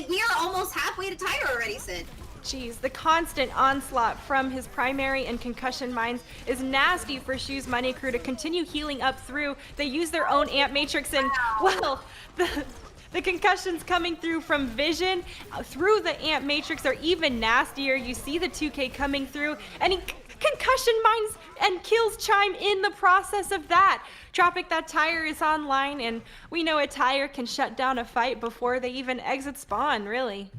we are almost halfway to tire already, Sid. Jeez, the constant onslaught from his primary and concussion mines is nasty for Shu's Money Crew to continue healing up through. They use their own amp matrix and, well, the concussions coming through from Vision through the amp matrix are even nastier. You see the 2K coming through and he concussion mines and kills Chime in the process of that. Tropic, that tire is online, and we know a tire can shut down a fight before they even exit spawn, really.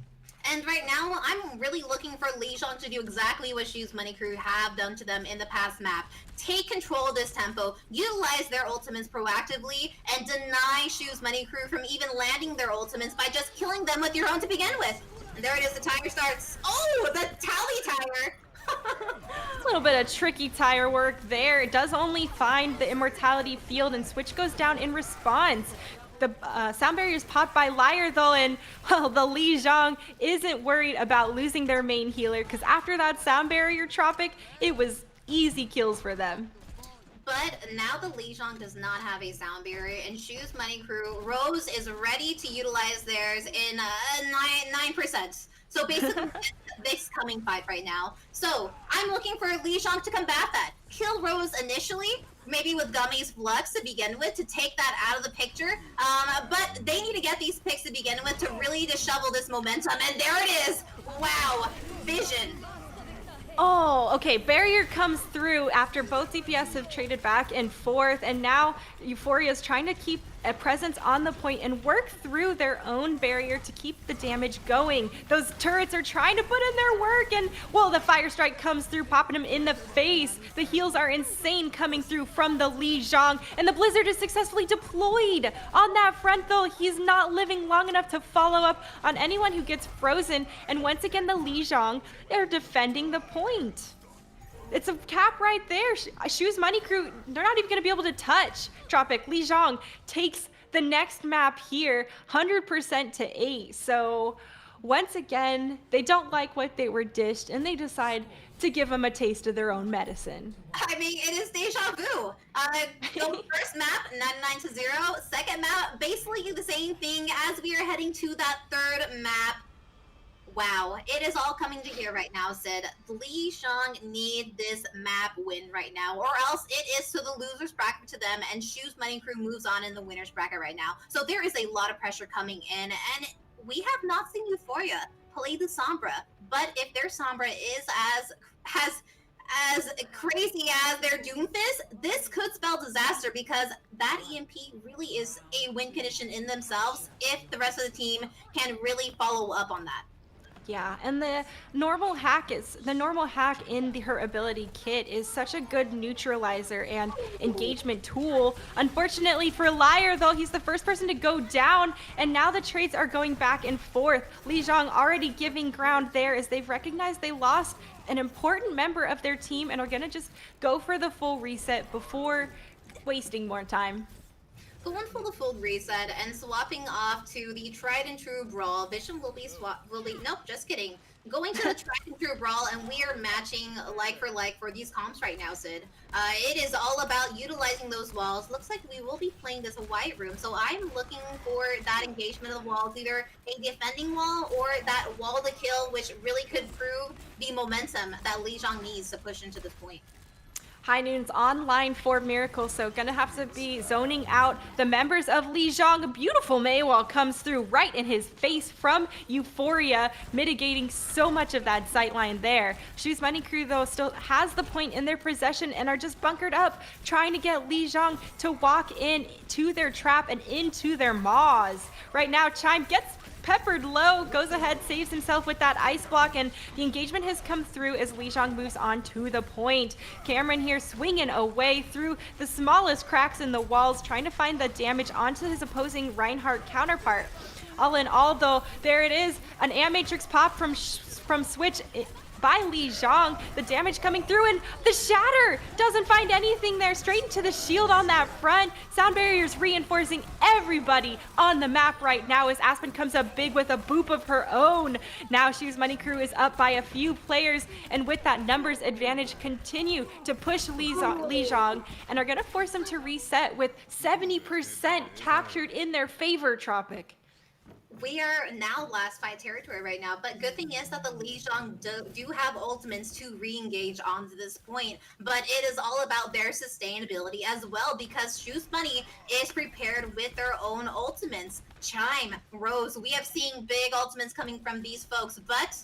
And right now, I'm really looking for Lijiang to do exactly what Shu's Money Crew have done to them in the past map. Take control of this tempo, utilize their ultimates proactively, and deny Shu's Money Crew from even landing their ultimates by just killing them with your own to begin with. And there it is, the timer starts. Oh, the tally timer! A little bit of tricky tire work there. It does only find the Immortality Field, and Switch goes down in response. The sound barrier is popped by Liar, though, and, well, the Lijiang isn't worried about losing their main healer, because after that sound barrier, Tropic, it was easy kills for them. But now the Lijiang does not have a sound barrier, and Shu's Money Crew, Rose is ready to utilize theirs in 9%. So basically, this coming fight right now. So I'm looking for Lijiang to combat that. Kill Rose initially, maybe with Gummy's Flux to begin with, to take that out of the picture. But they need to get these picks to begin with to really shovel this momentum. And there it is. Wow. Vision. Oh, okay. Barrier comes through after both DPS have traded back and forth, and now Euphoria is trying to keep a presence on the point and work through their own barrier to keep the damage going. Those turrets are trying to put in their work, and, well, the Fire Strike comes through, popping him in the face. The heals are insane coming through from the Lijiang, and the Blizzard is successfully deployed. On that front, though, he's not living long enough to follow up on anyone who gets frozen, and once again, the Lijiang, they're defending the point. It's a cap right there. Shu's Money Crew, they're not even going to be able to touch Tropic. Lijiang takes the next map here, 100% to 8. So once again, they don't like what they were dished, and they decide to give them a taste of their own medicine. I mean, it is deja vu. So first map, 99-0. Second map, basically the same thing as we are heading to that third map. Wow, it is all coming to here right now, Sid. Lijiang need this map win right now, or else it is to the loser's bracket to them, and Shoes Money Crew moves on in the winner's bracket right now. So there is a lot of pressure coming in, and we have not seen Euphoria play the Sombra, but if their Sombra is as crazy as their Doomfist, this could spell disaster because that EMP really is a win condition in themselves if the rest of the team can really follow up on that. Yeah, and the normal hack in her ability kit is such a good neutralizer and engagement tool. Unfortunately for Liar, though, he's the first person to go down, and now the trades are going back and forth. Lijiang already giving ground there as they've recognized they lost an important member of their team and are gonna just go for the full reset before wasting more time. Going for the full reset and swapping off to the tried and true brawl. Vision will be nope, just kidding. Going to the tried and true brawl, and we are matching like for these comps right now, Sid. It is all about utilizing those walls. Looks like we will be playing this white room, so I'm looking for that engagement of the walls, either a defending wall or that wall to kill, which really could prove the momentum that Lijiang needs to push into this point. High Noon's online for Miracle, so gonna have to be zoning out the members of Lijiang. A beautiful Maywall comes through right in his face from Euphoria, mitigating so much of that sightline there. Shoes Money Crew, though, still has the point in their possession and are just bunkered up, trying to get Lijiang to walk in to their trap and into their maws. Right now, Chime gets peppered low, goes ahead, saves himself with that ice block, and the engagement has come through as Lijiang moves on to the point. Cameron here swinging away through the smallest cracks in the walls, trying to find the damage onto his opposing Reinhardt counterpart. All in all, though, there it is, an Matrix pop from Switch by Lijiang. The damage coming through, and the shatter doesn't find anything there. Straight into the shield on that front. Sound barriers reinforcing everybody on the map right now as Aspen comes up big with a boop of her own. Now Shoes Money Crew is up by a few players, and with that numbers advantage, continue to push Lijiang and are going to force them to reset with 70% captured in their favor, Tropic. We are now last fight territory right now, but good thing is that the Lijiang do have ultimates to re-engage onto this point, but it is all about their sustainability as well because Shoes Money is prepared with their own ultimates. Chime, Rose, we have seen big ultimates coming from these folks, but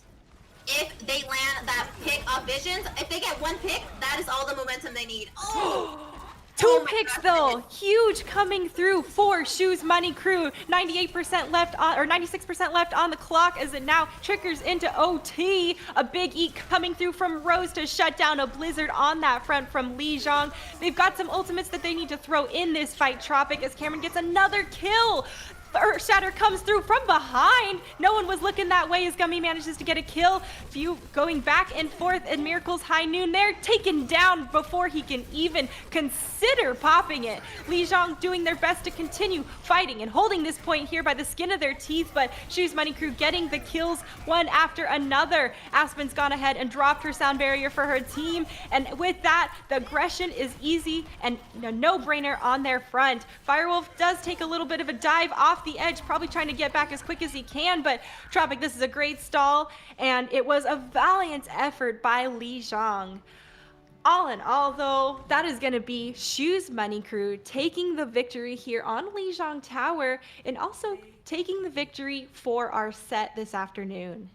if they land that pick of Visions, if they get one pick, that is all the momentum they need. Oh! Two picks though, huge coming through for Shoes Money Crew. 98% left on, or 96% left on the clock as it now triggers into OT. A big eat coming through from Rose to shut down a blizzard on that front from Lijiang. They've got some ultimates that they need to throw in this fight, Tropic, as Cameron gets another kill. Earth Shatter comes through from behind. No one was looking that way as Gummy manages to get a kill. Few going back and forth, and Miracle's High Noon there taken down before he can even consider popping it. Lijiang doing their best to continue fighting and holding this point here by the skin of their teeth, but Shoes Money Crew getting the kills one after another. Aspen's gone ahead and dropped her sound barrier for her team, and with that, the aggression is easy and a no-brainer on their front. Firewolf does take a little bit of a dive off the edge, probably trying to get back as quick as he can, but Tropic, this is a great stall, and it was a valiant effort by Lijiang. All in all, though, that is going to be Shoes Money Crew taking the victory here on Lijiang Tower and also taking the victory for our set this afternoon.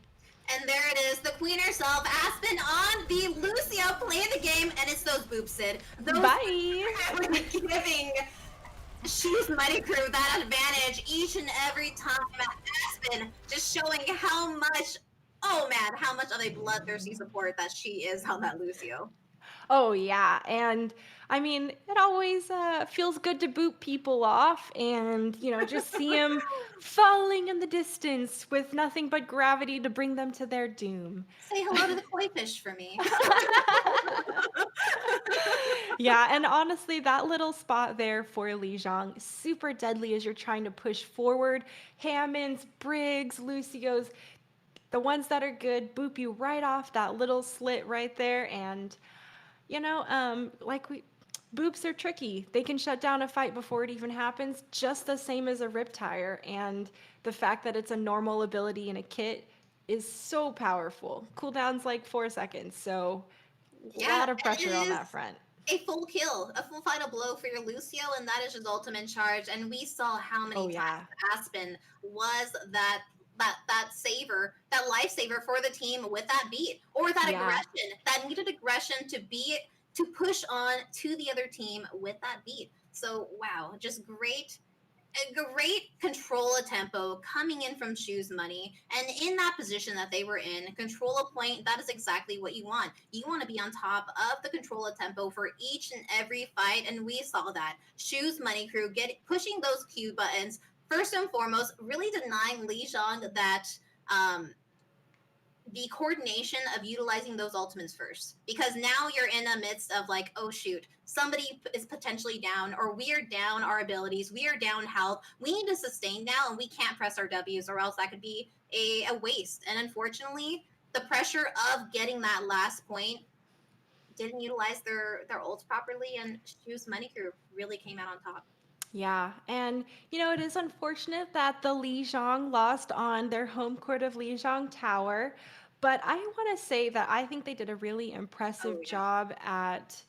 And there it is, the queen herself, Aspen on the Lucio playing the game, and it's those boobs, Sid. Those Bye! giving Shoes Money Crew that advantage each and every time. Aspen just showing how much, oh man, how much of a bloodthirsty support that she is on that Lucio. Oh yeah, and I mean, it always feels good to boot people off and, just see them falling in the distance with nothing but gravity to bring them to their doom. Say hello to the koi fish for me. Yeah, and honestly, that little spot there for Lijiang, super deadly as you're trying to push forward. Hammonds, Briggs, Lucio's, the ones that are good boop you right off that little slit right there. And like boops are tricky. They can shut down a fight before it even happens, just the same as a rip tire. And the fact that it's a normal ability in a kit is so powerful. Cooldown's like 4 seconds, so a Yeah, lot of and it pressure on is that front. a full kill, a full final blow for your Lucio, and that is his ultimate charge. And we saw how many Oh yeah, times Aspen was that saver, that lifesaver for the team with that beat or that yeah. aggression, that needed aggression to push on to the other team with that beat. So wow, just a great control a tempo coming in from Choose Money. And in that position that they were in, control a point, that is exactly what you want. You want to be on top of the control a tempo for each and every fight. And we saw that. Choose Money crew pushing those Q buttons. First and foremost, really denying Lijiang that the coordination of utilizing those ultimates first, because now you're in the midst of like, oh shoot, somebody is potentially down, or we are down our abilities, we are down health, we need to sustain now, and we can't press our W's, or else that could be a waste. And unfortunately, the pressure of getting that last point didn't utilize their ults properly, and Shu's Money Crew really came out on top. Yeah, and it is unfortunate that the Lijiang lost on their home court of Lijiang Tower, but I want to say that I think they did a really Oh impressive yeah. job at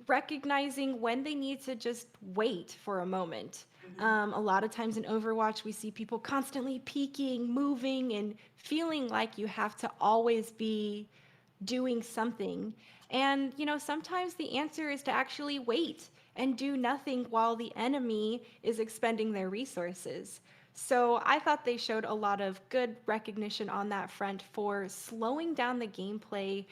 recognizing when they need to just wait for a moment. Mm-hmm. A lot of times in Overwatch, we see people constantly peeking, moving, and feeling like you have to always be doing something. And, sometimes the answer is to actually wait and do nothing while the enemy is expending their resources. So I thought they showed a lot of good recognition on that front for slowing down the gameplay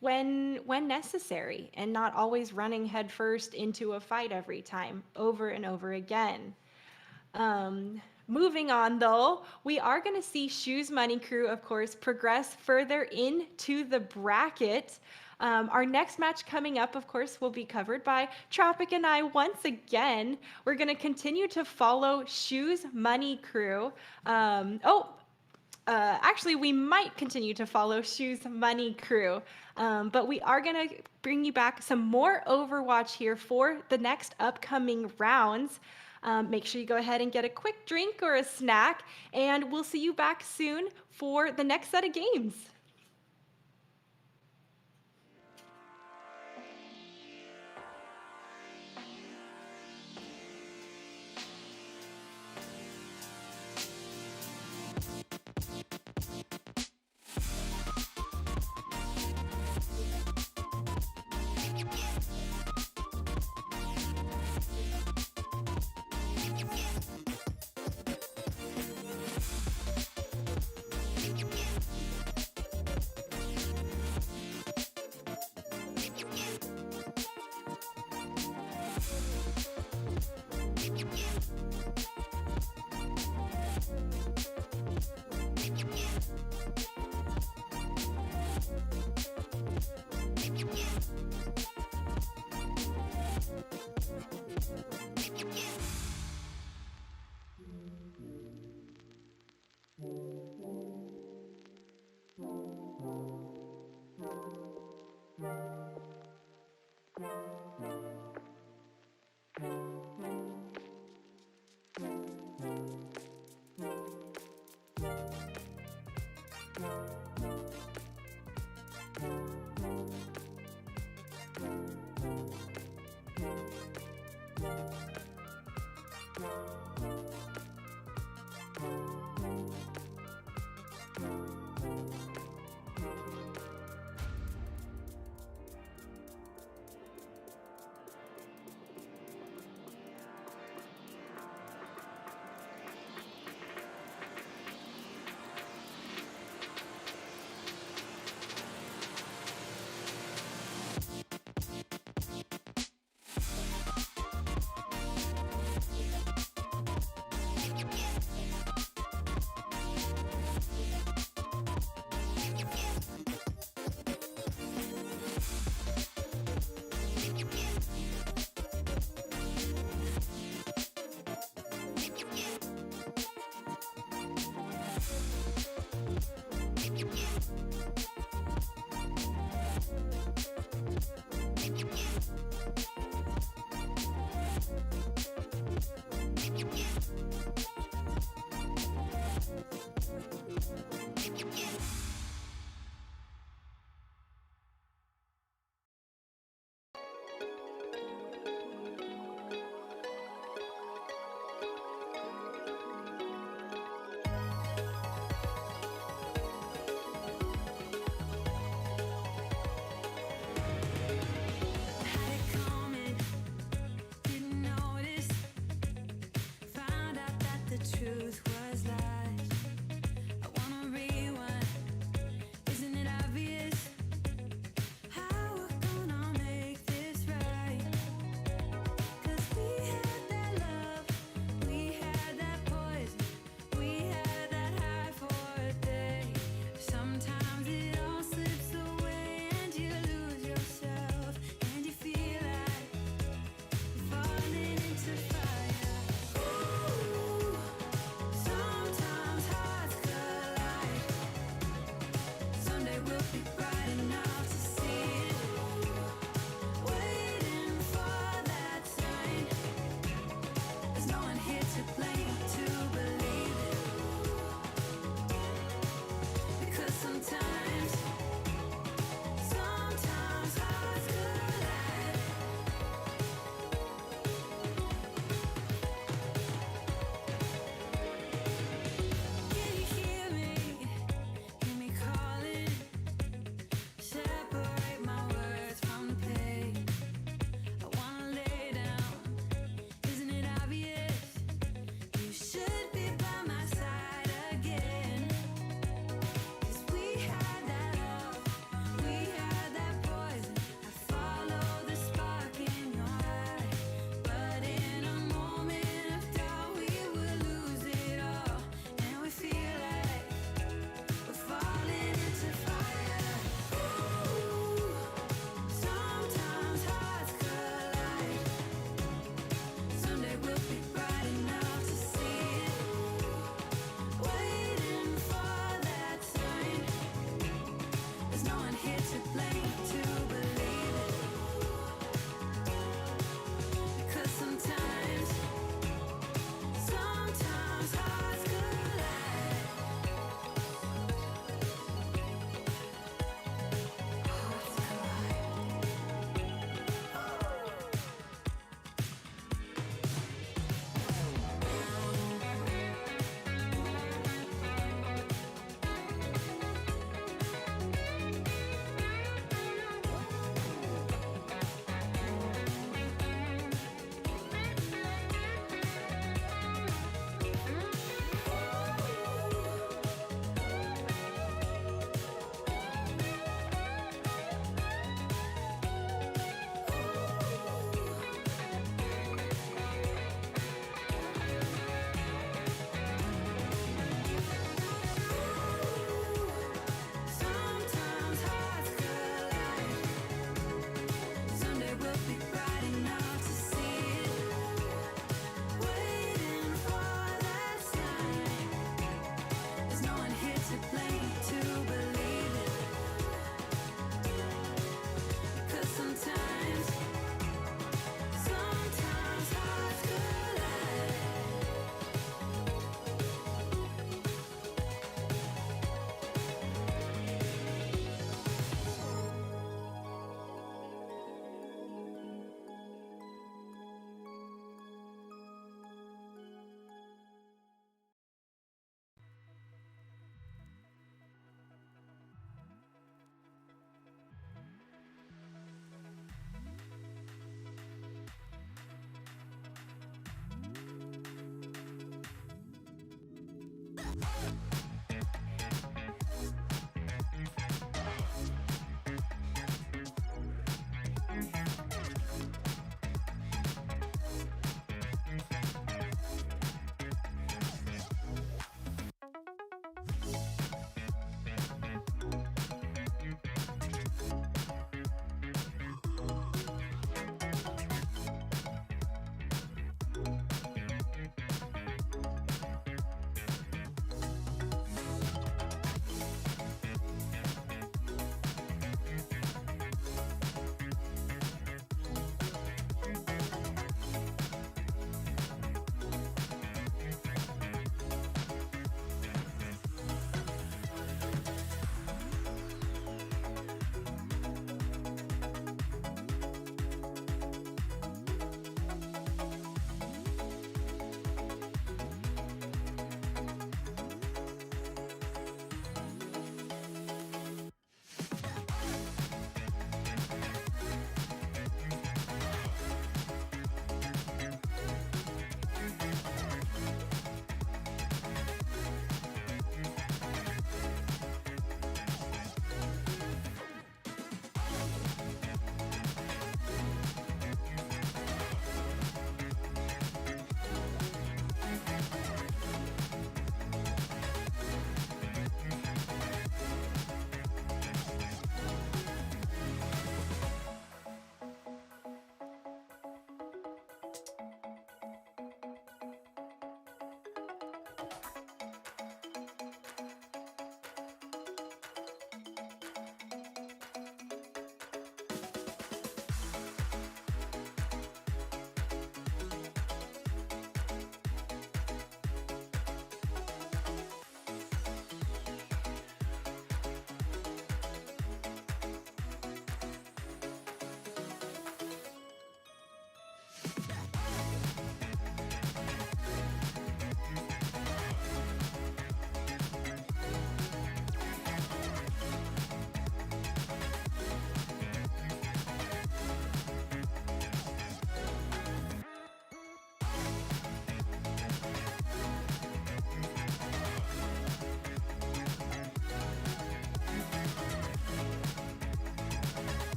when necessary and not always running headfirst into a fight every time over and over again. Moving on, though, we are going to see Shoes Money Crew, of course, progress further into the bracket. Our next match coming up, of course, will be covered by Tropic and I once again. We're going to continue to follow Shoes Money Crew. Actually, we might continue to follow Shoes Money Crew, but we are going to bring you back some more Overwatch here for the next upcoming rounds. Make sure you go ahead and get a quick drink or a snack, and we'll see you back soon for the next set of games.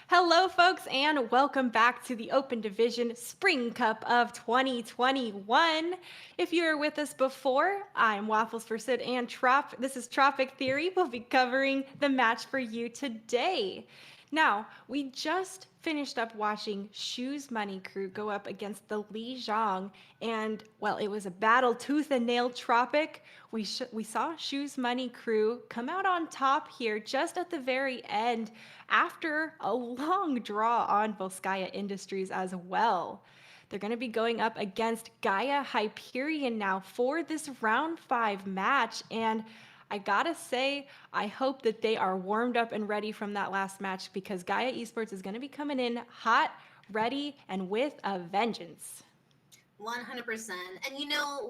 Hello, folks, and welcome back to the Open Division Spring Cup of 2021. If you were with us before, I'm Waffles for Sid and This is Tropic Theory. We'll be covering the match for you today. Now, we just finished up watching Shu's Money Crew go up against the Lijiang, and well, it was a battle tooth and nail. Tropic. We saw Shu's Money Crew come out on top here just at the very end after a long draw on Volskaya Industries as well. They're going to be going up against Gaia Hyperion now for this round 5 match, and I gotta say, I hope that they are warmed up and ready from that last match, because Gaia Esports is going to be coming in hot, ready, and with a vengeance. 100%. And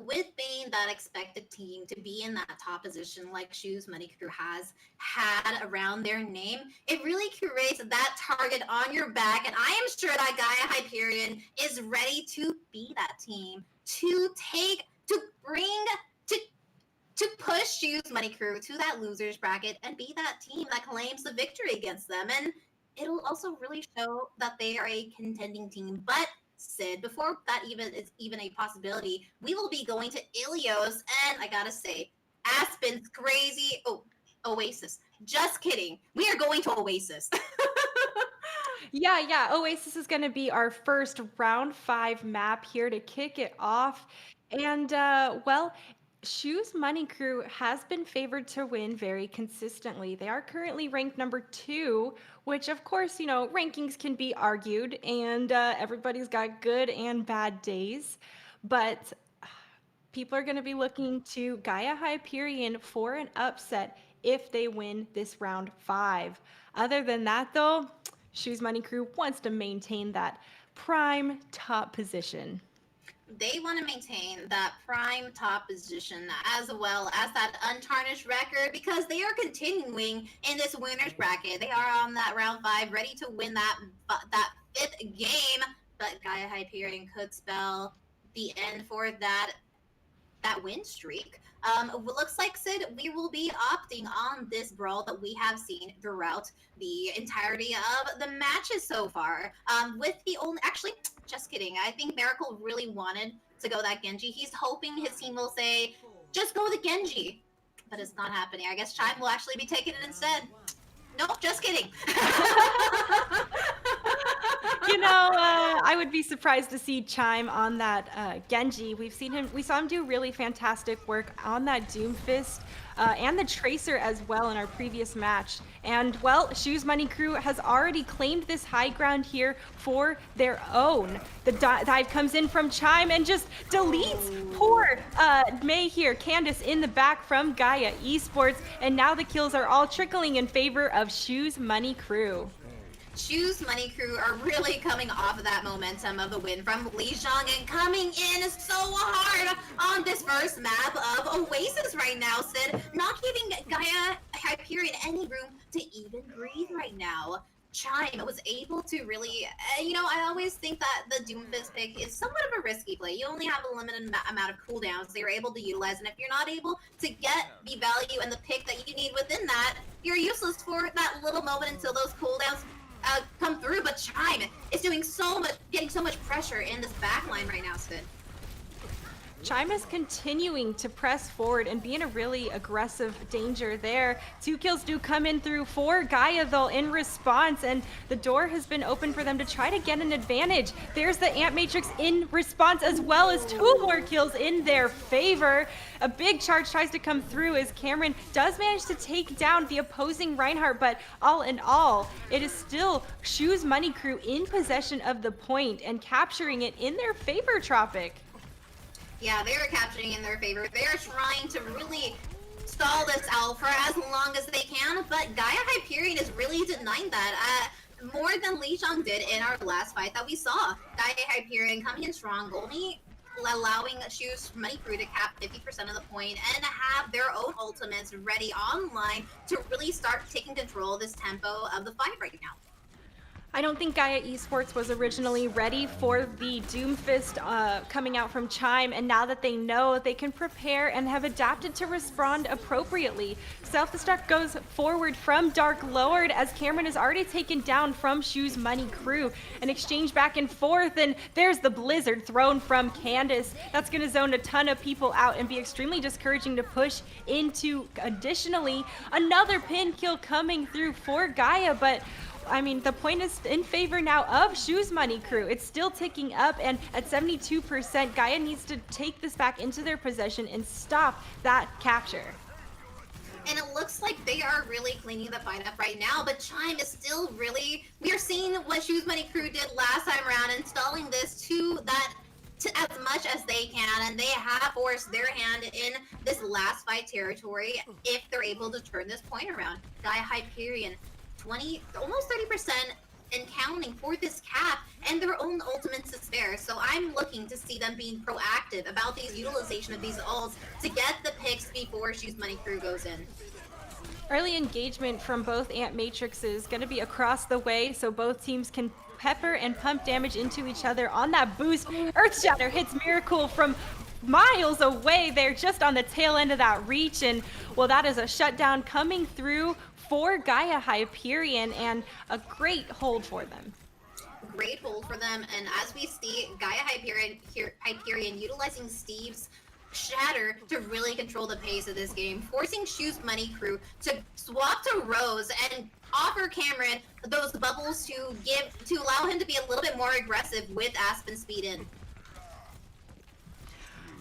with being that expected team to be in that top position like Shu's Money Crew has had around their name, it really creates that target on your back. And I am sure that Gaia Hyperion is ready to be that team, to push Shu's Money Crew to that losers bracket and be that team that claims the victory against them. And it'll also really show that they are a contending team. But Sid, before that is even a possibility, we will be going to Ilios, and I gotta say, Aspen's crazy. Oh, Oasis. Just kidding. We are going to Oasis. Yeah. Oasis is going to be our first round 5 map here to kick it off. And, well, Shu's Money Crew has been favored to win very consistently. They are currently ranked number 2, which, of course, rankings can be argued, and everybody's got good and bad days. But people are going to be looking to Gaia Hyperion for an upset if they win this round 5. Other than that, though, Shu's Money Crew wants to maintain that prime top position. They want to maintain that prime top position as well as that untarnished record because they are continuing in this winners bracket. They are on that round 5, ready to win that 5th game. But Gaia Hyperion could spell the end for that win streak. Looks like, Sid, we will be opting on this brawl that we have seen throughout the entirety of the matches so far. With the only, actually, just kidding. I think Miracle really wanted to go that Genji. He's hoping his team will say, just go with the Genji. But it's not happening. I guess Chime will actually be taking it instead. Nope, just kidding. I would be surprised to see Chime on that Genji. We saw him do really fantastic work on that Doomfist and the Tracer as well in our previous match. And well, Shu's Money Crew has already claimed this high ground here for their own. The dive comes in from Chime and just deletes poor May here. Candace in the back from Gaia Esports, and now the kills are all trickling in favor of Shu's Money Crew. Shu's Money Crew are really coming off of that momentum of the win from Lijiang and coming in so hard on this first map of Oasis right now, Sid. Not giving Gaia Hyperion any room to even breathe right now. Chime was able to really, I always think that the Doomfist pick is somewhat of a risky play. You only have a limited amount of cooldowns that you're able to utilize, and if you're not able to get the value and the pick that you need within that, you're useless for that little moment until those cooldowns come through. But Chime is doing so much, getting so much pressure in this backline right now, Sid. Chime is continuing to press forward and be in a really aggressive danger there. 2 kills do come in through for Gaia though in response, and the door has been open for them to try to get an advantage. There's the Ant Matrix in response as well as 2 more kills in their favor. A big charge tries to come through as Cameron does manage to take down the opposing Reinhardt, but all in all, it is still Shu's Money Crew in possession of the point and capturing it in their favor, Tropic. Yeah, they are capturing in their favor. They are trying to really stall this out for as long as they can, but Gaia Hyperion is really denying that. More than Lijiang did in our last fight that we saw. Gaia Hyperion coming in strong, only allowing Shu's Money Crew to cap 50% of the point and have their own ultimates ready online to really start taking control of this tempo of the fight right now. I don't think Gaia Esports was originally ready for the Doomfist coming out from Chime, and now that they know, they can prepare and have adapted to respond appropriately. Self-destruct goes forward from Dark Lowered as Cameron is already taken down from Shu's Money Crew. An exchange back and forth, and there's the Blizzard thrown from Candace. That's going to zone a ton of people out and be extremely discouraging to push into. Additionally, another pin kill coming through for Gaia, but I mean, the point is in favor now of Shu's Money Crew. It's still ticking up, and at 72%, Gaia needs to take this back into their possession and stop that capture. And it looks like they are really cleaning the fight up right now, but Chime is still really... We are seeing what Shu's Money Crew did last time around, installing this to as much as they can, and they have forced their hand in this last fight territory if they're able to turn this point around. Gaia Hyperion, almost 30% and counting for this cap and their own ultimates to spare. So I'm looking to see them being proactive about these utilization of these ults to get the picks before Shu's Money Crew goes in. Early engagement from both Ant Matrixes is going to be across the way, so both teams can pepper and pump damage into each other on that boost. Earthshatter hits Miracle from miles away there, just on the tail end of that reach, and well, that is a shutdown coming through for Gaia Hyperion, and a great hold for them. Great hold for them, and as we see, Gaia Hyperion utilizing Steve's Shatter to really control the pace of this game, forcing Shu's Money Crew to swap to Rose and offer Cameron those bubbles to allow him to be a little bit more aggressive with Aspen speed in.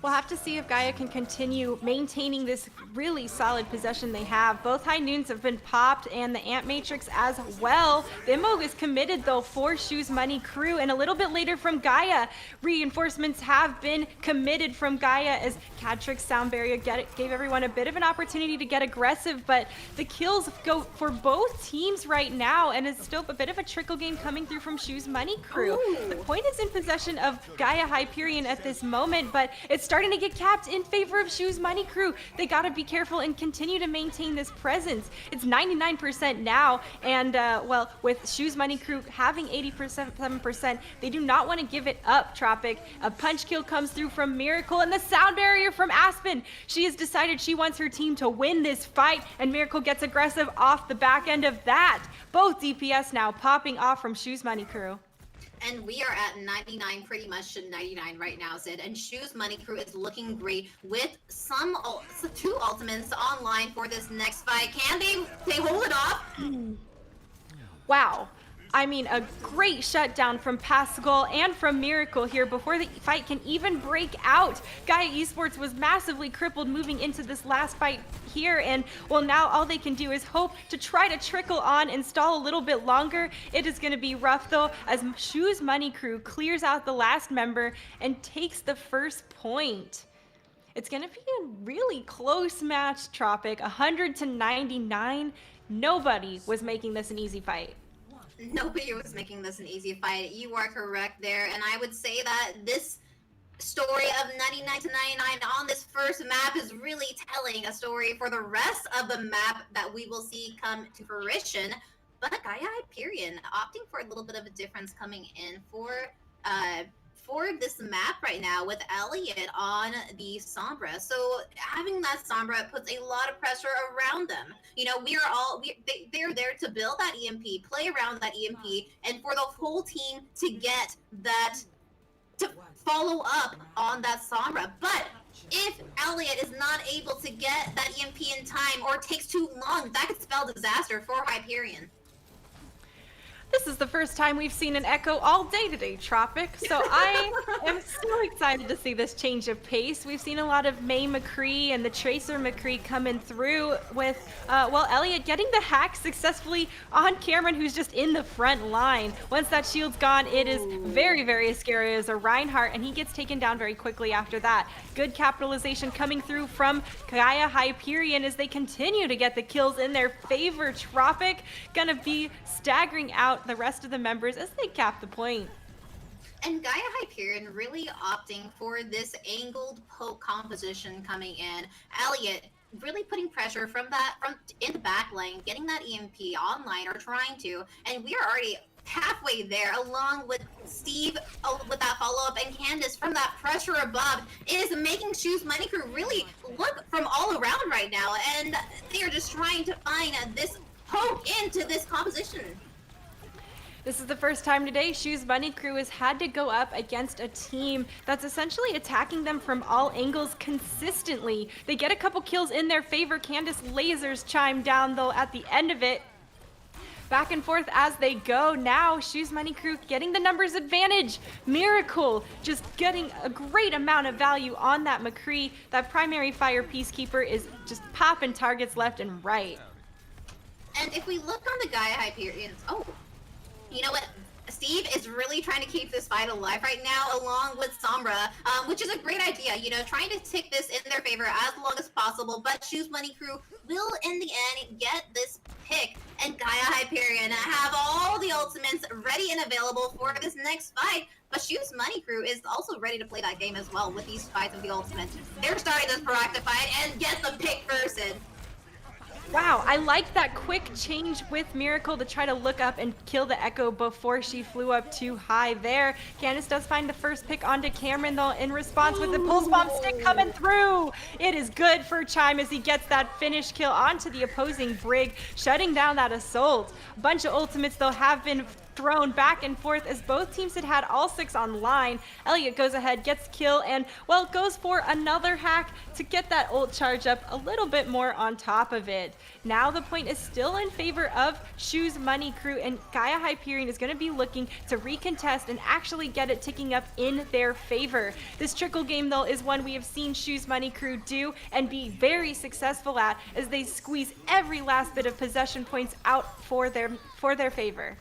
We'll have to see if Gaia can continue maintaining this really solid possession they have. Both high noons have been popped and the Ant Matrix as well. Bimbo is committed though for Shoes Money Crew, and a little bit later from Gaia, reinforcements have been committed from Gaia as Cadtrix Sound Barrier gave everyone a bit of an opportunity to get aggressive, but the kills go for both teams right now, and it's still a bit of a trickle game coming through from Shoes Money Crew. Ooh. The point is in possession of Gaia Hyperion at this moment, but it's starting to get capped in favor of Shoes Money Crew. They gotta be careful and continue to maintain this presence. It's 99% now, and well, with Shoes Money Crew having 87%, they do not want to give it up, Tropic. A punch kill comes through from Miracle, and the sound barrier from Aspen. She has decided she wants her team to win this fight, and Miracle gets aggressive off the back end of that. Both DPS now popping off from Shoes Money Crew. And we are at 99, pretty much to 99 right now, Sid. And Shoes Money Crew is looking great with two ultimates online for this next fight. Can they hold it off? Wow. I mean, a great shutdown from Pascal and from Miracle here before the fight can even break out. Gaia Esports was massively crippled moving into this last fight here, and well, now all they can do is hope to try to trickle on and stall a little bit longer. It is going to be rough though, as Shoes Money Crew clears out the last member and takes the first point. It's going to be a really close match, Tropic. 100 to 99. Nobody was making this an easy fight. Nobody was making this an easy fight. You are correct there, and I would say that this story of 99 to 99 on this first map is really telling a story for the rest of the map that we will see come to fruition. But Gaia Hyperion opting for a little bit of a difference coming in for this map right now with Elliot on the Sombra. So having that Sombra puts a lot of pressure around them. You know, they're there to build that EMP, play around that EMP, and for the whole team to get that, to follow up on that Sombra. But if Elliot is not able to get that EMP in time or takes too long, that could spell disaster for Hyperion. This is the first time we've seen an Echo all day today, Tropic, so I am so excited to see this change of pace. We've seen a lot of May McCree and the Tracer McCree coming through with, well, Elliot getting the hack successfully on Cameron, who's just in the front line. Once that shield's gone, it is very, very scary as a Reinhardt, and he gets taken down very quickly after that. Good capitalization coming through from Gaia Hyperion as they continue to get the kills in their favor. Tropic gonna be staggering out the rest of the members as they cap the point. And Gaia Hyperion really opting for this angled poke composition coming in. Elliot really putting pressure from in the back lane, getting that EMP online or trying to, and we are already halfway there, along with Steve with that follow-up, and Candace from that pressure above is making Shoes Money Crew really look from all around right now, and they are just trying to find this poke into this composition. This is the first time today Shoes Money Crew has had to go up against a team that's essentially attacking them from all angles consistently. They get a couple kills in their favor. Candace lasers chime down though at the end of it. Back and forth as they go. Now Shoes Money Crew getting the numbers advantage. Miracle just getting a great amount of value on that McCree. That primary fire Peacekeeper is just popping targets left and right. And if we look on the Gaia Hyperion, you know what? Steve is really trying to keep this fight alive right now, along with Sombra, which is a great idea. You know, trying to take this in their favor as long as possible. But Shoes Money Crew will, in the end, get this pick, and Gaia Hyperion have all the ultimates ready and available for this next fight. But Shoes Money Crew is also ready to play that game as well with these fights of the ultimates. They're starting this proactive fight and get the pick first. Wow, I like that quick change with Miracle to try to look up and kill the Echo before she flew up too high there. Candace does find the first pick onto Cameron though in response with the pulse bomb stick coming through. It is good for Chime as he gets that finish kill onto the opposing Brig, shutting down that assault. A bunch of ultimates though have been thrown back and forth as both teams had all 6 online. Elliot goes ahead, gets kill, and well, goes for another hack to get that ult charge up a little bit more on top of it. Now the point is still in favor of Shu's Money Crew, and Gaia Hyperion is going to be looking to recontest and actually get it ticking up in their favor. This trickle game, though, is one we have seen Shu's Money Crew do and be very successful at, as they squeeze every last bit of possession points out for their favor.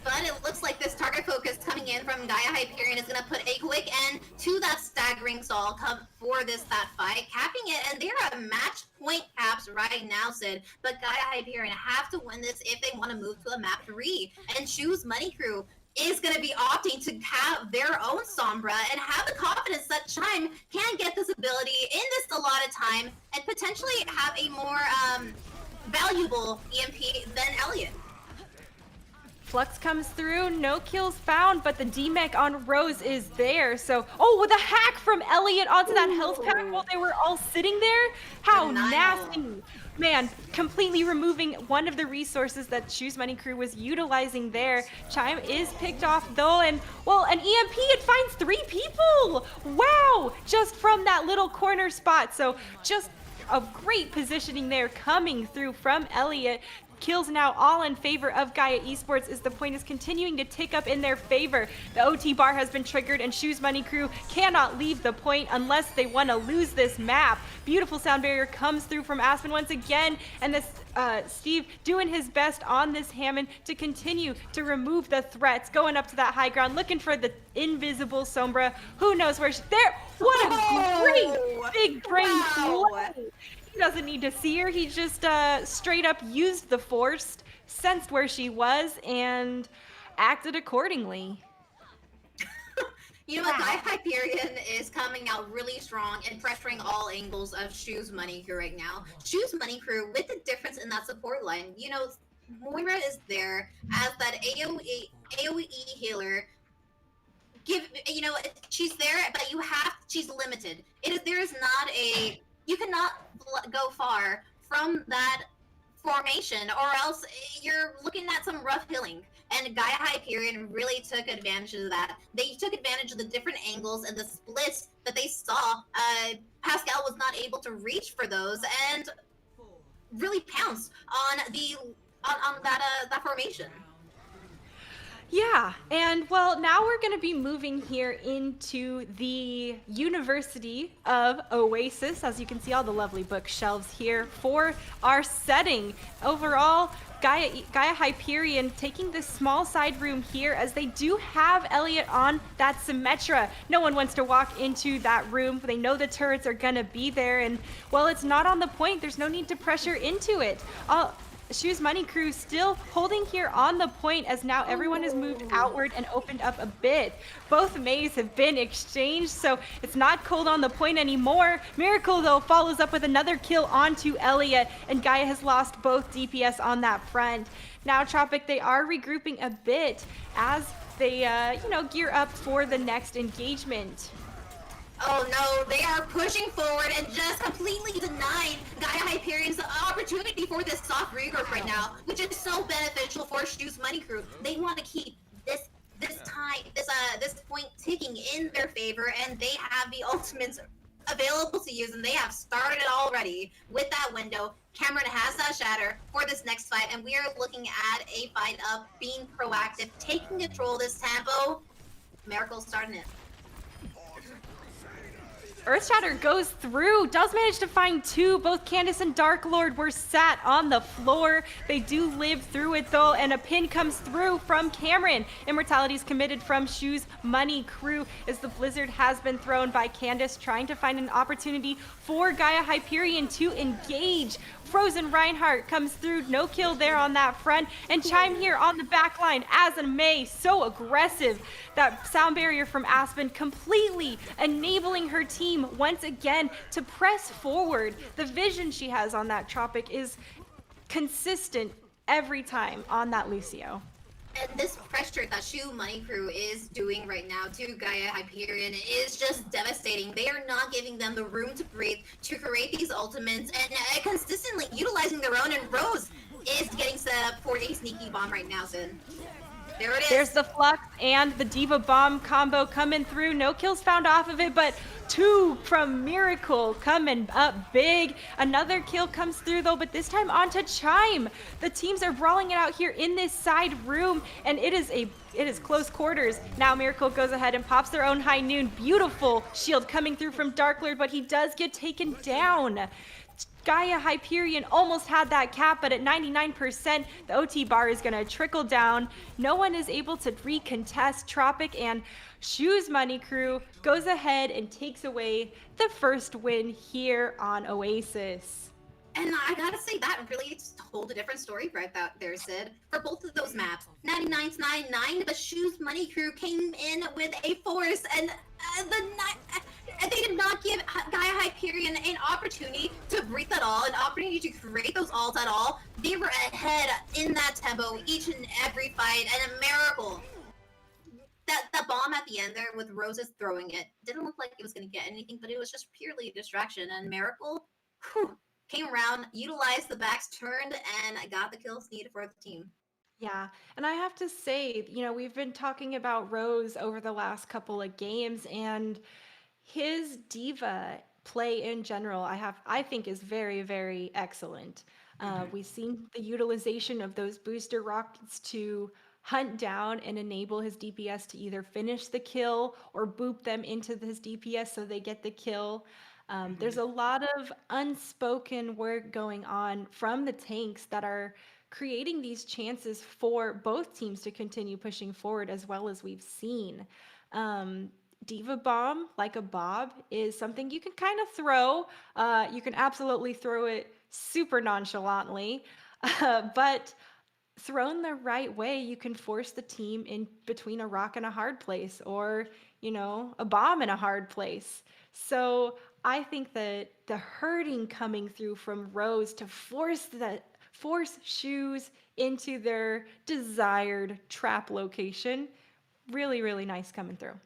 But it looks like this target focus coming in from Gaia Hyperion is going to put a quick end to that staggering stall for that fight, capping it, and they're at match point caps right now, Sid. But Gaia Hyperion have to win this if they want to move to a map 3, and Shu's Money Crew is going to be opting to have their own Sombra and have the confidence that Chime can get this ability in this allotted time and potentially have a more valuable EMP than Elliot. Flux comes through, no kills found, but the D-Mech on Rose is there. So, oh, with a hack from Elliot onto that health pack while they were all sitting there. How nasty. Man, completely removing one of the resources that Shu's Money Crew was utilizing there. Chime is picked off though, and well, an EMP, it finds 3 people. Wow, just from that little corner spot. So just a great positioning there coming through from Elliot. Kills now all in favor of Gaia Esports as the point is continuing to tick up in their favor. The OT bar has been triggered and Shu's Money Crew cannot leave the point unless they want to lose this map. Beautiful sound barrier comes through from Aspen once again, and this Steve doing his best on this Hammond to continue to remove the threats, going up to that high ground, looking for the invisible Sombra. Who knows where she's there? What a great big brain play. He doesn't need to see her. He just straight up used the force, sensed where she was, and acted accordingly. You know what? Gaia Hyperion is coming out really strong and pressuring all angles of Shu's Money Crew right now. Shu's Money Crew, with the difference in that support line, you know, Moira is there as that AoE healer. She's there, but she's limited. There is not a, you cannot go far from that formation, or else you're looking at some rough healing. And Gaia Hyperion really took advantage of that. They took advantage of the different angles and the splits that they saw. Pascal was not able to reach for those and really pounced on that formation. Yeah, and well, now we're going to be moving here into the University of Oasis. As you can see, all the lovely bookshelves here for our setting. Overall, Gaia Hyperion taking this small side room here, as they do have Elliot on that Symmetra. No one wants to walk into that room. They know the turrets are going to be there, and while it's not on the point, there's no need to pressure into it. Shu's Money Crew still holding here on the point, as now everyone has moved outward and opened up a bit. Both Mays have been exchanged, so it's not cold on the point anymore. Miracle, though, follows up with another kill onto Elliot, and Gaia has lost both DPS on that front. Now, Tropic, they are regrouping a bit as they, gear up for the next engagement. Oh no, they are pushing forward and just completely denying Gaia Hyperion's opportunity for this soft regroup right now, which is so beneficial for Shu's Money Crew. They want to keep this point ticking in their favor, and they have the ultimates available to use, and they have started already with that window. Cameron has that shatter for this next fight, and we are looking at a fight of being proactive, taking control of this tempo. Miracle's starting it. Earthshatter goes through, does manage to find 2. Both Candace and Dark Lord were sat on the floor. They do live through it though, and a pin comes through from Cameron. Immortality is committed from Shu's Money Crew, as the blizzard has been thrown by Candace, trying to find an opportunity for Gaia Hyperion to engage. Frozen Reinhardt comes through, no kill there on that front, and Chime here on the back line as a May, so aggressive. That sound barrier from Aspen completely enabling her team once again to press forward. The vision she has on that Tropic is consistent every time on that Lucio. And this pressure that Shu Money Crew is doing right now to Gaia Hyperion is just devastating. They are not giving them the room to breathe, to create these ultimates, and consistently utilizing their own, and Rose is getting set up for a sneaky bomb right now, Sid. There it There's is. the Flux and the Diva Bomb combo coming through. No kills found off of it, but 2 from Miracle coming up big. Another kill comes through though, but this time onto Chime. The teams are brawling it out here in this side room, and it is close quarters. Now Miracle goes ahead and pops their own High Noon. Beautiful shield coming through from Dark Lord, but he does get taken down. Gaia Hyperion almost had that cap, but at 99%, the OT bar is going to trickle down. No one is able to recontest. Tropic and Shoes Money Crew goes ahead and takes away the first win here on Oasis. And I gotta say, that really told a different story right there, Sid. For both of those maps, 99 to 99, the Shoes Money Crew came in with a force, and they did not give Gaia Hyperion an opportunity to breathe at all, an opportunity to create those ults at all. They were ahead in that tempo each and every fight, and a miracle. That bomb at the end there with Roses throwing it didn't look like it was going to get anything, but it was just purely a distraction. And Miracle came around, utilized the backs, turned, and got the kills needed for the team. Yeah, and I have to say, we've been talking about Rose over the last couple of games, and his diva play in general, I think is very, very excellent. We've seen the utilization of those booster rockets to hunt down and enable his DPS to either finish the kill or boop them into his DPS so they get the kill. There's a lot of unspoken work going on from the tanks that are creating these chances for both teams to continue pushing forward, as well as we've seen. Diva Bomb, like a bob, is something you can kind of throw. You can absolutely throw it super nonchalantly, but thrown the right way, you can force the team in between a rock and a hard place, or a bomb in a hard place. So I think that the hurting coming through from Rose to force Shoes into their desired trap location, really, really nice coming through.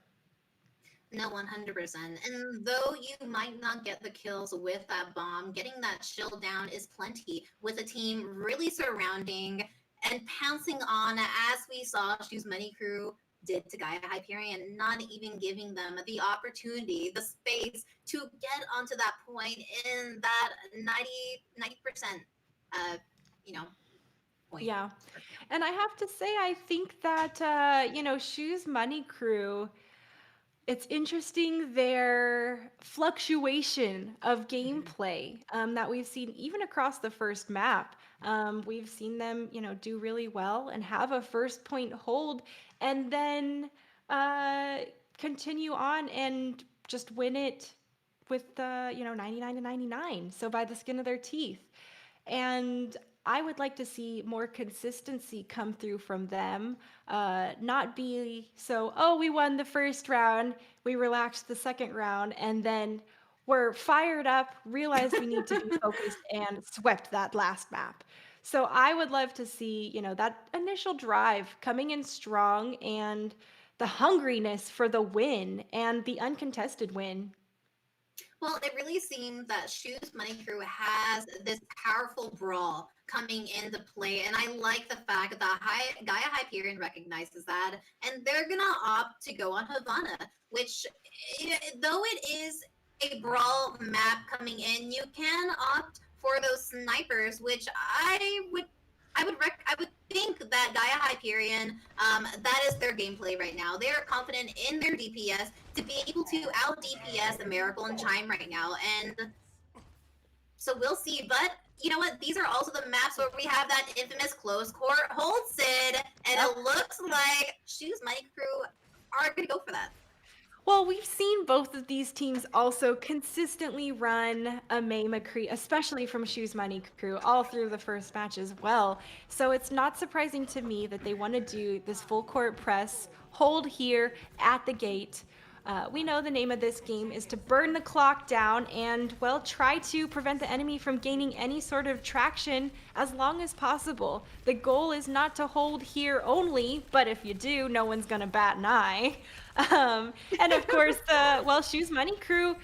No, 100%. And though you might not get the kills with that bomb, getting that shield down is plenty, with a team really surrounding and pouncing on, as we saw Shoes Money Crew did to Gaia Hyperion, not even giving them the opportunity, the space to get onto that point in that 90% point. Yeah. And I have to say, I think that, Shoes Money Crew, it's interesting their fluctuation of gameplay that we've seen even across the first map. We've seen them, do really well and have a first point hold, and then continue on and just win it with 99 to 99. So by the skin of their teeth. And I would like to see more consistency come through from them. Not be so, oh, we won the first round, we relaxed the second round, and then we're fired up, realized we need to be focused, and swept that last map. So I would love to see, that initial drive coming in strong, and the hungriness for the win and the uncontested win. Well, it really seems that Shoes Money Crew has this powerful brawl coming into play, and I like the fact that Gaia Hyperion recognizes that, and they're gonna opt to go on Havana, which, though it is a brawl map coming in, you can opt for those snipers, which I would think that Gaia Hyperion, that is their gameplay right now. They are confident in their DPS to be able to out DPS the Miracle and Chime right now, and so we'll see. But you know what? These are also the maps where we have that infamous close court hold, Sid, and it looks like Shoes Money Crew are going to go for that. Well, we've seen both of these teams also consistently run a May McCree, especially from Shoes Money Crew, all through the first match as well. So it's not surprising to me that they want to do this full court press, hold here at the gate. We know the name of this game is to burn the clock down and, well, try to prevent the enemy from gaining any sort of traction as long as possible. The goal is not to hold here only, but if you do, no one's going to bat an eye. And of course, Shoes Money Crew,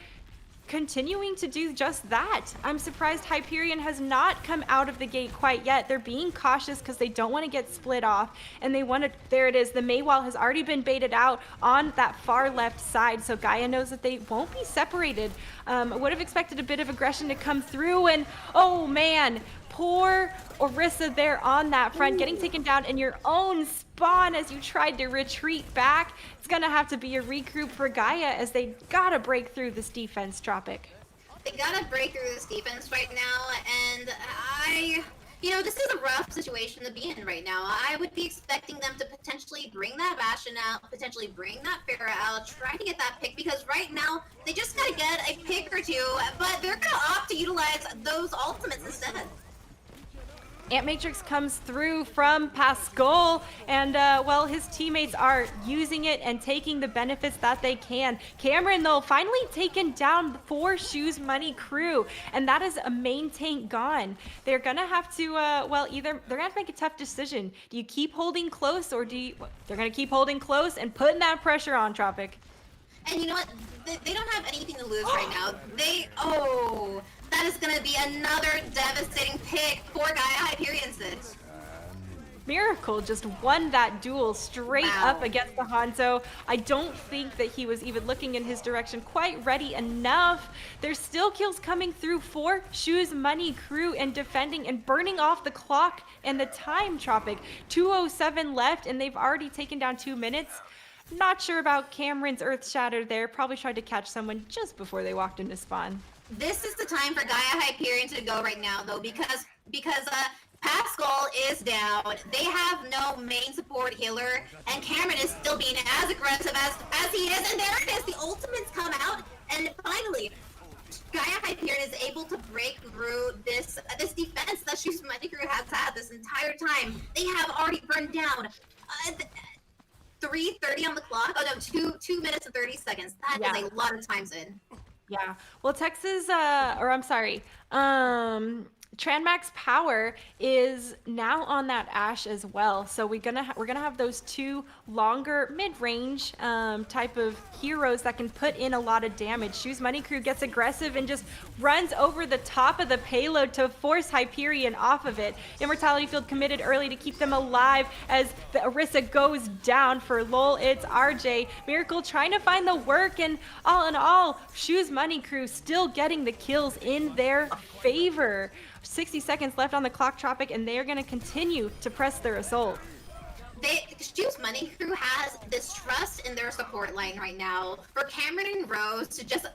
continuing to do just that. I'm surprised Hyperion has not come out of the gate quite yet. They're being cautious because they don't want to get split off, and they want to. There it is. The Maywall has already been baited out on that far left side, so Gaia knows that they won't be separated. I would have expected a bit of aggression to come through, and oh man, poor Orisa there on that front, getting taken down in your own spawn as you tried to retreat back. It's gonna have to be a regroup for Gaia as they gotta break through this defense, Tropic. They gotta break through this defense right now, and this is a rough situation to be in right now. I would be expecting them to potentially bring that Bastion out, potentially bring that Pharah out, try to get that pick, because right now, they just gotta get a pick or two, but they're gonna opt to utilize those ultimates instead. Ant Matrix comes through from Pascal, and well, his teammates are using it and taking the benefits that they can. Cameron, though, finally taken down for Shoes Money crew, and that is a main tank gone. They're gonna have to, either they're gonna have to make a tough decision. Do you keep holding close, or they're gonna keep holding close and putting that pressure on, Tropic? And you know what? They don't have anything to lose right now. That is going to be another devastating pick for Gaia Hyperion 6. Miracle just won that duel straight up against the Hanzo. I don't think that he was even looking in his direction quite ready enough. There's still kills coming through for Shoes Money crew and defending and burning off the clock and the time, Tropic. 2:07 left, and they've already taken down 2 minutes. Not sure about Cameron's Earth Shatter there. Probably tried to catch someone just before they walked into spawn. This is the time for Gaia Hyperion to go right now, though, because Pascal is down. They have no main support healer, and Cameron is still being as aggressive as he is. And there it is, the ultimates come out, and finally, Gaia Hyperion is able to break through this defense that Shoes Money crew has had this entire time. They have already burned down 3:30 on the clock. Oh no, 2 minutes and 30 seconds. That is a lot of times in. Yeah. Well, Tranmax Power is now on that Ashe as well. So we're gonna have those two longer mid-range type of heroes that can put in a lot of damage. Shoes Money crew gets aggressive and just runs over the top of the payload to force Hyperion off of it. Immortality Field committed early to keep them alive as the Orisa goes down. For lol, it's RJ. Miracle trying to find the work, and all in all, Shoes Money crew still getting the kills in their favor. 60 seconds left on the clock, Tropic, and they are going to continue to press their assault. Shoes Money crew has this trust in their support line right now for Cameron and Rose to just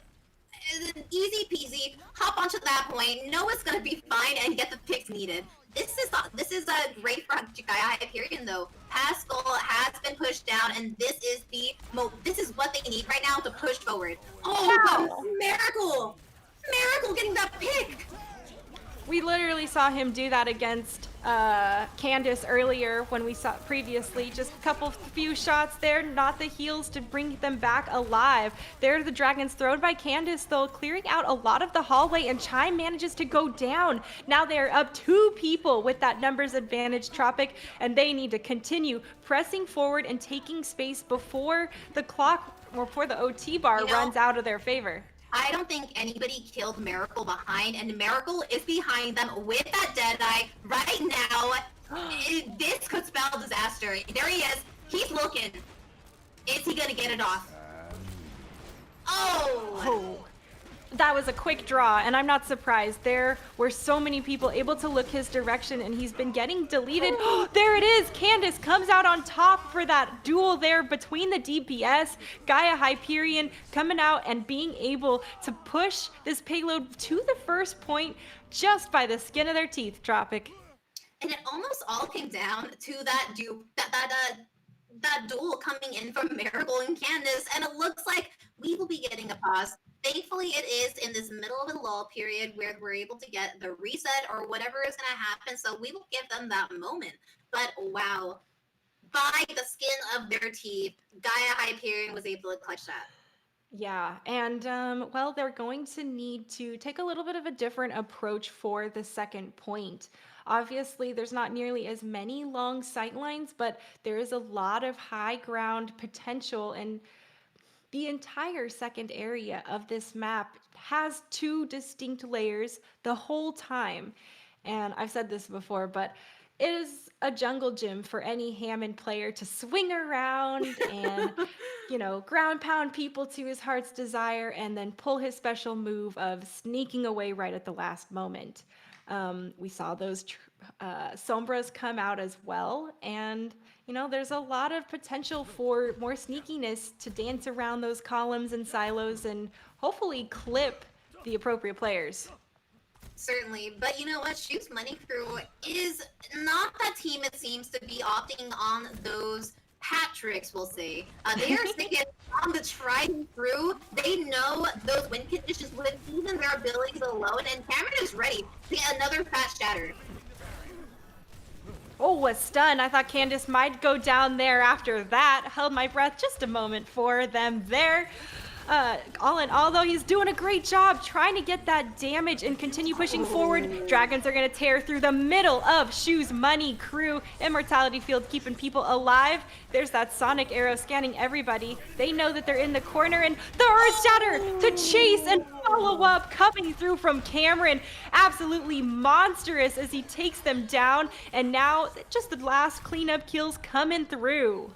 easy peasy hop onto that point, know it's going to be fine, and get the picks needed. This is a great for Gaia Hyperion, though. Pascal has been pushed down, and this is what they need right now to push forward. Oh, wow. Miracle getting that pick. We literally saw him do that against Candace earlier when we saw previously. Just a few shots there, not the heals to bring them back alive. There the Dragon's Thrown by Candace, though, clearing out a lot of the hallway, and Chime manages to go down. Now they're up 2 people with that numbers advantage, Tropic, and they need to continue pressing forward and taking space before the clock or before the OT bar runs out of their favor. I don't think anybody killed Miracle behind, and Miracle is behind them with that Deadeye right now. This could spell disaster. There he is. He's looking. Is he gonna get it off? Oh! That was a quick draw, and I'm not surprised. There were so many people able to look his direction, and he's been getting deleted. There it is! Candace comes out on top for that duel there between the DPS. Gaia Hyperion coming out and being able to push this payload to the first point just by the skin of their teeth, Tropic. And it almost all came down to that duel coming in from Miracle and Candace, and it looks like we will be getting a pause. Thankfully, it is in this middle of a lull period where we're able to get the reset or whatever is going to happen, so we will give them that moment. But wow, by the skin of their teeth, Gaia Hyperion was able to clutch that. Yeah, and well, they're going to need to take a little bit of a different approach for the second point. Obviously, there's not nearly as many long sight lines, but there is a lot of high ground potential, and The entire second area of this map has two distinct layers the whole time. And I've said this before, but it is a jungle gym for any Hammond player to swing around and, ground pound people to his heart's desire and then pull his special move of sneaking away right at the last moment. We saw those sombras come out as well, and there's a lot of potential for more sneakiness to dance around those columns and silos and hopefully clip the appropriate players. Certainly, but you know what? Shoes Money Crew is not that team. It seems to be opting on those hat tricks. We'll say they are sticking on the tried and true. They know those win conditions with even their abilities alone, and Cameron is ready to get another fast shatter. Oh, a stun. I thought Candace might go down there after that. Held my breath just a moment for them there. All in all, though, he's doing a great job trying to get that damage and continue pushing forward. Dragons are going to tear through the middle of Shoes Money Crew. Immortality Field keeping people alive. There's that Sonic arrow scanning everybody. They know that they're in the corner, and the Earth Shatter to chase and follow up coming through from Cameron. Absolutely monstrous as he takes them down, and now just the last cleanup kills coming through.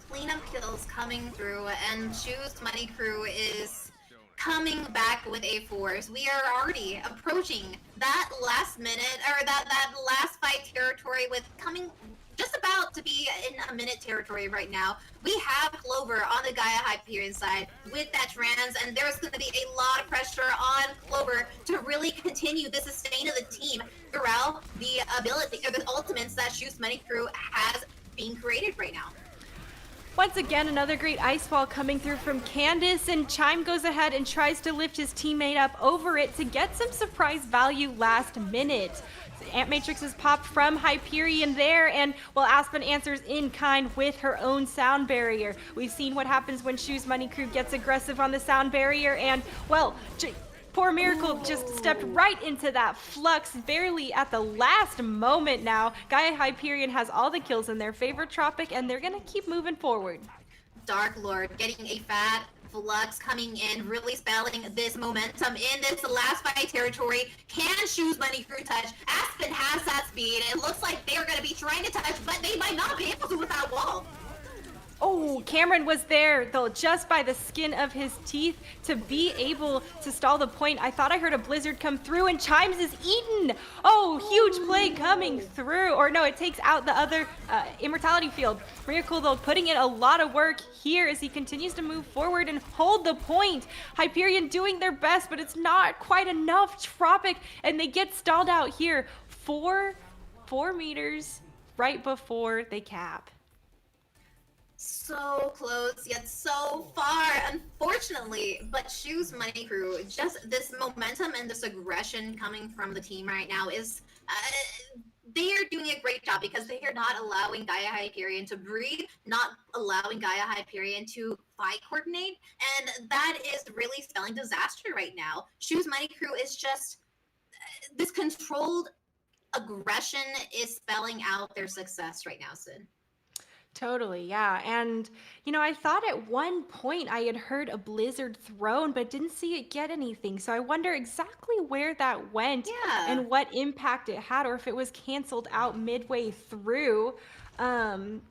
Cleanup kills coming through, and Shoes Money Crew is coming back with a force. We are already approaching that last minute, or that last fight territory, with coming just about to be in a minute territory right now. We have Clover on the Gaia Hyperion side with that trans, and there's going to be a lot of pressure on Clover to really continue the sustain of the team throughout the ability, or the ultimates that Shoes Money Crew has being created right now. Once again, another great ice wall coming through from Candace, and Chime goes ahead and tries to lift his teammate up over it to get some surprise value last minute. Ant Matrix is popped from Hyperion there, and Aspen answers in kind with her own sound barrier. We've seen what happens when Shoes Money Crew gets aggressive on the sound barrier, and poor Miracle just stepped right into that flux barely at the last moment now. Gaia Hyperion has all the kills in their favor, Tropic, and they're going to keep moving forward. Dark Lord getting a fat flux coming in, really spelling this momentum in this last fight territory. Can Shoes Money Crew touch? Aspen has that speed. It looks like they're going to be trying to touch, but they might not be able to with that wall. Oh, Cameron was there, though, just by the skin of his teeth to be able to stall the point. I thought I heard a blizzard come through, and Chimes is eaten. Oh, huge play coming through. Or no, it takes out the other Immortality Field. Miracle, though, putting in a lot of work here as he continues to move forward and hold the point. Hyperion doing their best, but it's not quite enough. Tropic, and they get stalled out here. 4 meters right before they cap. So close, yet so far, unfortunately. But Shoes Money Crew, just this momentum and this aggression coming from the team right now is, they are doing a great job because they are not allowing Gaia Hyperion to breathe, not allowing Gaia Hyperion to fight coordinate, and that is really spelling disaster right now. Shoes Money Crew is just, this controlled aggression is spelling out their success right now, Sid. Totally, yeah. And, I thought at one point I had heard a blizzard thrown, but didn't see it get anything. So I wonder exactly where that went and what impact it had, or if it was canceled out midway through. All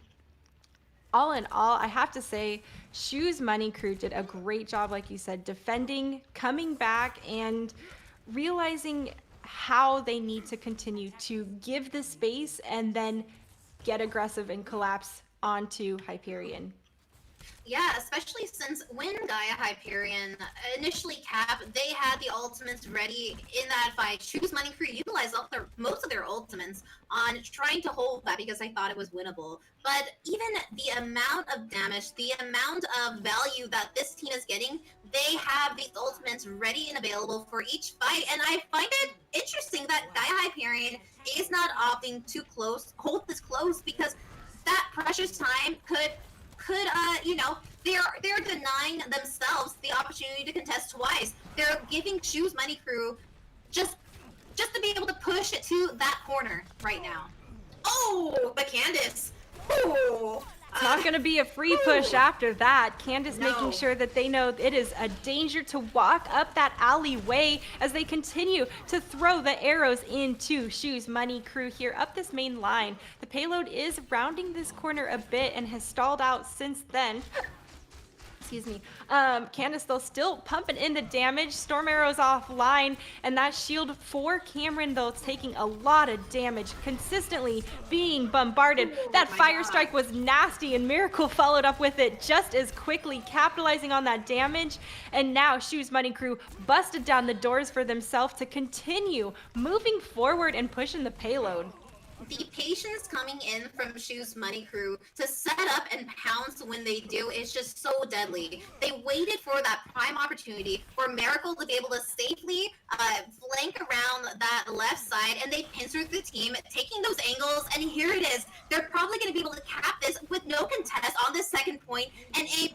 in all, I have to say, Shoes Money Crew did a great job, like you said, defending, coming back, and realizing how they need to continue to give the space and then get aggressive and collapse onto Hyperion. Yeah, especially since when Gaia Hyperion initially capped, they had the ultimates ready in that fight. Shoes Money Crew utilized most of their ultimates on trying to hold that because they thought it was winnable. But even the amount of damage, the amount of value that this team is getting, they have these ultimates ready and available for each fight. And I find it interesting that Gaia Hyperion is not opting to hold this close, because that precious time could they're denying themselves the opportunity to contest twice. They're giving Shoes Money Crew just to be able to push it to that corner right now. Oh, but Candace, It's not going to be a free push after that. Candace making No. sure that they know it is a danger to walk up that alleyway as they continue to throw the arrows into Shu's Money crew here up this main line. The payload is rounding this corner a bit and has stalled out since then. Excuse me. Candace, though, still pumping in the damage. Storm arrows offline, and that shield for Cameron, though, it's taking a lot of damage, consistently being bombarded. That fire strike was nasty, and Miracle followed up with it just as quickly, capitalizing on that damage. And now Shu's Money crew busted down the doors for themselves to continue moving forward and pushing the payload. The patience coming in from Shu's Money crew to set up and pounce when they do is just so deadly. They waited for that prime opportunity for Miracle to be able to safely flank around that left side, and they pincered the team, taking those angles, and here it is. They're probably going to be able to cap this with no contest on the second point, and a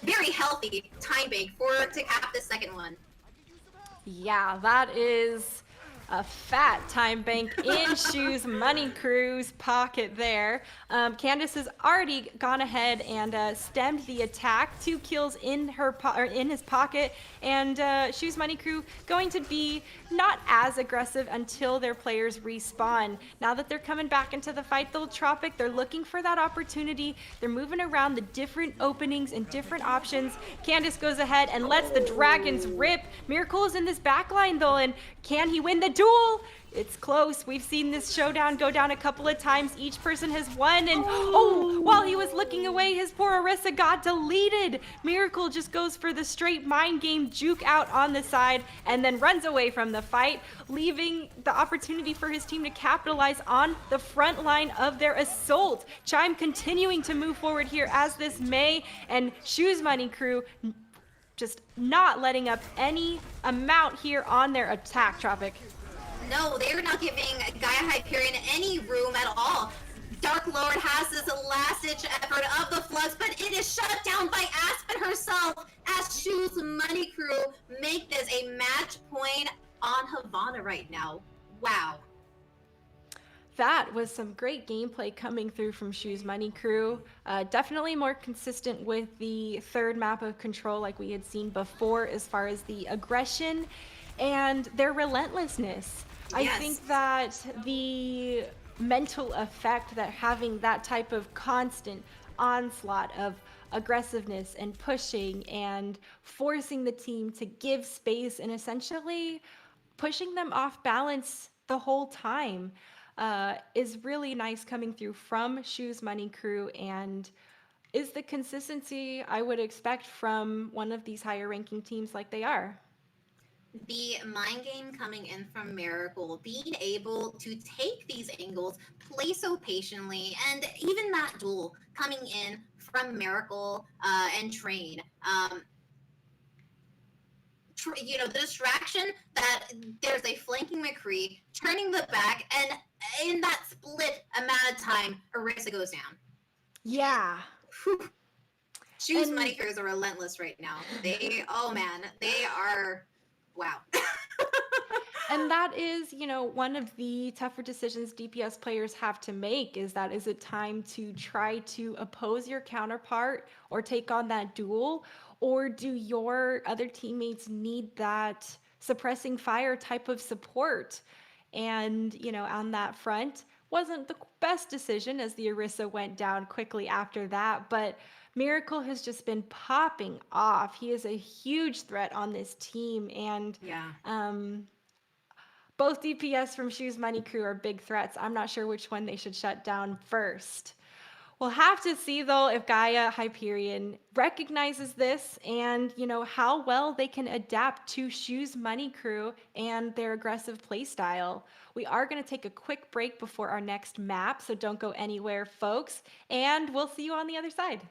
very healthy time bank to cap the second one. Yeah, that is a fat time bank in Shu's Money crew's pocket there. Candace has already gone ahead and stemmed the attack. 2 kills in his pocket, and Shu's Money crew going to be not as aggressive until their players respawn. Now that they're coming back into the fight, though, Tropic, they're looking for that opportunity. They're moving around the different openings and different options. Candace goes ahead and lets the dragons rip. Miracle is in this backline, though, and can he win the duel? It's close. We've seen this showdown go down a couple of times. Each person has won, and while he was looking away, his poor Orisa got deleted. Miracle just goes for the straight mind game juke out on the side and then runs away from the fight, leaving the opportunity for his team to capitalize on the front line of their assault. Chime continuing to move forward here as this May, and Shu's Money crew just not letting up any amount here on their attack, Tropic. No, they are not giving Gaia Hyperion any room at all. Dark Lord has this last-ditch effort of the Flux, but it is shut down by Aspen herself as Shu's Money crew make this a match point on Havana right now. Wow. That was some great gameplay coming through from Shu's Money crew. Definitely more consistent with the third map of Control like we had seen before as far as the aggression and their relentlessness. I think that the mental effect that having that type of constant onslaught of aggressiveness and pushing and forcing the team to give space and essentially pushing them off balance the whole time is really nice coming through from Shu's Money crew, and is the consistency I would expect from one of these higher ranking teams like they are. The mind game coming in from Miracle, being able to take these angles, play so patiently, and even that duel coming in from Miracle and Train. The distraction that there's a flanking McCree, turning the back, and in that split amount of time, Orisa goes down. Yeah. Shu's Money crews are relentless right now. They are... Wow. And that is, one of the tougher decisions DPS players have to make, is it time to try to oppose your counterpart or take on that duel, or do your other teammates need that suppressing fire type of support? And, on that front, wasn't the best decision as the Orisa went down quickly after that, but Miracle has just been popping off. He is a huge threat on this team, and both DPS from Shu's Money crew are big threats. I'm not sure which one they should shut down first. We'll have to see, though, if Gaia Hyperion recognizes this and, how well they can adapt to Shu's Money crew and their aggressive playstyle. We are going to take a quick break before our next map, so don't go anywhere, folks, and we'll see you on the other side.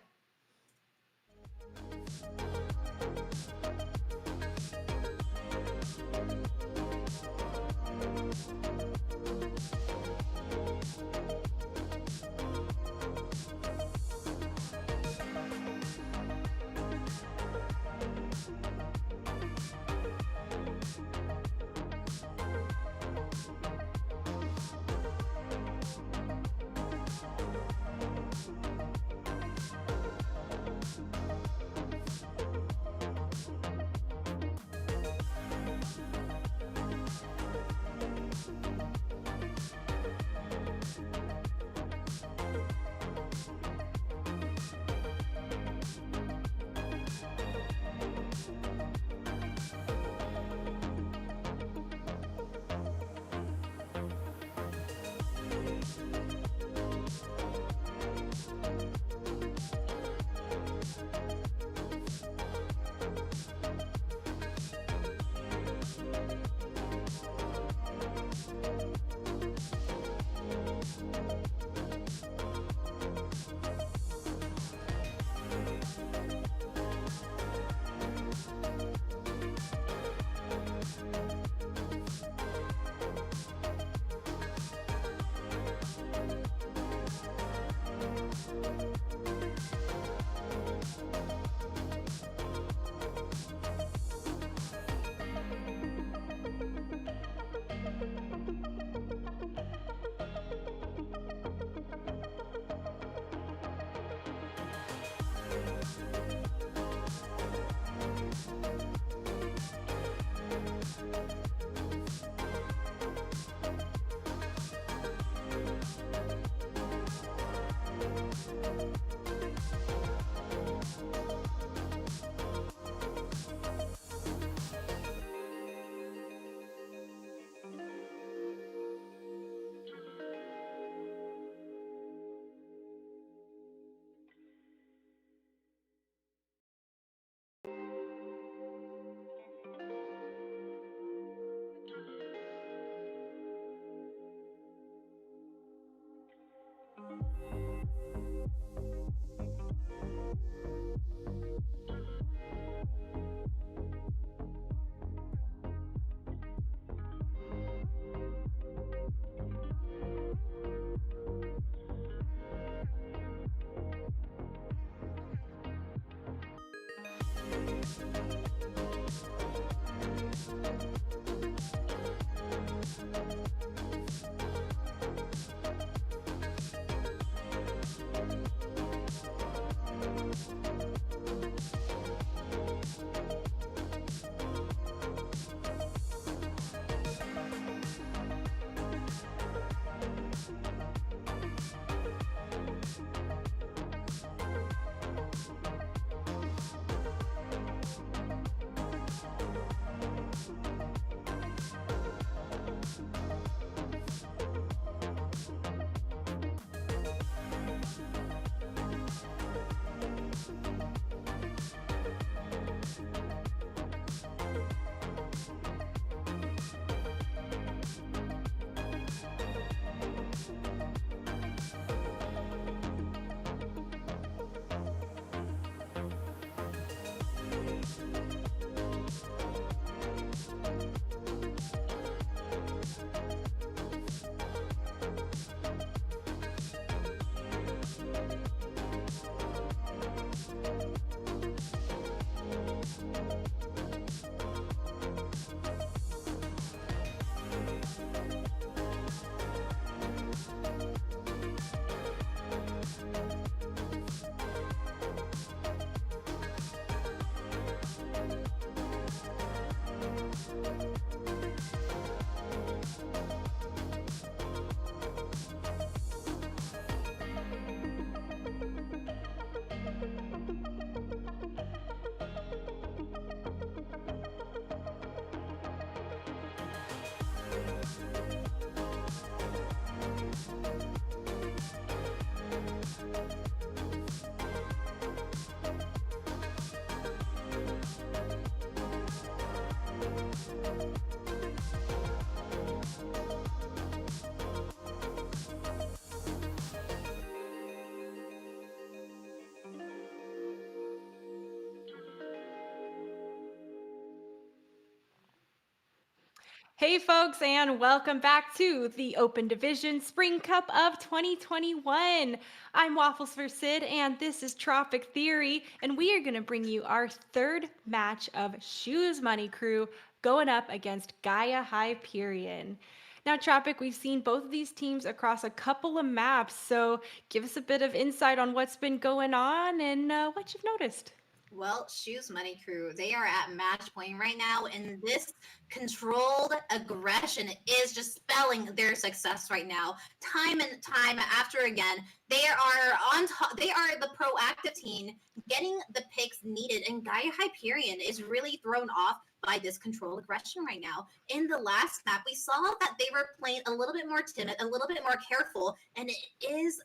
Hey folks, and welcome back to the Open Division Spring Cup of 2021. I'm Waffles for Sid, and this is Tropic Theory, and we are going to bring you our third match of Shoes Money Crew going up against Gaia Hyperion. Now, Tropic, we've seen both of these teams across a couple of maps, so give us a bit of insight on what's been going on and what you've noticed. Well, Shoes Money Crew, they are at match point right now, and this controlled aggression is just spelling their success right now. Time and time after again, they are on top. They are the proactive team getting the picks needed, and Gaia Hyperion is really thrown off by this controlled aggression right now. In the last map, we saw that they were playing a little bit more timid, a little bit more careful, and it is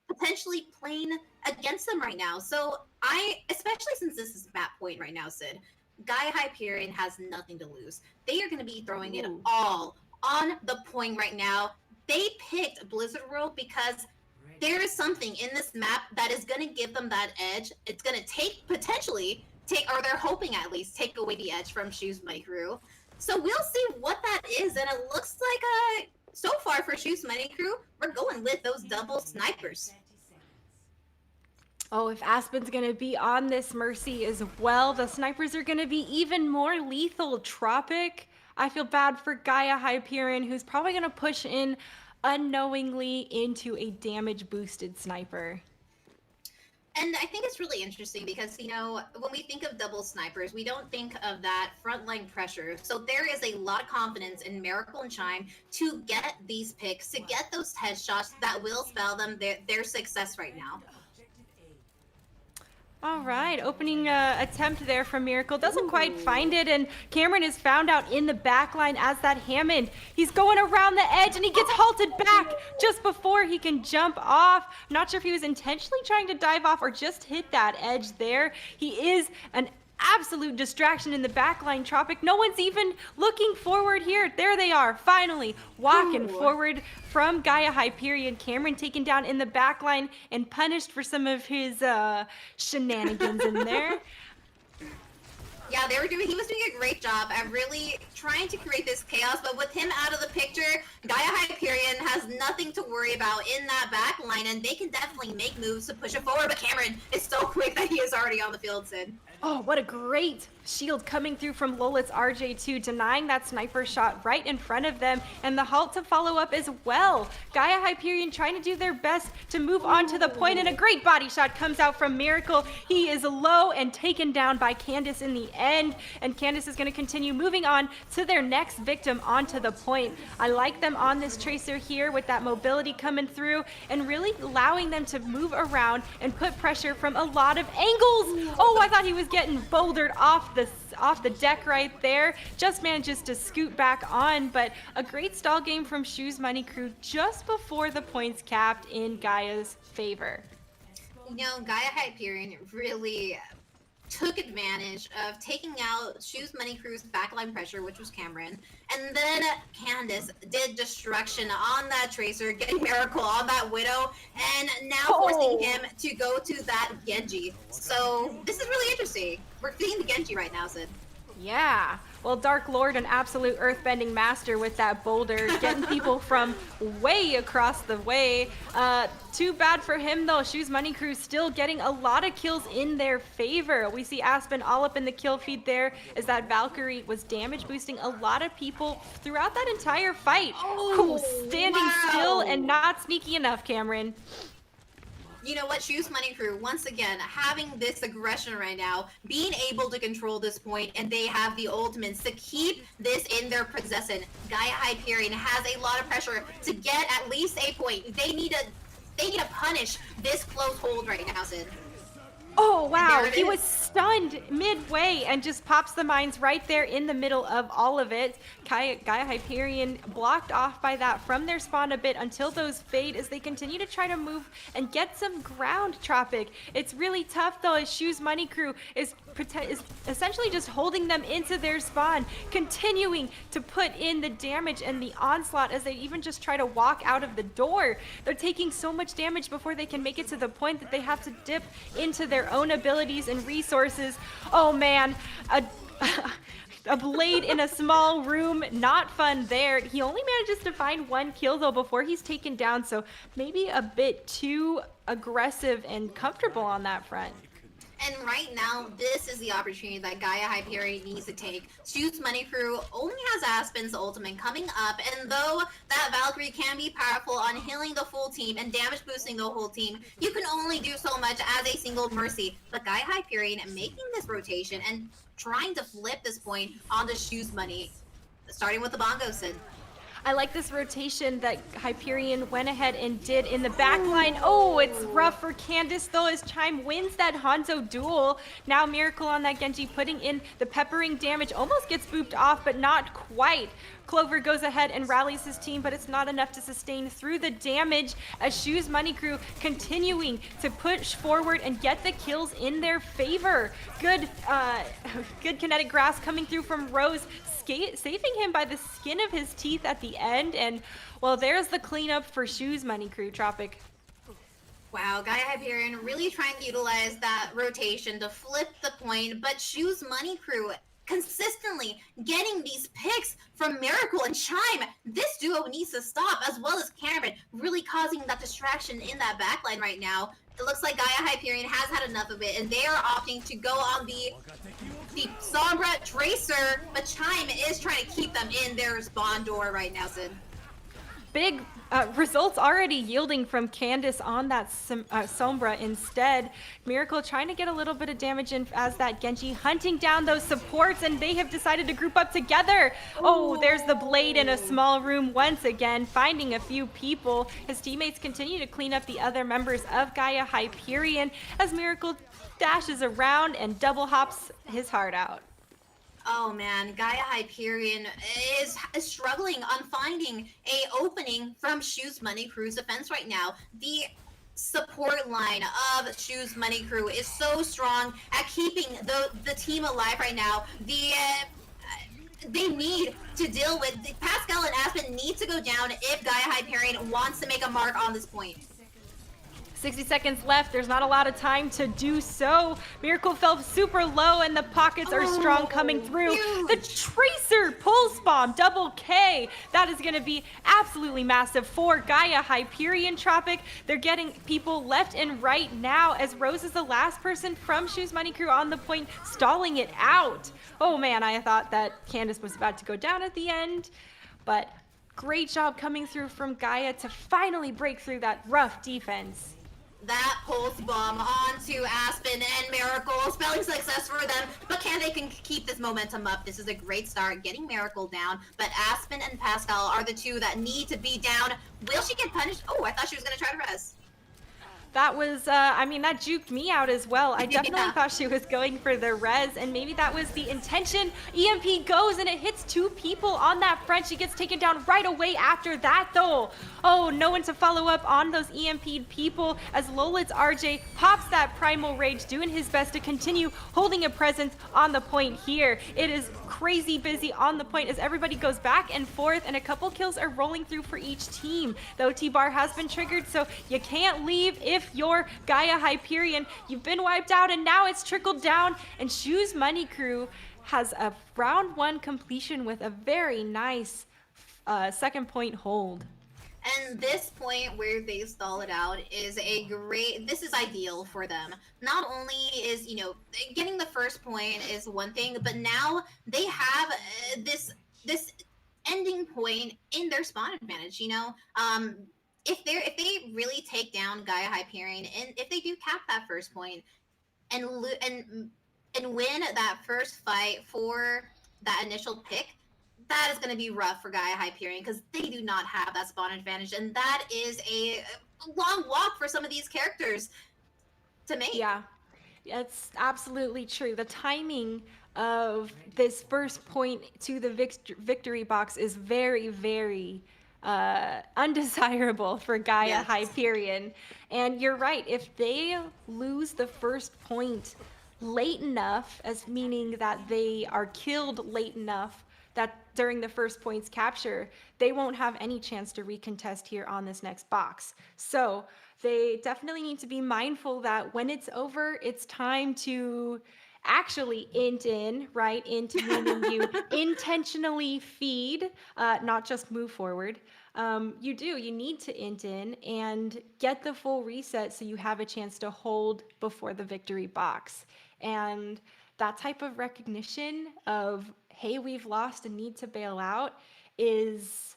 potentially playing against them right now. So especially since this is map point right now, Sid, Gaia Hyperion has nothing to lose. They are going to be throwing it all on the point right now. They picked Blizzard World because there is something in this map that is going to give them that edge. It's going to potentially take, or they're hoping at least, take away the edge from Shoes Money Crew. So we'll see what that is, and it looks like so far for Shoes Money Crew, we're going with those double snipers. Oh, if Aspen's going to be on this Mercy as well, the snipers are going to be even more lethal. Tropic, I feel bad for Gaia Hyperion, who's probably going to push in unknowingly into a damage boosted sniper. And I think it's really interesting because, when we think of double snipers, we don't think of that frontline pressure. So there is a lot of confidence in Miracle and Chime to get these picks, to get those headshots that will spell them their success right now. All right, opening attempt there from Miracle. Doesn't quite Ooh. find it, and Cameron is found out in the back line as that Hammond. He's going around the edge, and he gets halted back just before he can jump off. Not sure if he was intentionally trying to dive off or just hit that edge there. He is an absolute distraction in the backline, Tropic. No one's even looking forward here. There they are, finally walking forward from Gaia Hyperion. Cameron taken down in the backline and punished for some of his shenanigans in there. Yeah, he was doing a great job at really trying to create this chaos, but with him out of the picture, Gaia Hyperion has nothing to worry about in that back line, and they can definitely make moves to push it forward, but Cameron is so quick that he is already on the field, Sid. Oh, what a great shield coming through from Lolit's RJ2, denying that sniper shot right in front of them, and the halt to follow up as well. Gaia Hyperion trying to do their best to move on to the point, and a great body shot comes out from Miracle. He is low and taken down by Candace in the end, and Candace is going to continue moving on to their next victim onto the point. I like them on this Tracer here with that mobility coming through and really allowing them to move around and put pressure from a lot of angles. Oh, I thought he was getting bouldered off the deck right there. Just manages to scoot back on, but a great stall game from Shoes Money Crew just before the points capped in Gaia's favor. Gaia Hyperion really took advantage of taking out Shoes Money Crew's backline pressure, which was Cameron, and then Candace did destruction on that Tracer, getting Miracle on that Widow, and now forcing him to go to that Genji. So this is really interesting. We're seeing the Genji right now, Sid. Yeah. Well, Dark Lord, an absolute earthbending master with that boulder, getting people from way across the way. Too bad for him, though. Shoes Money Crew still getting a lot of kills in their favor. We see Aspen all up in the kill feed there as that Valkyrie was damage boosting a lot of people throughout that entire fight. Standing still and not sneaky enough, Cameron. You know what, Shoes Money Crew, once again, having this aggression right now, being able to control this point, and they have the ultimates to keep this in their possession. Gaia Hyperion has a lot of pressure to get at least a point. They need to punish this close hold right now, Sid. Oh, wow. He was stunned midway and just pops the mines right there in the middle of all of it. Gaia Hyperion blocked off by that from their spawn a bit until those fade as they continue to try to move and get some ground, Tropic. It's really tough, though, as Shoes Money Crew is essentially just holding them into their spawn, continuing to put in the damage and the onslaught as they even just try to walk out of the door. They're taking so much damage before they can make it to the point that they have to dip into their own abilities and resources. Oh man, a blade in a small room, not fun there. He only manages to find one kill though before he's taken down, so maybe a bit too aggressive and comfortable on that front. And right now, this is the opportunity that Gaia Hyperion needs to take. Shoes Money Crew only has Aspen's ultimate coming up, and though that Valkyrie can be powerful on healing the full team and damage boosting the whole team, you can only do so much as a single Mercy. But Gaia Hyperion making this rotation and trying to flip this point onto Shoes Money, starting with the Bongo, Sid. I like this rotation that Hyperion went ahead and did in the back line. Oh, it's rough for Candace, though, as Chime wins that Hanzo duel. Now Miracle on that Genji, putting in the peppering damage. Almost gets booped off, but not quite. Clover goes ahead and rallies his team, but it's not enough to sustain through the damage as Shoes Money Crew continuing to push forward and get the kills in their favor. Good kinetic grass coming through from Rose, saving him by the skin of his teeth at the end. And, well, there's the cleanup for Shoes Money Crew, Tropic. Wow, Gaia Hyperion really trying to utilize that rotation to flip the point, but Shoes Money Crew consistently getting these picks from Miracle and Chime. This duo needs to stop, as well as Cameron, really causing that distraction in that backline right now. It looks like Gaia Hyperion has had enough of it, and they are opting to go on the Sombra Tracer, but Chime is trying to keep them in their spawn door right now, Sid. Big results already yielding from Candace on that Sombra instead. Miracle trying to get a little bit of damage in as that Genji hunting down those supports, and they have decided to group up together. Oh, there's the Blade in a small room once again, finding a few people. His teammates continue to clean up the other members of Gaia Hyperion as Miracle dashes around and double hops his heart out. Oh man, Gaia Hyperion is struggling on finding a opening from Shoes Money Crew's defense right now. The support line of Shoes Money Crew is so strong at keeping the team alive right now. They need to deal with Pascal and Aspen need to go down if Gaia Hyperion wants to make a mark on this point. 60 seconds left. There's not a lot of time to do so. Miracle fell super low and the pockets are strong coming through. Huge. The Tracer pulse bomb, double K. That is going to be absolutely massive for Gaia Hyperion Tropic. They're getting people left and right now as Rose is the last person from Shoes Money Crew on the point, stalling it out. Oh man, I thought that Candace was about to go down at the end, but great job coming through from Gaia to finally break through that rough defense. That pulse bomb onto Aspen and Miracle, spelling success for them, but they can keep this momentum up. This is a great start, getting Miracle down, but Aspen and Pascal are the two that need to be down. Will she get punished? Oh, I thought she was going to try to res. That was, I mean, that juked me out as well. I definitely thought she was going for the res, and maybe that was the intention. EMP goes, and it hits two people on that front. She gets taken down right away after that, though. Oh, no one to follow up on those EMP'd people as Lolit's RJ pops that Primal Rage, doing his best to continue holding a presence on the point here. It is crazy busy on the point as everybody goes back and forth, and a couple kills are rolling through for each team. The OT bar has been triggered, so you can't leave if you're Gaia Hyperion. You've been wiped out, and now it's trickled down, and Shoes Money Crew has a round one completion with a very nice second point hold. And this point where they stall it out is this is ideal for them. Not only is, getting the first point is one thing, but now they have this ending point in their spawn advantage, If they really take down Gaia Hyperion, and if they do cap that first point and win that first fight for that initial pick, that is going to be rough for Gaia Hyperion because they do not have that spawn advantage, and that is a long walk for some of these characters to make. Yeah, it's absolutely true. The timing of this first point to the victory box is very, very undesirable for Gaia Hyperion. And you're right, if they lose the first point late enough, as meaning that they are killed late enough that during the first point's capture, they won't have any chance to recontest here on this next box. So they definitely need to be mindful that when it's over, it's time to actually int in, right? Int meaning you intentionally feed, not just move forward. You need to int in and get the full reset so you have a chance to hold before the victory box. And that type of recognition of, hey, we've lost and need to bail out is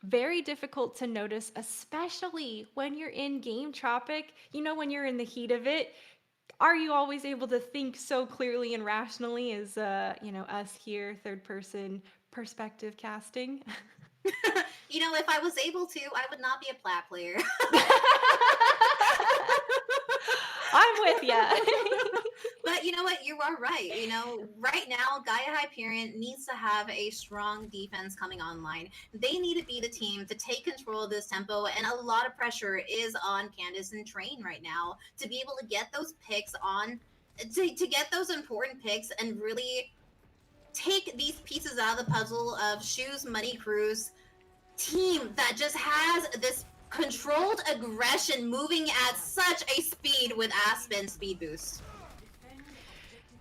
very difficult to notice, especially when you're in game Tropic. When you're in the heat of it, are you always able to think so clearly and rationally as, us here, third person perspective casting? If I was able to, I would not be a plat player. I'm with you. But you know what? You are right. Right now, Gaia Hyperion needs to have a strong defense coming online. They need to be the team to take control of this tempo, and a lot of pressure is on Candace and Train right now to be able to get those picks on, to get those important picks and really take these pieces out of the puzzle of Shoes Money Crew's team that just has this controlled aggression moving at such a speed with Aspen's speed boost.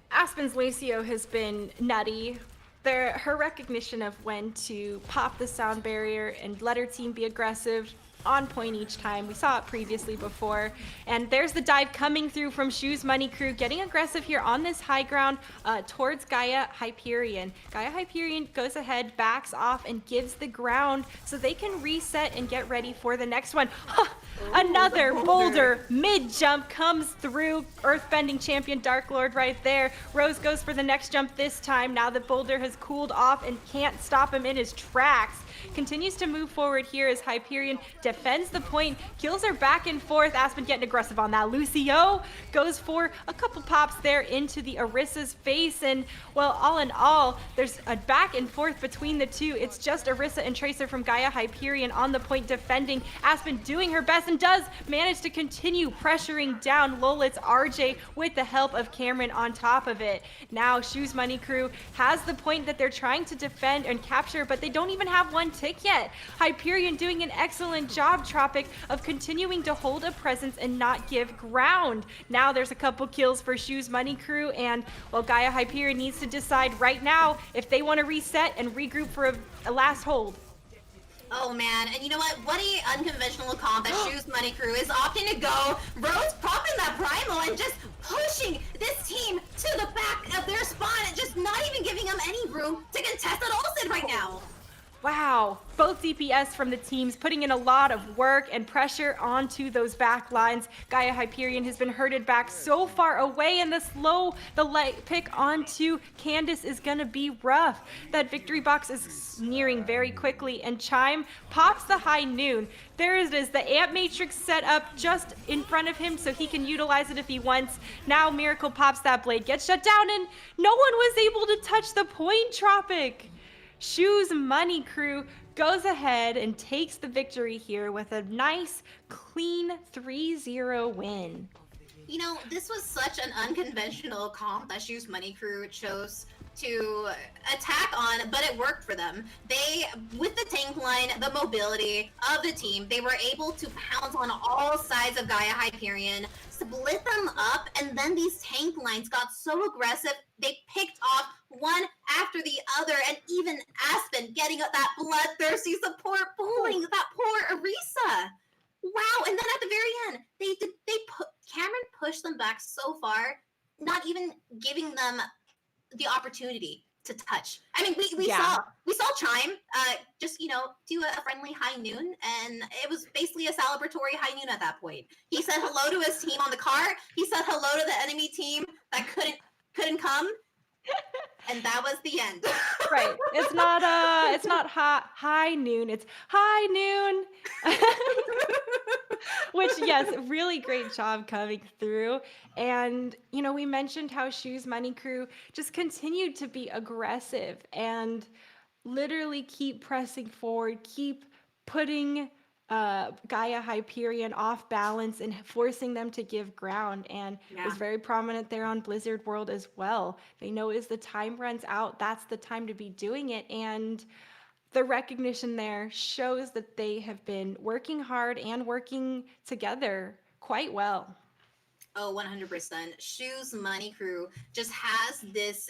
Aspen's Lucio has been nutty. Her recognition of when to pop the sound barrier and let her team be aggressive on point each time. We saw it previously before. And there's the dive coming through from Shoes Money Crew, getting aggressive here on this high ground towards Gaia Hyperion. Gaia Hyperion goes ahead, backs off, and gives the ground so they can reset and get ready for the next one. Another boulder mid-jump comes through. Earthbending champion Dark Lord right there. Rose goes for the next jump this time. Now that Boulder has cooled off and can't stop him in his tracks. Continues to move forward here as Hyperion defends the point, kills her back and forth. Aspen getting aggressive on that. Lucio goes for a couple pops there into the Arissa's face, and well, all in all, there's a back and forth between the two. It's just Arissa and Tracer from Gaia Hyperion on the point defending. Aspen doing her best and does manage to continue pressuring down Lolit's RJ with the help of Cameron on top of it. Now Shoes Money Crew has the point that they're trying to defend and capture, but they don't even have one tick yet. Hyperion doing an excellent job, Tropic, of continuing to hold a presence and not give ground. Now there's a couple kills for Shoes Money Crew, and well, Gaia Hyperion needs to decide right now if they want to reset and regroup for a last hold. Oh man, and you know what? What a unconventional comp that Shoes Money Crew is opting to go. Rose popping that Primal and just pushing this team to the back of their spawn and just not even giving them any room to contest at Olsen right now. Wow, both DPS from the teams putting in a lot of work and pressure onto those back lines. Gaia Hyperion has been herded back so far away, and the light pick onto Candace is gonna be rough. That victory box is nearing very quickly, and Chime pops the high noon. There it is, the amp matrix set up just in front of him so he can utilize it if he wants. Now Miracle pops that blade, gets shut down, and no one was able to touch the point, Tropic. Shoes Money Crew goes ahead and takes the victory here with a nice, clean 3-0 win. You know, this was such an unconventional comp that Shoes Money Crew chose to attack on, but it worked for them. They, with the tank line, the mobility of the team, they were able to pounce on all sides of Gaia Hyperion, split them up, and then these tank lines got so aggressive, they picked off one after the other, and even Aspen getting that bloodthirsty support, bullying that poor Arisa. Wow, and then at the very end, Cameron pushed them back so far, not even giving them the opportunity to touch. I mean, we saw Chime just do a friendly high noon, and it was basically a celebratory high noon at that point. He said hello to his team on the car. He said hello to the enemy team that couldn't come. And that was the end. Right. It's not high noon. It's high noon. Which, yes, really great job coming through. And, we mentioned how Shoes Money Crew just continued to be aggressive and literally keep pressing forward, keep putting Gaia Hyperion off balance and forcing them to give ground, and it was very prominent there on Blizzard World as well. They know as the time runs out, that's the time to be doing it, and the recognition there shows that they have been working hard and working together quite well. Oh, 100%. Shoes Money Crew just has this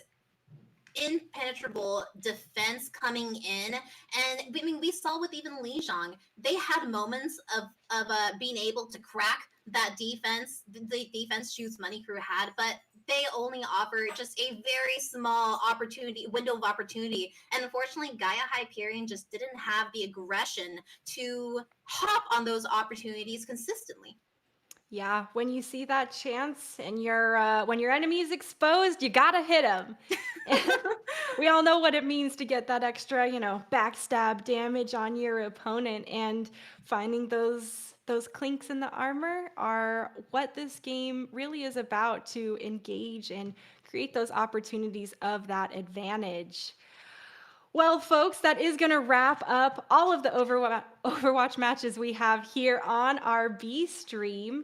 impenetrable defense coming in, and I mean, we saw with even Lijiang, they had moments of being able to crack that defense, the defense Shoes Money Crew had, but they only offer just a very small window of opportunity, and unfortunately Gaia Hyperion just didn't have the aggression to hop on those opportunities consistently. Yeah, when you see that chance and when your enemy is exposed, you gotta hit him. We all know what it means to get that extra, backstab damage on your opponent, and finding those clinks in the armor are what this game really is about, to engage and create those opportunities of that advantage. Well, folks, that is going to wrap up all of the Overwatch matches we have here on our B stream.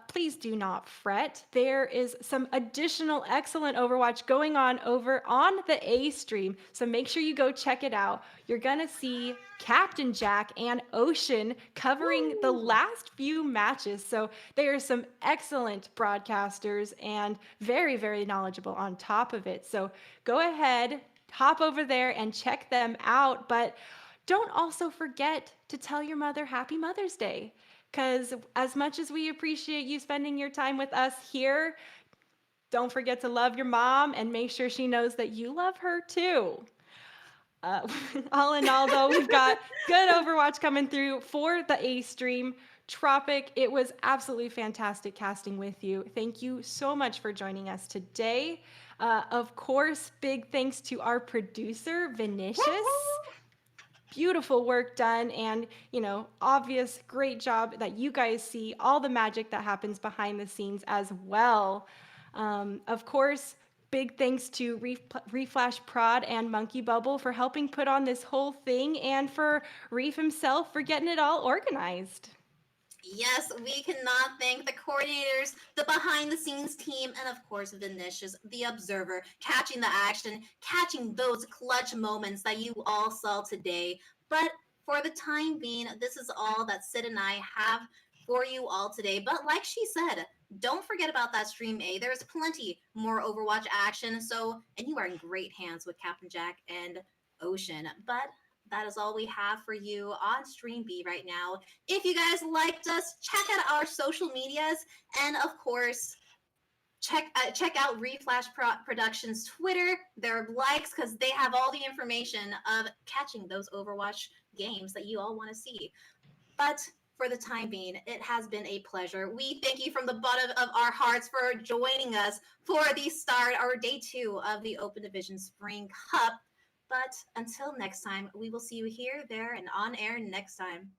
Please do not fret. There is some additional excellent Overwatch going on over on the A stream, so make sure you go check it out. You're going to see Captain Jack and Ocean covering the last few matches, so they are some excellent broadcasters and very, very knowledgeable on top of it. So go ahead, hop over there and check them out. But Don't also forget to tell your mother Happy Mother's Day. Because as much as we appreciate you spending your time with us here, don't forget to love your mom and make sure she knows that you love her too. Uh, all in all, though, we've got good Overwatch coming through for the A stream. Tropic, it was absolutely fantastic casting with you. Thank you so much for joining us today. Of course, big thanks to our producer, Vinicius. Beautiful work done, and obvious great job that you guys see all the magic that happens behind the scenes as well. Of course, big thanks to Reflash Prod and Monkey Bubble for helping put on this whole thing, and for Reef himself for getting it all organized. Yes, we cannot thank the coordinators, the behind the scenes team, and of course, Vinicius, the observer, catching the action, catching those clutch moments that you all saw today. But for the time being, this is all that Sid and I have for you all today. But like she said, don't forget about that stream A. There's plenty more Overwatch action. And you are in great hands with Captain Jack and Ocean. But that is all we have for you on Stream B right now. If you guys liked us, check out our social medias, and of course, check out Reflash Productions Twitter, their likes, because they have all the information of catching those Overwatch games that you all want to see. But for the time being, it has been a pleasure. We thank you from the bottom of our hearts for joining us for the start or day 2 of the Open Division Spring Cup. But until next time, we will see you here, there, and on air next time.